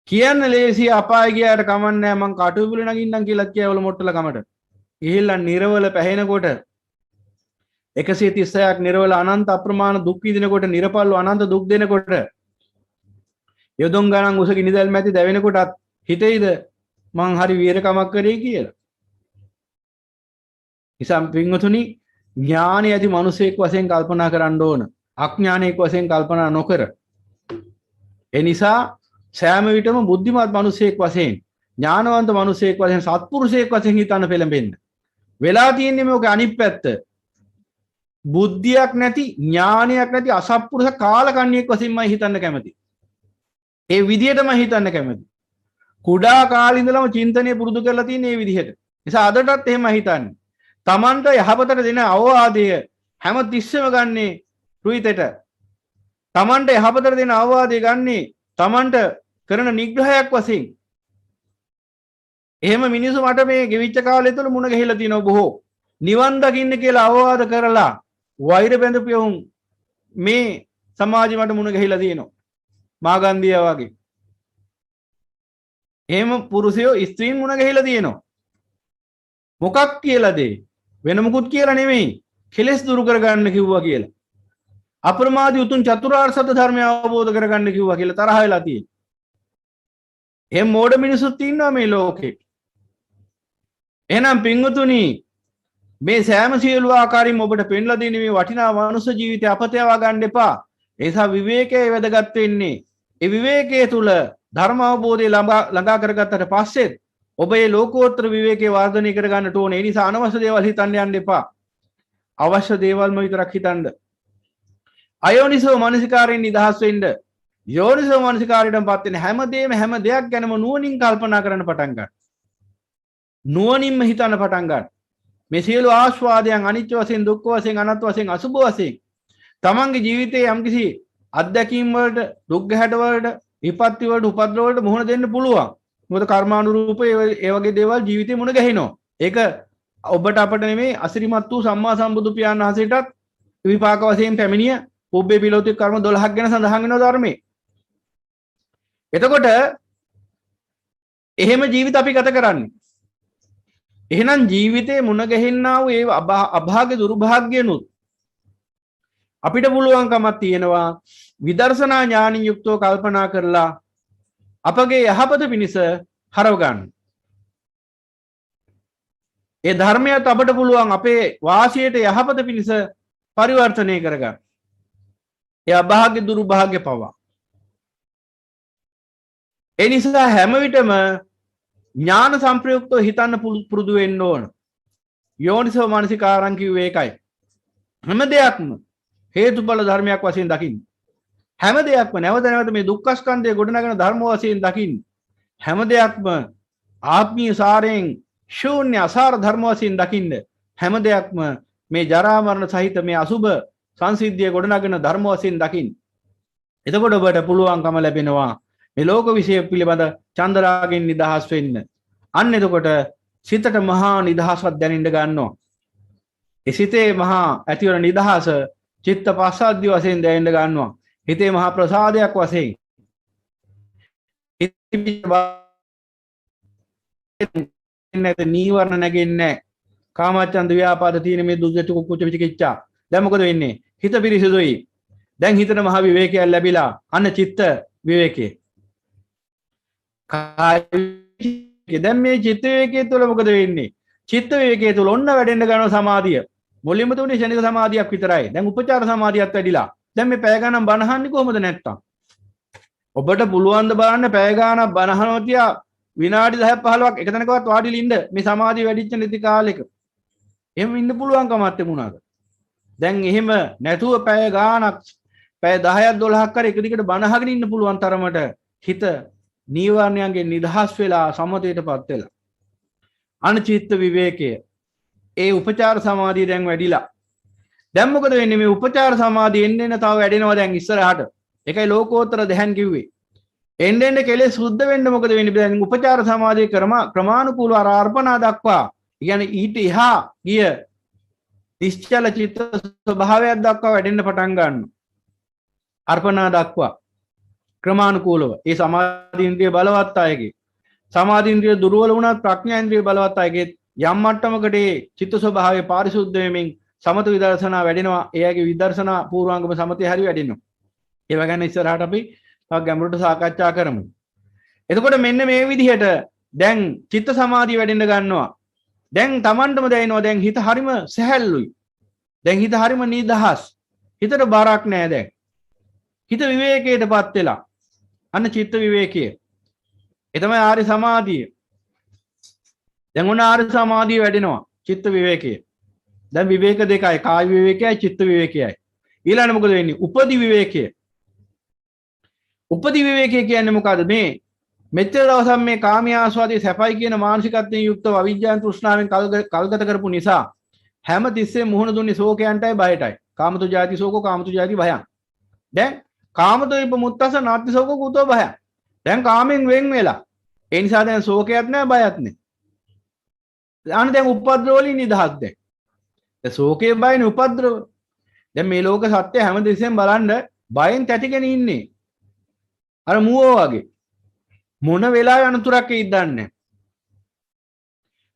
A: කියන්න ලේසි අපාය ගියාට කමන්නේ මං කටුවිල නගින්නම් කියලා කියවල මොට්ටල කමට. ගිහිල්ලා නිරවල පැහෙනකොට 136ක් නිරවල අනන්ත අප්‍රමාණ දුක් විඳිනකොට නිරපල්ව අනන්ත දුක් දෙනකොට යොදුන් ගණන් උස ගිනිදැල් මැති දැවෙනකොටත් හිතේද මං හරි වීරකමක් කරේ කියලා. ඉතින් පින්වතුනි ඥානය ඇති මිනිසෙක් වශයෙන් කල්පනා කරන්න ඕන. අඥානයෙක් වශයෙන් කල්පනා නොකර. ඒ නිසා සෑම විටම බුද්ධිමත් මිනිසෙක් වශයෙන් ඥානවන්ත මිනිසෙක් වශයෙන් සත්පුරුෂයෙක් වශයෙන් හිතන්න පෙළඹෙන්න. වෙලා තියෙන්නේ මේක අනිත් පැත්ත. බුද්ධියක් නැති ඥානයක් නැති අසත්පුරුෂ කාලකන්ණියෙක් වශයෙන්මයි හිතන්න කැමති. ඒ විදිහටම හිතන්න කැමති. කුඩා කාලේ ඉඳලම චින්තනය පුරුදු කරලා තියෙන මේ විදිහට. නිසා අදටත් එහෙම හිතන්නේ. තමන්ට යහපතට දෙන අවවාදය හැම තිස්සෙම ගන්නේ රුයිතට. තමන්ට යහපතට දෙන අවවාදය ගන්නේ තමන්ට කරන නිග්‍රහයක් වශයෙන්. එහෙම මිනිස්සු මට මේ ගෙවිච්ච කාලය තුළ මුණ ගැහිලා තියෙනවා බොහෝ. නිවන් දකින්න කියලා අවවාද කරලා වෛර බැඳපියුම් මේ සමාජෙ මට මුණ ගැහිලා තියෙනවා. මාගන්දියා වගේ. එහෙම පුරුෂයෝ ස්ත්‍රීන් මුණ ගැහිලා තියෙනවා. මොකක් කියලාද? වෙන මොකුත් කියලා නෙමෙයි. කෙලෙස් දුරු කරගන්න කිව්වා කියලා. අප්‍රමාදී උතුම් චතුරාර්ය සත්‍ය ධර්මය අවබෝධ කරගන්න කිව්වා කියලා තරහ වෙලා තියෙන්නේ. එහෙම මෝඩ මිනිස්සුත් ඉන්නවා මේ ලෝකේ. එහෙනම් පින්වතුනි මේ සෑම සියලු ආකාරයෙන් ඔබට පෙන්ලා දෙන මේ වටිනා මනුෂ්‍ය ජීවිතය අපතේවා ගන්න එපා. ඒ නිසා විවේකයේ වැදගත් වෙන්නේ. ඒ විවේකයේ තුල ධර්ම අවබෝධය ළඟා කරගත්තට පස්සේ ඔබ මේ ලෝකෝත්තර විවේකයේ වර්ධනය කරගන්නට ඕනේ. ඒ නිසා අනවශ්‍ය දේවල් හිතන්න යන්න එපා. අවශ්‍ය දේවල්ම විතරක් හිතන්න. අයෝනිසෝ මනසිකාරයෙන් නිදහස් වෙන්න. යෝනිසෝ මනසිකාරයටපත් වෙන හැමදේම හැම දෙයක් ගැනම නුවණින් කල්පනා කරන්න පටන් ගන්න. නුවණින්ම හිතන්න පටන් ගන්න. මේ සියලු ආස්වාදයන් අනිත්‍ය වශයෙන්, දුක්ඛ වශයෙන්, අනාත්ම වශයෙන්, අසුභ වශයෙන් තමන්ගේ ජීවිතයේ යම්කිසි අත්දැකීම් වලට, දුක් ගැහැට වලට, විපත්ති වලට, උපද්‍රව වලට මුහුණ දෙන්න පුළුවන්. මොකද කර්මානුරූපව ඒ වගේ දේවල් ජීවිතේ මුණ ගැහෙනවා. ඒක ඔබට අපට නෙමෙයි අසිරිමත් වූ සම්මා සම්බුදු පියාණන් වහන්සේටත් විපාක වශයෙන් පැමිණිය පුබ්බේ පිලෝතික කර්ම 12ක් ගැන සඳහන් වෙනවා ධර්මයේ. එතකොට එහෙම ජීවිත අපි ගත කරන්නේ. එහෙනම් ජීවිතේ මුණ ගැහෙන්නා වූ ඒ අභාග්‍ය දුර්භාග්‍යනුත් අපිට පුළුවන්කමක් තියෙනවා විදර්ශනා ඥානින් යුක්තව කල්පනා කරලා අපගේ යහපත පිණිස හරව ගන්න. ඒ ධර්මයට අපට පුළුවන් අපේ වාසියට යහපත පිණිස පරිවර්තනය කරගන්න. ඒ අභාග්‍ය දුර්භාග්‍ය පවා. ඒ නිසා හැම විටම ඥාන සංප්‍රයුක්තව හිතන්න පුරුදු වෙන්න ඕන. යෝනිසෝ මනසිකාරං කිව්වේ ඒකයි. හැම දෙයක්ම හේතුඵල ධර්මයක් වශයෙන් දකින්න. හැම දෙයක්ම නැවත නැවත මේ දුක්ඛ ස්කන්ධය ගොඩනගන ධර්ම වශයෙන් දකින්න. හැම දෙයක්ම ආත්මීය සාරයෙන් ශූන්‍ය අසාර ධර්ම වශයෙන් දකින්න. හැම දෙයක්ම මේ ජරා මරණ සහිත මේ අසුභ සංසිද්ධිය ගොඩනගන ධර්ම වශයෙන් දකින්න. එතකොට ඔබට පුළුවන්කම ලැබෙනවා මේ ලෝක විශ්ය පිළිබඳ චන්දරාගෙන් නිදහස් වෙන්න. අන්න එතකොට සිතට මහා නිදහසක් දැනෙන්න ගන්නවා. ඒ සිතේ මහා ඇතිවන නිදහස චිත්ත පස්සද්ධිය වශයෙන් දැනෙන්න ගන්නවා. හිතේ මහා ප්‍රසාදයක් වශයෙන්. නැත නීවරණ නැගෙන්නේ කාමච්ඡන්ද ව්‍යාපාද තීන මේ දුක්ඛ කුච්ච විචිකිච්ඡා. දැන් මොකද වෙන්නේ? හිත පිරිසිදුයි. දැන් හිතට මහා විවේකයක් ලැබිලා අන්න චිත්ත විවේකේ. දැන් මේ චිත්ත විවේකයේ තුල මොකද වෙන්නේ? චිත්ත විවේකයේ තුල ඔන්න වැඩෙන්න ගන්නවා සමාධිය. මුලින්ම තුනේ ශනික සමාධියක් විතරයි. දැන් උපචාර සමාධියක් වැඩිලා. දැන් මේ පැය ගණන් බණහන්නේ කොහොමද නැත්තම්? ඔබට පුළුවන් ද බලන්න පැය ගණන් බණහනවා තියා විනාඩි 10ක් 15ක් එක තැනකවත් වාඩිලා ඉන්න මේ සමාධිය වැඩිච්ච නැති කාලෙක. එහෙම ඉන්න පුළුවන්කමක් තිබුණාද? දැන් එහෙම නැතුව පැය ගාණක් පැය 10ක් 12ක් කර එක දිගට බණහගෙන ඉන්න පුළුවන් තරමට හිත නීවරණයන්ගෙන් නිදහස් වෙලා සමතේටපත් වෙලා. අනිචිත්ත විවේකය ඒ උපචාර සමාධිය දැන් වැඩිලා. දැන් මොකද වෙන්නේ? මේ උපචාර සමාධිය එන්න එන්න තව වැඩෙනවා දැන් ඉස්සරහට. ඒකයි ලෝකෝත්තර දහන් කිව්වේ. එන්න එන්න කෙලෙස් සුද්ධ වෙන්න මොකද වෙන්නේ? දැන් උපචාර සමාධිය ක්‍රමානුකූලව අර්පණා දක්වා. කියන්නේ ඊට එහා ගිය නිශ්චල චිත්ත ස්වභාවයක් දක්වා වැඩෙන්න පටන් ගන්නවා. අර්පණා දක්වා ක්‍රමානුකූලව. ඒ සමාධි ඉන්ද්‍රිය බලවත් අයගේ සමාධි ඉන්ද්‍රිය දුර්වල වුණත් ප්‍රඥා ඉන්ද්‍රිය බලවත් අයගේ යම් මට්ටමකට චිත්ත ස්වභාවය පාරිශුද්ධ වෙමින් සමත විදර්ශනා වැඩෙනවා. එයාගේ විදර්ශනා පූර්වාංගම සමතේ හරි වැඩෙනවා. ඒව ගැන ඉස්සරහට අපි තව ගැඹුරට සාකච්ඡා කරමු. එතකොට මෙන්න මේ විදිහට දැන් චිත්ත සමාධිය වැඩෙන්න ගන්නවා. දැන් Tamanටම දැනෙනවා දැන් හිත හරිම සැහැල්ලුයි. දැන් හිත හරිම නිදහස්. හිතට බරක් නැහැ දැන්. හිත විවේකයටපත් වෙලා. අන්න චිත්ත විවේකය. ඒ තමයි ආර්ය සමාධිය. දැන් උන ආර්ය සමාධිය වැඩෙනවා. චිත්ත විවේකය. දැන් විවේක දෙකයි. කාය විවේකයයි චිත්ත විවේකයයි. ඊළඟ මොකද වෙන්නේ? උපදි විවේකය. උපදි විවේකය කියන්නේ මොකද්ද? මේ මෙච්චර දවසක් මේ කාමී ආස්වාදයේ සැපයි කියන මානසිකත්වයෙන් යුක්තව අවිජ්ජාන් තෘෂ්ණාවෙන් කල්ගත කරපු නිසා හැම තිස්සෙම මුහුණ දුන්නේ ශෝකයන්ටයි බයටයි. කාමතු ජාති ශෝකෝ කාමතු ජාති භයං. දැන් කාමතු විමුක්තස නාති ශෝකෝ කුතෝ භයං. දැන් කාමෙන් වෙන් වෙලා. ඒ නිසා දැන් ශෝකයක් නැහැ බයක් නැහැ. අනේ දැන් උපද්‍රව වලින් නිදහස් දැන්. ඒ ශෝකේ බයනේ උපද්‍රව. දැන් මේ ලෝක සත්‍ය හැම දෙස්සෙන් බලන්න බයෙන් තැතිගෙන ඉන්නේ. අර මුවෝ වගේ. මොන වෙලාවෙ අනතුරක් එයිද දන්නේ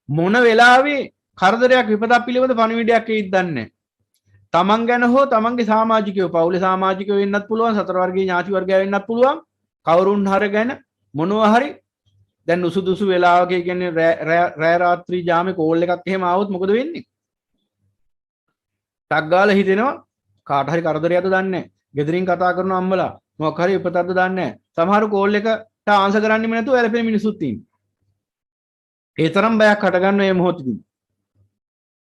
A: මොන වෙලාවෙ කරදරයක් විපතක් පිළිබඳ පණිවිඩයක් එයිද දන්නේ තමන් ගැන හෝ තමන්ගේ සමාජිකයෝ පවුලේ සමාජිකයෝ වෙන්නත් පුළුවන් සතර වර්ගයේ ඥාති වර්ගය වෙන්නත් පුළුවන් කවුරුන් හර ගැන මොනවා හරි දැන් උසුදුසු වෙලාවක කියන්නේ රෑ රාත්‍රී ජාමේ කෝල් එකක් එහෙම ආවොත් මොකද වෙන්නේ? ටක් ගාලා හිතෙනවා කාට හරි කරදරයක්ද දන්නේ නැහැ. ගෙදරින් කතා කරන අම්මලා මොකක් හරි උපතක්ද දන්නේ නැහැ. සමහර කෝල් එකට ආන්සර් කරන්නෙම නැතුව ඇලපෙන මිනිස්සුත් ඉන්නේ. ඒ තරම් බයක් හටගන්න මේ මොහොතදී.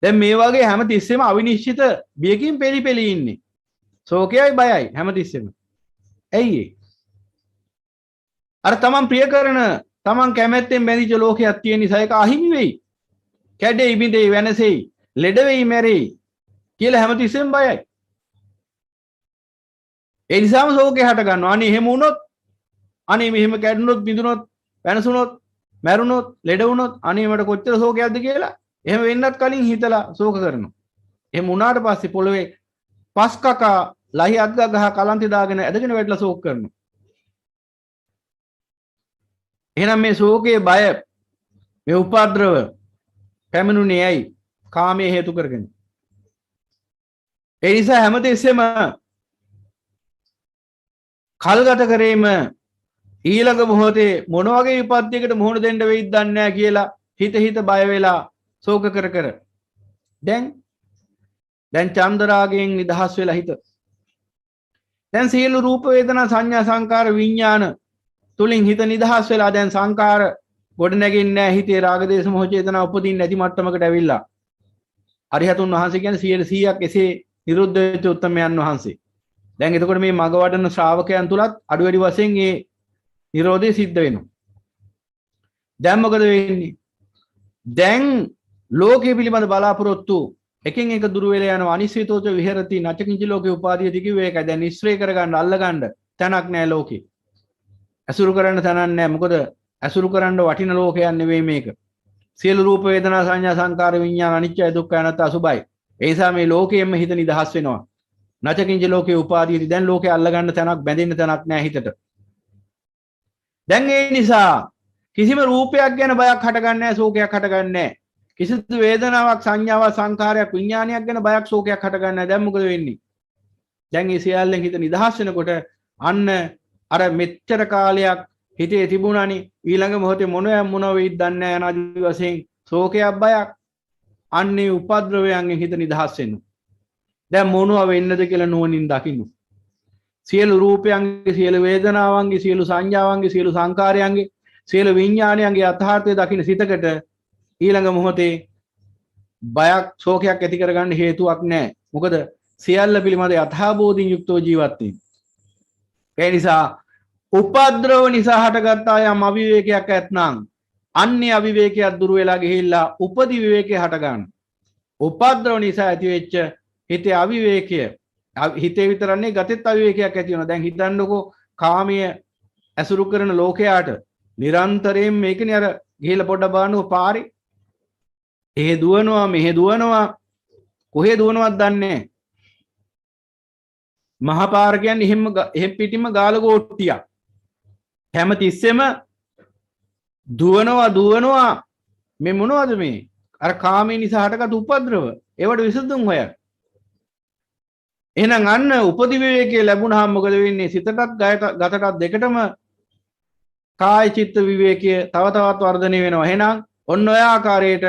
A: දැන් මේ වගේ හැම තිස්සෙම අවිනිශ්චිත බියකින් පෙළි ඉන්නේ. ශෝකයයි බයයි හැම තිස්සෙම. ඇයි ඒ? අර තමන් ප්‍රිය කරන තමන් කැමැත්තෙන් බැඳිච්ච ලෝකයක් තියෙන නිසා ඒක අහිමි වෙයි. කැඩෙයි බිඳෙයි වෙනසෙයි ලෙඩ වෙයි මැරෙයි කියලා හැම තිස්සෙම බයයි. ඒ නිසාම ශෝකේ හට ගන්නවා. අනේ එහෙම වුණොත් අනේ මෙහෙම කැඩුනොත් බිඳුනොත් වෙනසුනොත් මැරුණොත් ලෙඩ වුණොත් අනේ මට කොච්චර ශෝකයක්ද කියලා එහෙම වෙන්නත් කලින් හිතලා ශෝක කරනවා. එහෙම වුණාට පස්සේ පොළවේ පස් කකා ලහි අත් ගහ කලන්තේ දාගෙන ඇදගෙන වැටලා ශෝක කරනවා. එහෙනම් මේ ශෝකයේ බය මේ උපද්‍රව පැමිණුනේ ඇයි? කාමයේ හේතු කරගෙන. ඒ නිසා හැමතිස්සෙම කල්ගත කරේම ඊළඟ මොහොතේ මොන වගේ විපත්යකට මුහුණ දෙන්න වෙයිද දන්නේ නැහැ කියලා හිත බය වෙලා ශෝක කර දැන් චන්දරාගයෙන් නිදහස් වෙලා හිත දැන් සියලු රූප වේදනා සංඥා සංකාර විඥාන තුලින් හිත නිදහස් වෙලා දැන් සංකාර ගොඩ නැගින්නේ නැහැ. හිතේ රාග දේශ මොහ චේතනා උපදින්නේ නැති මට්ටමකට ඇවිල්ලා අරිහතුන් වහන්සේ කියන්නේ 100%ක් එසේ නිරුද්ධ වෙච්ච උත්තමයන් වහන්සේ. දැන් එතකොට මේ මග වඩන ශ්‍රාවකයන් තුලත් අඩු වැඩි වශයෙන් මේ නිරෝධය සිද්ධ වෙනවා. දැන් මොකද වෙන්නේ? දැන් ලෝකයේ පිළිබඳ බලාපොරොත්තු එකින් එක දුර වෙලා යනවා. අනිශ්චිතෝච විහෙරති නචකින්ච ලෝකේ උපාදීයති කිව්වේ ඒකයි. දැන් නිස්සරේ කරගන්න අල්ලගන්න තැනක් නැහැ ලෝකේ. අසුරු කරන්න තැනක් නැහැ. මොකද අසුරු කරන්න වටින ලෝකයක් නෙවෙයි මේක. සියලු රූප වේදනා සංඥා සංකාර විඥාන අනිත්‍යයි දුක්ඛයි අනාත්මයි අසුභයි. ඒ නිසා මේ ලෝකයෙන්ම හිත නිදහස් වෙනවා. නචකින්ච ලෝකේ උපාදීයති. දැන් ලෝකේ අල්ලගන්න තැනක් බැඳෙන්න තැනක් නැහැ හිතට. දැන් ඒ නිසා කිසිම රූපයක් ගැන බයක් හටගන්නේ නැහැ, ශෝකයක් හටගන්නේ නැහැ. කිසිදු වේදනාවක්, සංඥාවක්, සංඛාරයක්, විඥානයක් ගැන බයක්, ශෝකයක් හටගන්නේ නැහැ. දැන් මොකද වෙන්නේ? දැන් මේ සියල්ලෙන් හිත නිදහස් වෙනකොට අන්න අර මෙච්චර කාලයක් හිතේ තිබුණානි ඊළඟ මොහොතේ මොන වෙයිද දන්නේ නැහැ අනාදි වශයෙන් ශෝකයක් බයක් අන්නේ උපද්‍රවයන්ගෙන් හිත නිදහස් වෙනවා. දැන් මොනවා වෙන්නද කියලා නුවණින් දකින්න. සියලු රූපයන්ගේ සියලු වේදනාවන්ගේ සියලු සංඥාවන්ගේ සියලු සංකාරයන්ගේ සියලු විඥානයන්ගේ යථාර්ථය දකින්න සිතකට ඊළඟ මොහොතේ බයක් ශෝකයක් ඇති කරගන්න හේතුවක් නැහැ. මොකද සියල්ල පිළිබඳ යථාබෝධින් යුක්තව ජීවත් වෙන්නේ. ඒ නිසා උපද්‍රව නිසා හටගත් යම් අවිවේකයක් ඇත්නම් අන්නේ අවිවේකයක් දුර වෙලා ගිහිල්ලා උපදි විවේකේ හට ගන්න. උපද්‍රව නිසා ඇතිවෙච්ච හිතේ අවිවේකය හිතේ විතරන්නේ ගතෙත් අවිවේකයක් ඇති වෙනවා. දැන් හිතන්නකෝ කාමයේ ඇසුරු කරන ලෝකයාට නිරන්තරයෙන් මේකනේ අර ගිහිල්ලා පොඩ්ඩක් බලන්නකෝ පාරේ එහෙ දුවනවා මෙහෙ දුවනවා කොහෙ දුවනවද දන්නේ නැහැ. මහා පාර කියන්නේ එහෙම් පිටින්ම ගාලගෝට්ටියක්. හැම තිස්සෙම දුවනවා මේ මොනවද මේ? අර කාමයේ නිසා හටගත් උපද්‍රව. ඒවට විසඳුම් හොයන්න. එහෙනම් අන්න උපදි විවේකයේ ලැබුණාම මොකද වෙන්නේ? සිතටත් ගතටත් දෙකටම කාය චිත්ත විවේකයේ තව තවත් වර්ධනය වෙනවා. එහෙනම් ඔන්න ඔය ආකාරයට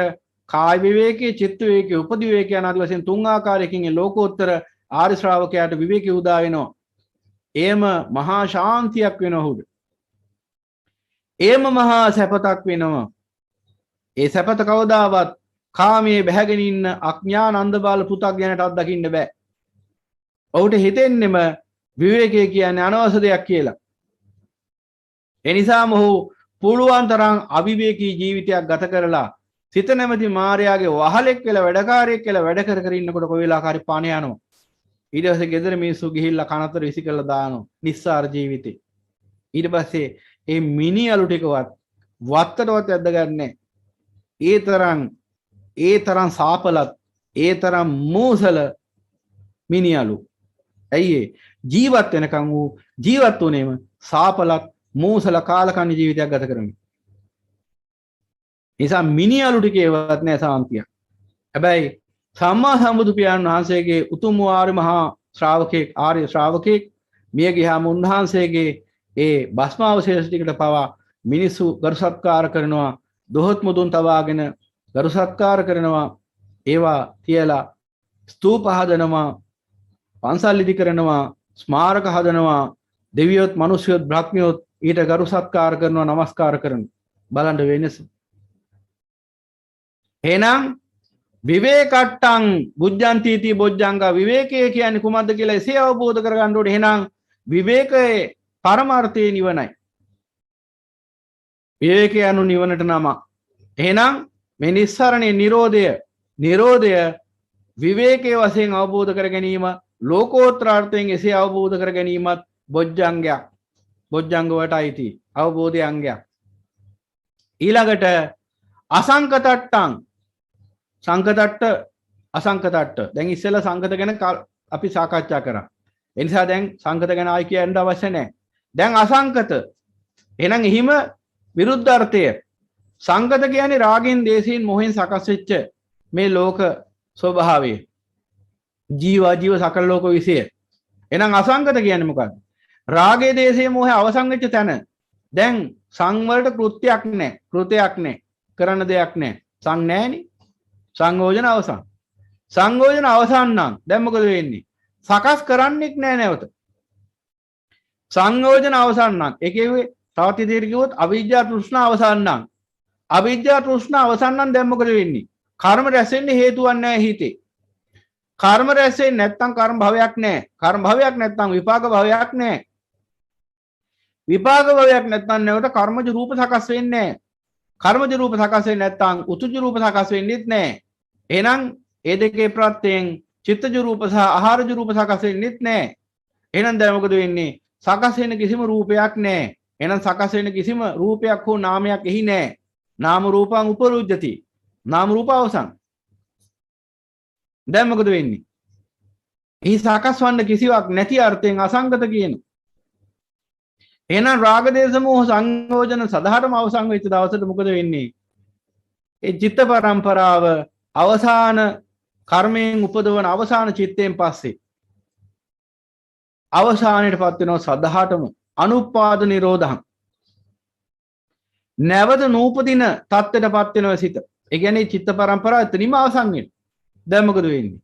A: කාය විවේකයේ, චිත්ත විවේකයේ, උපදි විවේකයේ අනාදි වශයෙන් තුන් ආකාරයකින් ලෝකෝත්තර ආර්ය ශ්‍රාවකයාට විවේකී උදා වෙනවා. එයම මහා ශාන්තියක් වෙනවා උඩ. එයම මහා සැපතක් වෙනවා. ඒ සැපත කවදාවත් කාමයේ බැහැගෙන ඉන්න අඥාන අන්ධබාල පුතග්ජනට අත්දකින්න බෑ. ඔහුට හිතෙන්නෙම විවේකයේ කියන්නේ අනවශ්‍ය දෙයක් කියලා. ඒ නිසාම ඔහු පුළුවන් තරම් අවිවේකී ජීවිතයක් ගත කරලා සිත නැමැති මායාවේ වහලෙක් වෙලා වැඩකාරයෙක් කියලා වැඩ කර ඉන්නකොට කොයි වෙලාවකරි පාණ යනවා. ඊට පස්සේ ගෙදර මිනිස්සු ගිහිල්ලා කනතර විසි කරලා දානවා නිස්සාර ජීවිතේ. ඊට පස්සේ ඒ මිනිහලු ටිකවත් වත්තටවත් ඇද්දගන්නේ. ඒ තරම් සාපලත් ඒ තරම් මෝසල මිනිහලු. ඇයි ජීවත් වෙනකන් වූ ජීවත් වුනේම සාපලත් මෝසල කාලකන්ණි ජීවිතයක් ගත කරමින්. නිසා මිනිහලු ටිකේවත් නෑ සාන්තියක්. හැබැයි සම්මා සම්බුදු පියාණන් වහන්සේගේ උතුම් ආර්ය මහා ශ්‍රාවකෙක් ආර්ය ශ්‍රාවකෙක් මිය ගියාම උන්වහන්සේගේ ඒ භස්මාවශේෂ ටිකට පවා මිනිස්සු ගරු සත්කාර කරනවා දොහොත් මුදුන් තවාගෙන ගරු සත්කාර කරනවා ඒවා තියලා ස්තූප හදනවා පන්සල් ඉදි කරනවා ස්මාරක හදනවා දෙවියොත් මිනිස්සුත් බ්‍රහ්මියොත් ඊට ගරු සත්කාර කරනවා නමස්කාර කරනවා බලන්න වෙනස එහෙනම් විවේකට්ටං බුද්ධාන්තිති බොජ්ජංග විවේකයේ කියන්නේ කුමක්ද කියලා එසේ අවබෝධ කරගන්න ඕනේ එහෙනම් විවේකයේ පරමාර්ථය නිවනයි විවේකය anu නිවනට නම එහෙනම් මේ නිස්සරණේ නිරෝධය විවේකයේ වශයෙන් අවබෝධ කර ගැනීම ලෝකෝත්තරාර්ථයෙන් එසේ අවබෝධ කර ගැනීමත් බොජ්ජංගයක් බොජ්ජංග වලට අයිති අවබෝධයේ අංගයක් ඊළඟට අසංකතට්ටං සංකතට්ට අසංකතට්ට දැන් ඉස්සෙල්ලා සංකත ගැන අපි සාකච්ඡා කරා ඒ නිසා දැන් සංකත ගැන ආයි කියන්න අවශ්‍ය නැහැ දැන් අසංකත එහෙනම් එහිම විරුද්ධ අර්ථය සංකත කියන්නේ රාගෙන් දේශයෙන් මොහෙන් සකස් වෙච්ච මේ ලෝක ස්වභාවය ජීව සකල ලෝක විශ්ය එහෙනම් අසංකත කියන්නේ මොකක්ද රාගයේ දේශයේ මොහේ අවසන් වෙච්ච තැන දැන් සංවලට කෘත්‍යයක් නැහැ කරන්න දෙයක් නැහැ සං නැහෙනි සංයෝජන අවසන් නම් දැන් මොකද වෙන්නේ සකස් කරන්නෙක් නැහැ නැවත සංයෝජන අවසන් නම් ඒ කියුවේ තවත් ඉදිරියට කිව්වොත් අවිජ්ජා තෘෂ්ණා අවසන් නම් දැන් මොකද වෙන්නේ කර්ම රැස් වෙන්නේ හේතුවක් නැහැ හිතේ කර්ම රැස් වෙන්නේ නැත්නම් කර්ම භවයක් නැහැ කර්ම භවයක් නැත්නම් විපාක භවයක් නැහැ විපාක භවයක් නැත්නම් නැවත කර්මජ රූප සකස් වෙන්නේ නැහැ කර්මජ රූප සකස් වෙන්නේ නැත්නම් උතුජ රූප සකස් වෙන්නේත් නැහැ එහෙනම් ඒ දෙකේ ප්‍රත්‍යයෙන් චිත්තජ රූප සහ ආහාරජ රූප සකස් වෙන්නේත් නැහැ එහෙනම් දැන් මොකද වෙන්නේ සකස් වෙන කිසිම රූපයක් නැහැ එහෙනම් සකස් වෙන කිසිම රූපයක් හෝ නාමයක් එහි නැහැ නාම රූපං උපරුජ්ජති නාම රූප අවසන් දැන් මොකද වෙන්නේ එහි සකස් වන්න කිසිවක් නැති අර්ථයෙන් අසංගත කියන එහෙනම් රාග දේශ මොහ සංයෝජන සදාටම අවසන් වෙච්ච දවසට මොකද වෙන්නේ ඒ චිත්ත පරම්පරාව අවසාන කර්මයෙන් උපදවන අවසාන චිත්තයෙන් පස්සේ අවසානයටපත් වෙනවා සදාටම අනුපාද නිරෝධං නැවත නූපදින තත්ත්වයටපත් වෙනවා සිත ඒ කියන්නේ චිත්ත පරම්පරාව එතනින්ම අවසන් වෙනවා දැන් මොකද වෙන්නේ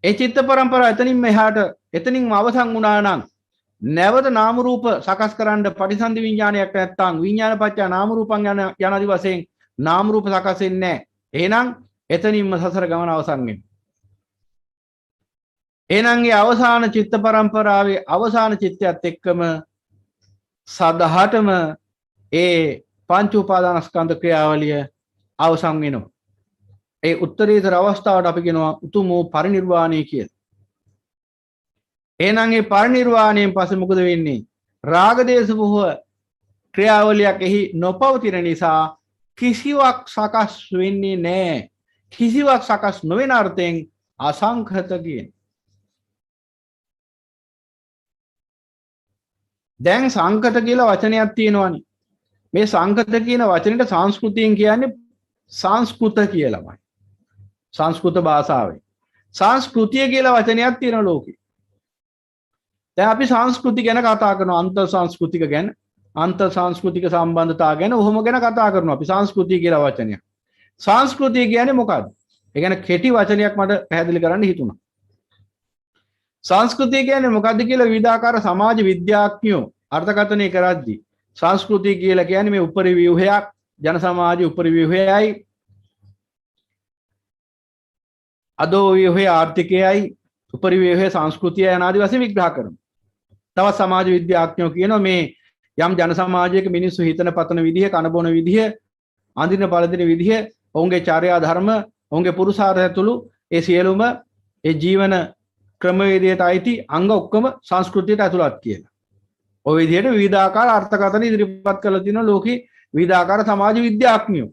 A: ඒ චිත්ත පරම්පරාව එතනින්ම එහාට එතනින්ම අවසන් වුණා නම් නැවත නාම රූප සකස් කරන්න පටිසන්ධි විඥානයක් නැත්තම් විඥානපච්චය නාම රූපං යන ආදි වශයෙන් නාම රූප සකස් වෙන්නේ නැහැ එහෙනම් එතනින්ම සසර ගමන අවසන් වෙනවා එහෙනම් ඒ අවසාන චිත්ත පරම්පරාවේ අවසාන චිත්තයත් එක්කම සදහටම ඒ පංච උපාදානස්කන්ධ ක්‍රියාවලිය අවසන් වෙනවා ඒ උත්තරීතර අවස්ථාවට අපි කියනවා උතුම් වූ පරිනිර්වාණය කියලා එහෙනම් ඒ පරිනිර්වාණයෙන් පස්සේ මොකද වෙන්නේ රාග දේශ මොහ ක්‍රියාවලියක් එහි නොපවතින නිසා කිසිවක් සකස් වෙන්නේ නැහැ කිසිවක් සකස් නොවන අර්ථයෙන් අසංඛත කියන දැන් සංකත කියලා වචනයක් තියෙනවානේ මේ සංකත කියන වචනෙට සංස්කෘතියෙන් කියන්නේ සංස්කෘත කියලාමයි සංස්කෘත භාෂාවෙන් සංස්කෘතිය කියලා වචනයක් තියෙන ලෝකේ දැන් අපි සංස්කෘති ගැන කතා කරනවා අන්තර් සංස්කෘතික ගැන අන්තර් සංස්කෘතික සම්බන්ධතාව ගැන ඔහොම ගැන කතා කරනවා අපි සංස්කෘතිය කියලා වචනයක් සංස්කෘතිය කියන්නේ මොකක්ද ඒ කියන්නේ කෙටි වචනයක් මට පැහැදිලි කරන්න හිතුණා සංස්කෘතිය කියන්නේ මොකක්ද කියලා විවිධාකාර සමාජ විද්‍යාඥයෝ අර්ථකථනය කරද්දී සංස්කෘතිය කියලා කියන්නේ මේ උපරිව්‍යුහයක් ජන සමාජයේ උපරිව්‍යුහයයි අදෝව්‍යුහය ආර්ථිකයයි උපරිව්‍යුහය සංස්කෘතිය යන ආදී වශයෙන් විග්‍රහ කරනවා. තවත් සමාජ විද්‍යාඥයෝ කියනවා මේ යම් ජන සමාජයක මිනිස්සු හිතන පතන විදිහ, කන බොන විදිහ, අඳින පළඳින විදිහ, ඔවුන්ගේ චර්යා ධර්ම, ඔවුන්ගේ පුරුෂාර්ථය තුළු ඒ සියලුම ඒ ජීවන ක්‍රමවේදයට අයිති අංග ඔක්කොම සංස්කෘතියට ඇතුළත් කියලා. ඔය විදිහට විවිධාකාර අර්ථකථන ඉදිරිපත් කරලා තියෙන ලෝකේ විවිධාකාර සමාජ විද්‍යාඥයෝ.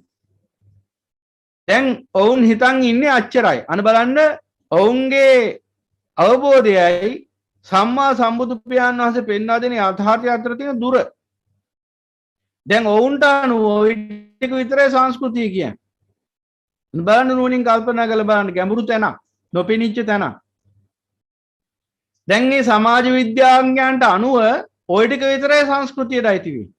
A: දැන් ඔවුන් හිතන් ඉන්නේ අච්චරයි. අන බලන්න ඔවුන්ගේ අවබෝධයයි සම්මා සම්බුදු පියාණන් වහන්සේ පෙන්වා දෙන යථාර්ථය අතර තියෙන දුර. දැන් ඔවුන්ට අනුව ওই ටික විතරයි සංස්කෘතිය කියන්නේ. බලන්න නුවණින් කල්පනා කරලා බලන්න ගැඹුරු තැනක්. නොපෙනිච්ච තැන. දැන් මේ සමාජ විද්‍යාඥයන්ට අනුව ওই ටික විතරයි සංස්කෘතියට අයිති වෙන්නේ.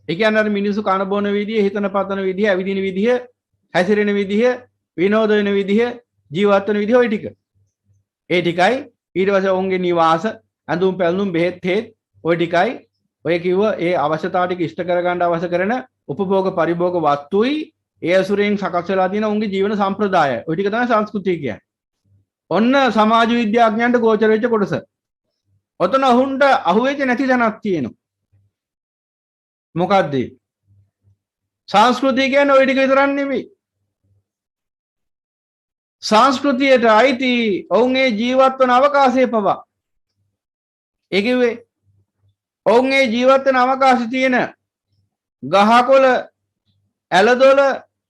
A: ඒ කියන්නේ අර මිනිස්සු කන බොන විදිය, හිතන පතන විදිය, ඇවිදින විදිය, හැසිරෙන විදිය, විනෝද වෙන විදිය, ජීවත් වෙන විදිය ওই ටික. ඒ ටිකයි ඊට පස්සේ ඔවුන්ගේ නිවාස, ඇඳුම් පැළඳුම්, බෙහෙත් හේත් ওই ටිකයි ඔය කිව්ව ඒ අවශ්‍යතාව ටික ඉෂ්ට කරගන්න අවශ්‍ය කරන උපභෝග පරිභෝග වස්තුයි ඒ අසුරෙන් සකස් වෙලා තියෙන ඔවුන්ගේ ජීවන සම්ප්‍රදාය. ওই ටික තමයි සංස්කෘතිය කියන්නේ. ඔන්න සමාජ විද්‍යාඥයන්ට ගෝචර වෙච්ච කොටස. ඔතන ඔවුන්ට අහුවෙච්ච නැති තැනක් තියෙනවා. මොකද්ද? සංස්කෘතිය කියන්නේ ওই ටික විතරක් නෙමෙයි. සංස්කෘතියට අයිති ඔවුන්ගේ ජීවත් වන අවකාශය පවා. ඒ කිව්වේ ඔවුන්ගේ ජීවත් වෙන අවකාශය තියෙන ගහකොළ, ඇලදොල,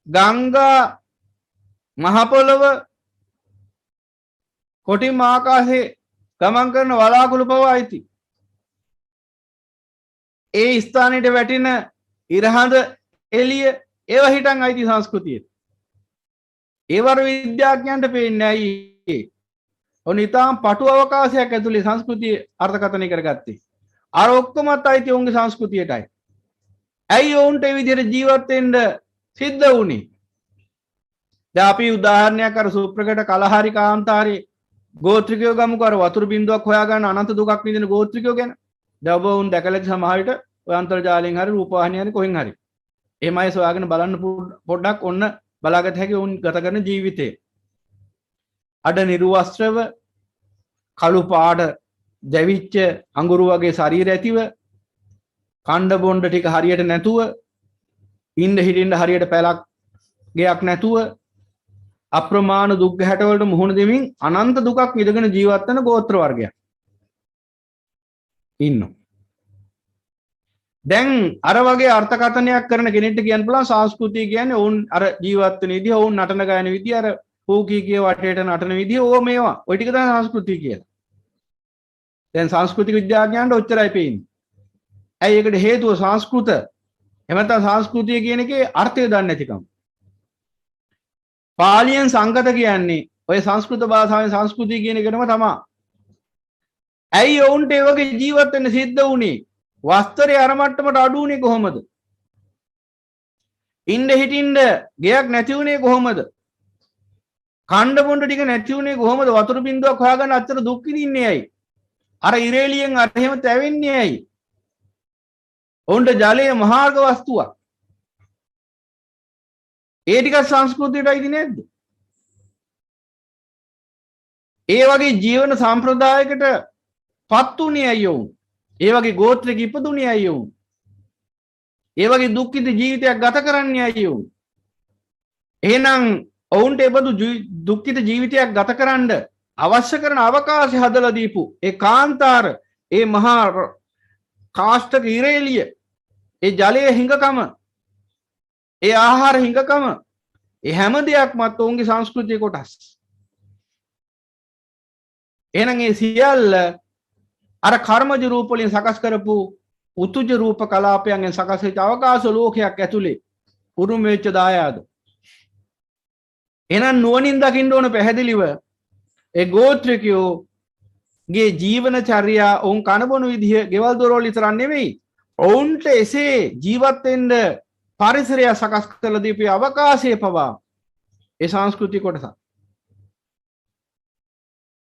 A: ගංගා, මහ පොළව, කොටින් ආකාශයේ ගමන් කරන වලාකුළු පවා අයිති. ඒ ස්ථානෙට වැටෙන ඉරහඳ එළිය ඒවා හිටන් අයිති සංස්කෘතියට. ඒවර විද්‍යාඥයන්ට පේන්නේ ඇයි? ඔන්න ඊටාම් පටු අවකාශයක් ඇතුලේ සංස්කෘතිය අර්ථකථනය කරගත්තේ. අර ඔක්කොමත් අයිති ඔවුන්ගේ සංස්කෘතියටයි. ඇයි ඔවුන්ට ඒ විදිහට ජීවත් වෙන්න සිද්ධ වුනේ? දැන් අපි උදාහරණයක් අර සුප්‍රකට කලහරි කාන්තාරේ ගෝත්‍රිකයෝ ගමුකෝ අර වතුර බින්දුවක් හොයාගන්න අනන්ත දුකක් විඳින ගෝත්‍රිකයෝ ගැන. දැන් ඔබ උන් දැකලා සමහර විට ඔය අන්තර්ජාලයෙන් හරි රූපවාහිනියෙන් හරි කොහෙන් හරි. එහෙමයි සොයාගෙන බලන්න පොඩ්ඩක් ඔන්න බලාගත හැකි උන් ගත කරන ජීවිතේ. අඩ නිර්වස්ත්‍රව කළු පාට දැවිච්ච අඟුරු වගේ ශරීර ඇතිව කණ්ඩ බොණ්ඩ ටික හරියට නැතුව ඉන්න හිටින්න හරියට පැලක් ගයක් නැතුව අප්‍රමාණ දුක් ගැහැට වලට මුහුණ දෙමින් අනන්ත දුකක් විඳගෙන ජීවත් වෙන ගෝත්‍ර වර්ගයක් ඉන්නවා. දැන් අර වගේ අර්ථකථනයක් කරන කෙනෙක්ට කියන්න පුළුවන් සංස්කෘතිය කියන්නේ ඔවුන් අර ජීවත් වෙන විදිහ, ඔවුන් නටන ගායන විදිහ, අර පූකී කිය වටේට නටන විදිහ, ඕ මේවා. ওই ටික තමයි සංස්කෘතිය කියලා. දැන් සංස්කෘතික විද්‍යාඥයන්ට ඔච්චරයි පේන්නේ. ඇයි ඒකට හේතුව සංස්කෘත. එහෙම නැත්නම් සංස්කෘතිය කියන එකේ අර්ථය දන්නේ නැතිකම. පාලියෙන් සංගත කියන්නේ ඔය සංස්කෘත භාෂාවෙන් සංස්කෘතිය කියන එකනම තමයි. ඇයි ඔවුන්ට ඒ වගේ ජීවත් වෙන්න සිද්ධ වුනේ? වස්ත්‍රය අර මට්ටමට අඩු වුනේ කොහොමද? ඉන්න හිටින්න ගෙයක් නැති වුනේ කොහොමද? කණ්ඩ බොණ්ඩ ටික නැති වුනේ කොහොමද? වතුර බින්දුවක් හොයාගන්න අච්චර දුක් විඳින්නේ ඇයි? අර ඉරේලියෙන් අර එහෙම තැවෙන්නේ ඇයි? ඔවුන්ට ජලය මහාර්ග වස්තුවක්. ඒ ටික සංස්කෘතියට අයිති නැද්ද? ඒ වගේ ජීවන සම්ප්‍රදායකට පත් උනේ ඇයි ඔවුන්? ඒ වගේ ගෝත්‍රයක ඉපදුනේ ඇයි ඔවුන්? ඒ වගේ දුක්ඛිත ජීවිතයක් ගත කරන්නේ ඇයි ඔවුන්? එහෙනම් ඔවුන්ට ඒ බඳු දුක්ඛිත ජීවිතයක් ගත කරන්න අවශ්‍ය කරන අවකාශය හදලා දීපු ඒ කාන්තාර, ඒ මහා කාෂ්ඨක ඉරේලිය, ඒ ජලයේ හිඟකම, ඒ ආහාර හිඟකම, ඒ හැම දෙයක්මත් ඔවුන්ගේ සංස්කෘතිය කොටස්. එහෙනම් ඒ සියල්ල අර කර්මජ රූප වලින් සකස් කරපු උතුජ රූප කලාපයන්ගෙන් සකස් වෙච්ච අවකාශ ලෝකයක් ඇතුලේ උරුම වෙච්ච දායාද. එහෙනම් නුවණින් දකින්න ඕන පැහැදිලිව ඒ ගෝත්‍රිකයෝගේ ජීවන චර්යා, ඔවුන් කන බොන විදිහ, ගෙවල් දොරවල් විතරක් නෙවෙයි, ඔවුන්ට එසේ ජීවත් වෙන්න පරිසරය සකස් කරලා දීපු අවකාශය පවා ඒ සංස්කෘතික කොටසක්.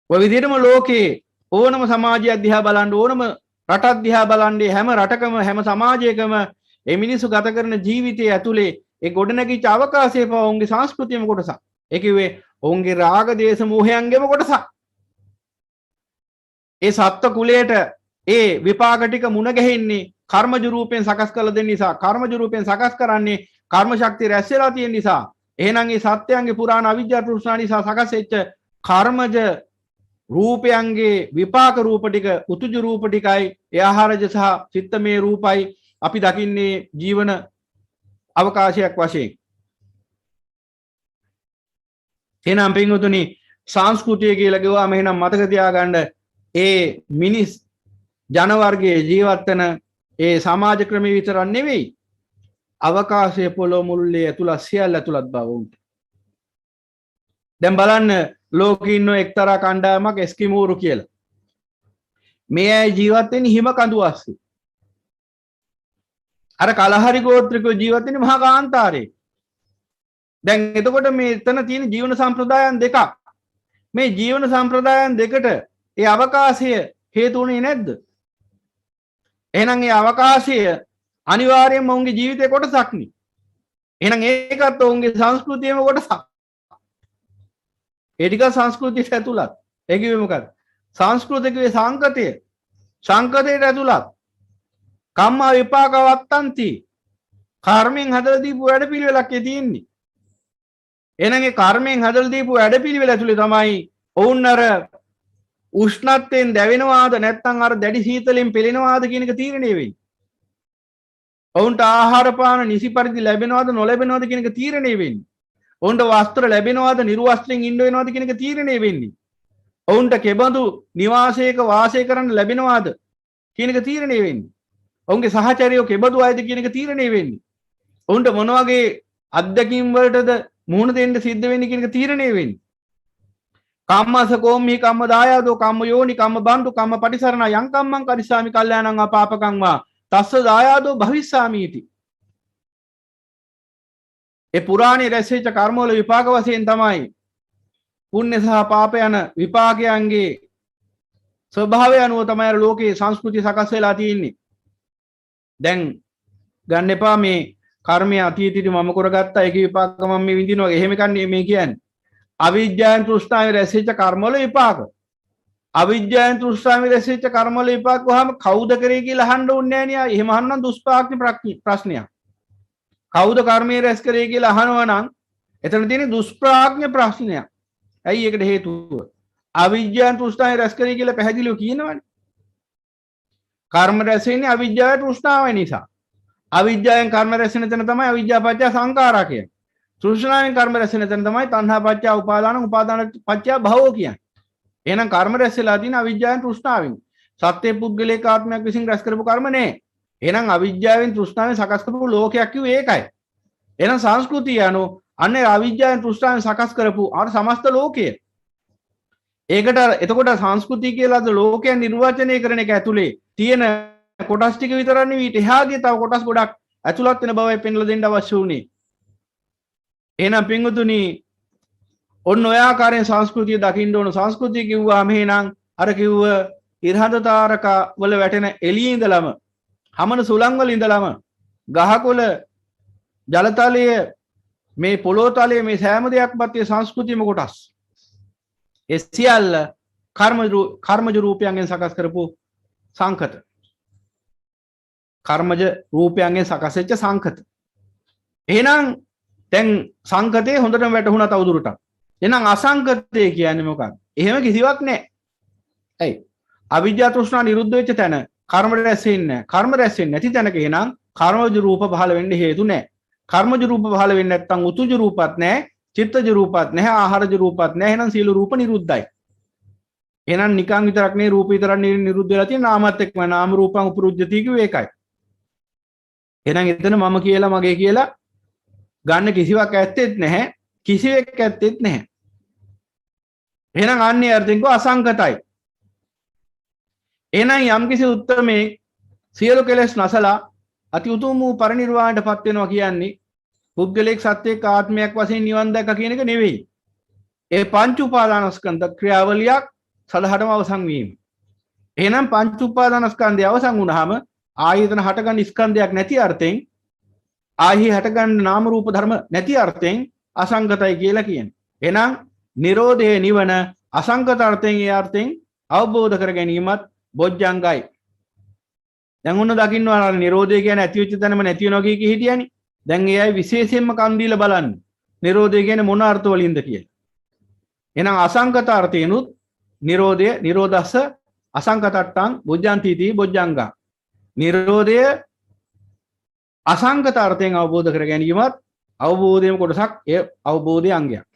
A: ඔය විදිහටම ලෝකේ ඕනම සමාජයක් දිහා බලන්න, ඕනම රටක් දිහා බලන්න, හැම රටකම හැම සමාජයකම මේ මිනිස්සු ගත කරන ජීවිතය ඇතුලේ ඒ ගොඩනැගිච්ච අවකාශය පවා ඔවුන්ගේ සංස්කෘතියම කොටසක්. ඒ කිව්වේ ඔවුන්ගේ රාග දේශ මොහයන්ගේම කොටසක්. ඒ සත්ත්ව කුලයට ඒ විපාක ටික මුණ ගැහෙන්නේ කර්මජ රූපයෙන් සකස් කරලා දෙන්න නිසා. කර්මජ රූපයෙන් සකස් කරන්නේ කර්ම ශක්තිය රැස් වෙලා තියෙන නිසා. එහෙනම් මේ සත්‍යයන්ගේ පුරාණ අවිජ්ජා තෘෂ්ණා නිසා සකස් වෙච්ච කර්මජ රූපයන්ගේ විපාක රූප ටික, උතුජ රූප ටිකයි, ඒ ආහාරජ සහ චිත්තමේ රූපයි අපි දකින්නේ ජීවන අවකාශයක් වශයෙන්. එහෙනම් පින්වතුනි, සංස්කෘතිය කියලා කිව්වම එහෙනම් මතක තියාගන්න ඒ මිනිස් ජන වර්ගයේ ජීවත් වෙන ඒ සමාජ ක්‍රමයේ විතරක් නෙවෙයි, අවකාශයේ පොළොව මුල්ලේ ඇතුළත් සියල්ල ඇතුළත් බව උන්ට. දැන් බලන්න ලෝකේ ඉන්න එක්තරා කණ්ඩායමක් එස්කිමෝරු කියලා. මේ අය ජීවත් වෙන්නේ හිම කඳු අස්සේ. අර කලහරි ගෝත්‍රිකෝ ජීවත් වෙන්නේ මහා කාන්තාරේ. දැන් එතකොට මේ එතන තියෙන ජීවන සම්ප්‍රදායන් දෙකක්. මේ ජීවන සම්ප්‍රදායන් දෙකට ඒ අවකාශය හේතු වුණේ නැද්ද? එහෙනම් ඒ අවකාශය අනිවාර්යයෙන්ම ඔවුන්ගේ ජීවිතේ කොටසක් නේ. එහෙනම් ඒකත් ඔවුන්ගේ සංස්කෘතියේම කොටසක්. ඒ ටික සංස්කෘතියට ඇතුළත්. ඒ කිව්වේ මොකක්ද? සංස්කෘතිකයේ සංකතය. සංකතයට ඇතුළත්. කම්ම විපාක වත්තන්ති. කර්මෙන් හදලා දීපු වැඩ පිළිවෙලක් තියෙන්නේ. එහෙනම් ඒ කර්මෙන් හදලා දීපු වැඩ පිළිවෙල ඇතුලේ තමයි ඔවුන් අර උෂ්ණත්වයෙන් දැවෙනවාද නැත්නම් අර දැඩි සීතලෙන් පෙළෙනවාද කියන එක තීරණය වෙන්නේ. ඔවුන්ට ආහාර පාන නිසි පරිදි ලැබෙනවද නොලැබෙනවද කියන එක තීරණය වෙන්නේ. ඔවුන්ට වස්ත්‍ර ලැබෙනවද නිර්වස්ත්‍රයෙන් ඉන්න වෙනවද කියන එක තීරණය වෙන්නේ. ඔවුන්ට කෙබඳු නිවාසයක වාසය කරන්න ලැබෙනවද කියන එක තීරණය වෙන්නේ. ඔවුන්ගේ සහචරයෝ කෙබඳු අයද කියන එක තීරණය වෙන්නේ. ඔවුන්ට මොන වගේ අත්දැකීම් වලටද මුහුණ දෙන්න සිද්ධ වෙන්නේ කියන එක තීරණය වෙන්නේ. කම්මස කෝම්මි කම්ම දායාදෝ කම්ම යෝනි කම්ම බන්දු කම්ම පටිසරණ යං කම්මං කරිස්සාමි කල්යාණං අපාපකං වා තස්ස දායාදෝ භවිස්සාමි इति. ඒ පුරාණේ රැස්වෙච්ච කර්මවල විපාක වශයෙන් තමයි පුණ්‍ය සහ පාප යන විපාකයන්ගේ ස්වභාවය අනුව තමයි ලෝකේ සංස්කෘතිය සකස් වෙලා තියෙන්නේ. දැන් ගන්න එපා මේ කර්මය අතීතයේදී මම කරගත්තා ඒකේ විපාක මම මේ විඳිනවා එහෙම කන්නේ මේ කියන්නේ. අවිජ්ජායන් තෘෂ්ණාවේ රැස්වෙච්ච කර්මවල විපාක. අවිජ්ජායන් තෘෂ්ණාවේ රැස්වෙච්ච කර්මවල විපාක වහම කවුද කරේ කියලා අහන්න ඕනේ නෑ නේ. එහෙම අහන්න නම් දුෂ්පාක්ෂි ප්‍රශ්නයක්. කවුද කර්මයේ රැස් කරේ කියලා අහනවා නම් එතන තියෙන දුෂ්ප්‍රාඥ ප්‍රශ්නයක්. ඇයි ඒකට හේතුව? අවිජ්ජායන් තෘෂ්ණාවේ රැස් කරේ කියලා පැහැදිලිව කියනවනේ. කර්ම රැස් වෙන්නේ අවිජ්ජාය තෘෂ්ණාව නිසා. අවිජ්ජායෙන් කර්ම රැස් වෙන තැන තමයි අවිජ්ජා පත්‍ය සංඛාරා කියන්නේ. තෘෂ්ණාවෙන් කර්ම රැස් වෙන තැන තමයි තණ්හා පත්‍ය උපාදාන උපාදාන පත්‍ය භවෝ කියන්නේ. එහෙනම් කර්ම රැස් වෙලා තියෙන අවිජ්ජායෙන් තෘෂ්ණාවෙන්. සත්‍ය පුද්ගලික ආත්මයක් විසින් රැස් කරපු කර්ම නේ. එහෙනම් අවිජ්ජාවෙන් තෘෂ්ණාවෙන් සකස් කරපු ලෝකයක් කිව්වේ ඒකයි. එහෙනම් සංස්කෘතිය අනුව අන්නේ අවිජ්ජාවෙන් තෘෂ්ණාවෙන් සකස් කරපු අර සමස්ත ලෝකය. ඒකට එතකොට සංස්කෘතිය කියලාද ලෝකය නිර්වචනය කරන එක ඇතුලේ තියෙන කොටස් ටික විතරක් නෙවෙයි ඊට එහාගේ තව කොටස් ගොඩක් ඇතුළත් වෙන බවයි පෙන්ලා දෙන්න අවශ්‍ය වුණේ. එහෙනම් පින්වතුනි ඔන්න ඔය ආකාරයෙන් සංස්කෘතිය දකින්න ඕන. සංස්කෘතිය කිව්වාම එහෙනම් අර කිව්ව ඉරහඳ තාරක වල වැටෙන එළියේ ඉඳලම හමන සුළං වල ඉඳලම ගහකොළ ජලතලයේ මේ පොළොව තලයේ මේ සෑම දෙයක්වත් ඒ සංස්කෘතියම කොටස්. ඒ සියල්ල කර්මජ රූපයන්ගෙන් සකස් කරපු සංකත. කර්මජ රූපයන්ගෙන් සකස් වෙච්ච සංකත. එහෙනම් දැන් සංකතේ හොඳටම වැටහුණා තවදුරටත්. එහෙනම් අසංකතය කියන්නේ මොකක්ද? එහෙම කිසිවක් නැහැ. ඇයි? අවිජ්ජා තෘෂ්ණා නිරුද්ධ වෙච්ච තැන කර්ම රැස් වෙන්නේ නැහැ. කර්ම රැස් වෙන්නේ නැති තැනක එහෙනම් කර්මජ රූප පහළ වෙන්න හේතු නැහැ. කර්මජ රූප පහළ වෙන්නේ නැත්නම් උතුජ රූපත් නැහැ, චිත්තජ රූපත් නැහැ, ආහාරජ රූපත් නැහැ. එහෙනම් සීල රූප නිරුද්ධයි. එහෙනම් නිකන් විතරක් නේ රූප විතරක් නිරුද්ධ වෙලා තියෙන නාමත් එක්කම නාම රූපං උපරුජ්ජති කිව්වේ ඒකයි. එහෙනම් එතන මම කියලා මගේ කියලා ගන්න කිසිවක් ඇත්තෙත් නැහැ, කිසිවෙක් ඇත්තෙත් නැහැ. එහෙනම් අන්නේ අර්ථයෙන් කෝ අසංකතයි. එහෙනම් යම්කිසි උත්තරමේ සියලු කෙලෙස් නැසලා අති උතුම් වූ පරිනිර්වාණයටපත් වෙනවා කියන්නේ පුද්ගලික සත්‍යයක ආත්මයක් වශයෙන් නිවන් දැක කියන එක නෙවෙයි. ඒ පංච උපාදානස්කන්ධ ක්‍රියාවලියක් සදහටම අවසන් වීම. එහෙනම් පංච උපාදානස්කන්ධය අවසන් වුණාම ආයතන හටගන්න ස්කන්ධයක් නැති අර්ථයෙන් ආහි හටගන්න නාම රූප ධර්ම නැති අර්ථයෙන් අසංගතයි කියලා කියන්නේ. එහෙනම් නිරෝධයේ නිවන අසංගත අර්ථයෙන් ඒ අර්ථයෙන් අවබෝධ කර ගැනීමත් බොජ්ජංගයි. දැන් ඔන්න දකින්නවා නිරෝධය කියන්නේ ඇති වෙච්ච තැනම නැති වෙනවා කිය කී හිටියනේ. දැන් ඒ අය විශේෂයෙන්ම කන් දීලා බලන්න. නිරෝධය කියන්නේ මොන අර්ථ වලින්ද කියලා. එහෙනම් අසංගත අර්ථයනුත් නිරෝධය නිරෝධස්ස අසංගතට්ටං බොජ්ජන්තිති බොජ්ජංගා. නිරෝධය අසංගත අර්ථයෙන් අවබෝධ කර ගැනීමත් අවබෝධයම කොටසක් ඒ අවබෝධයේ අංගයක්.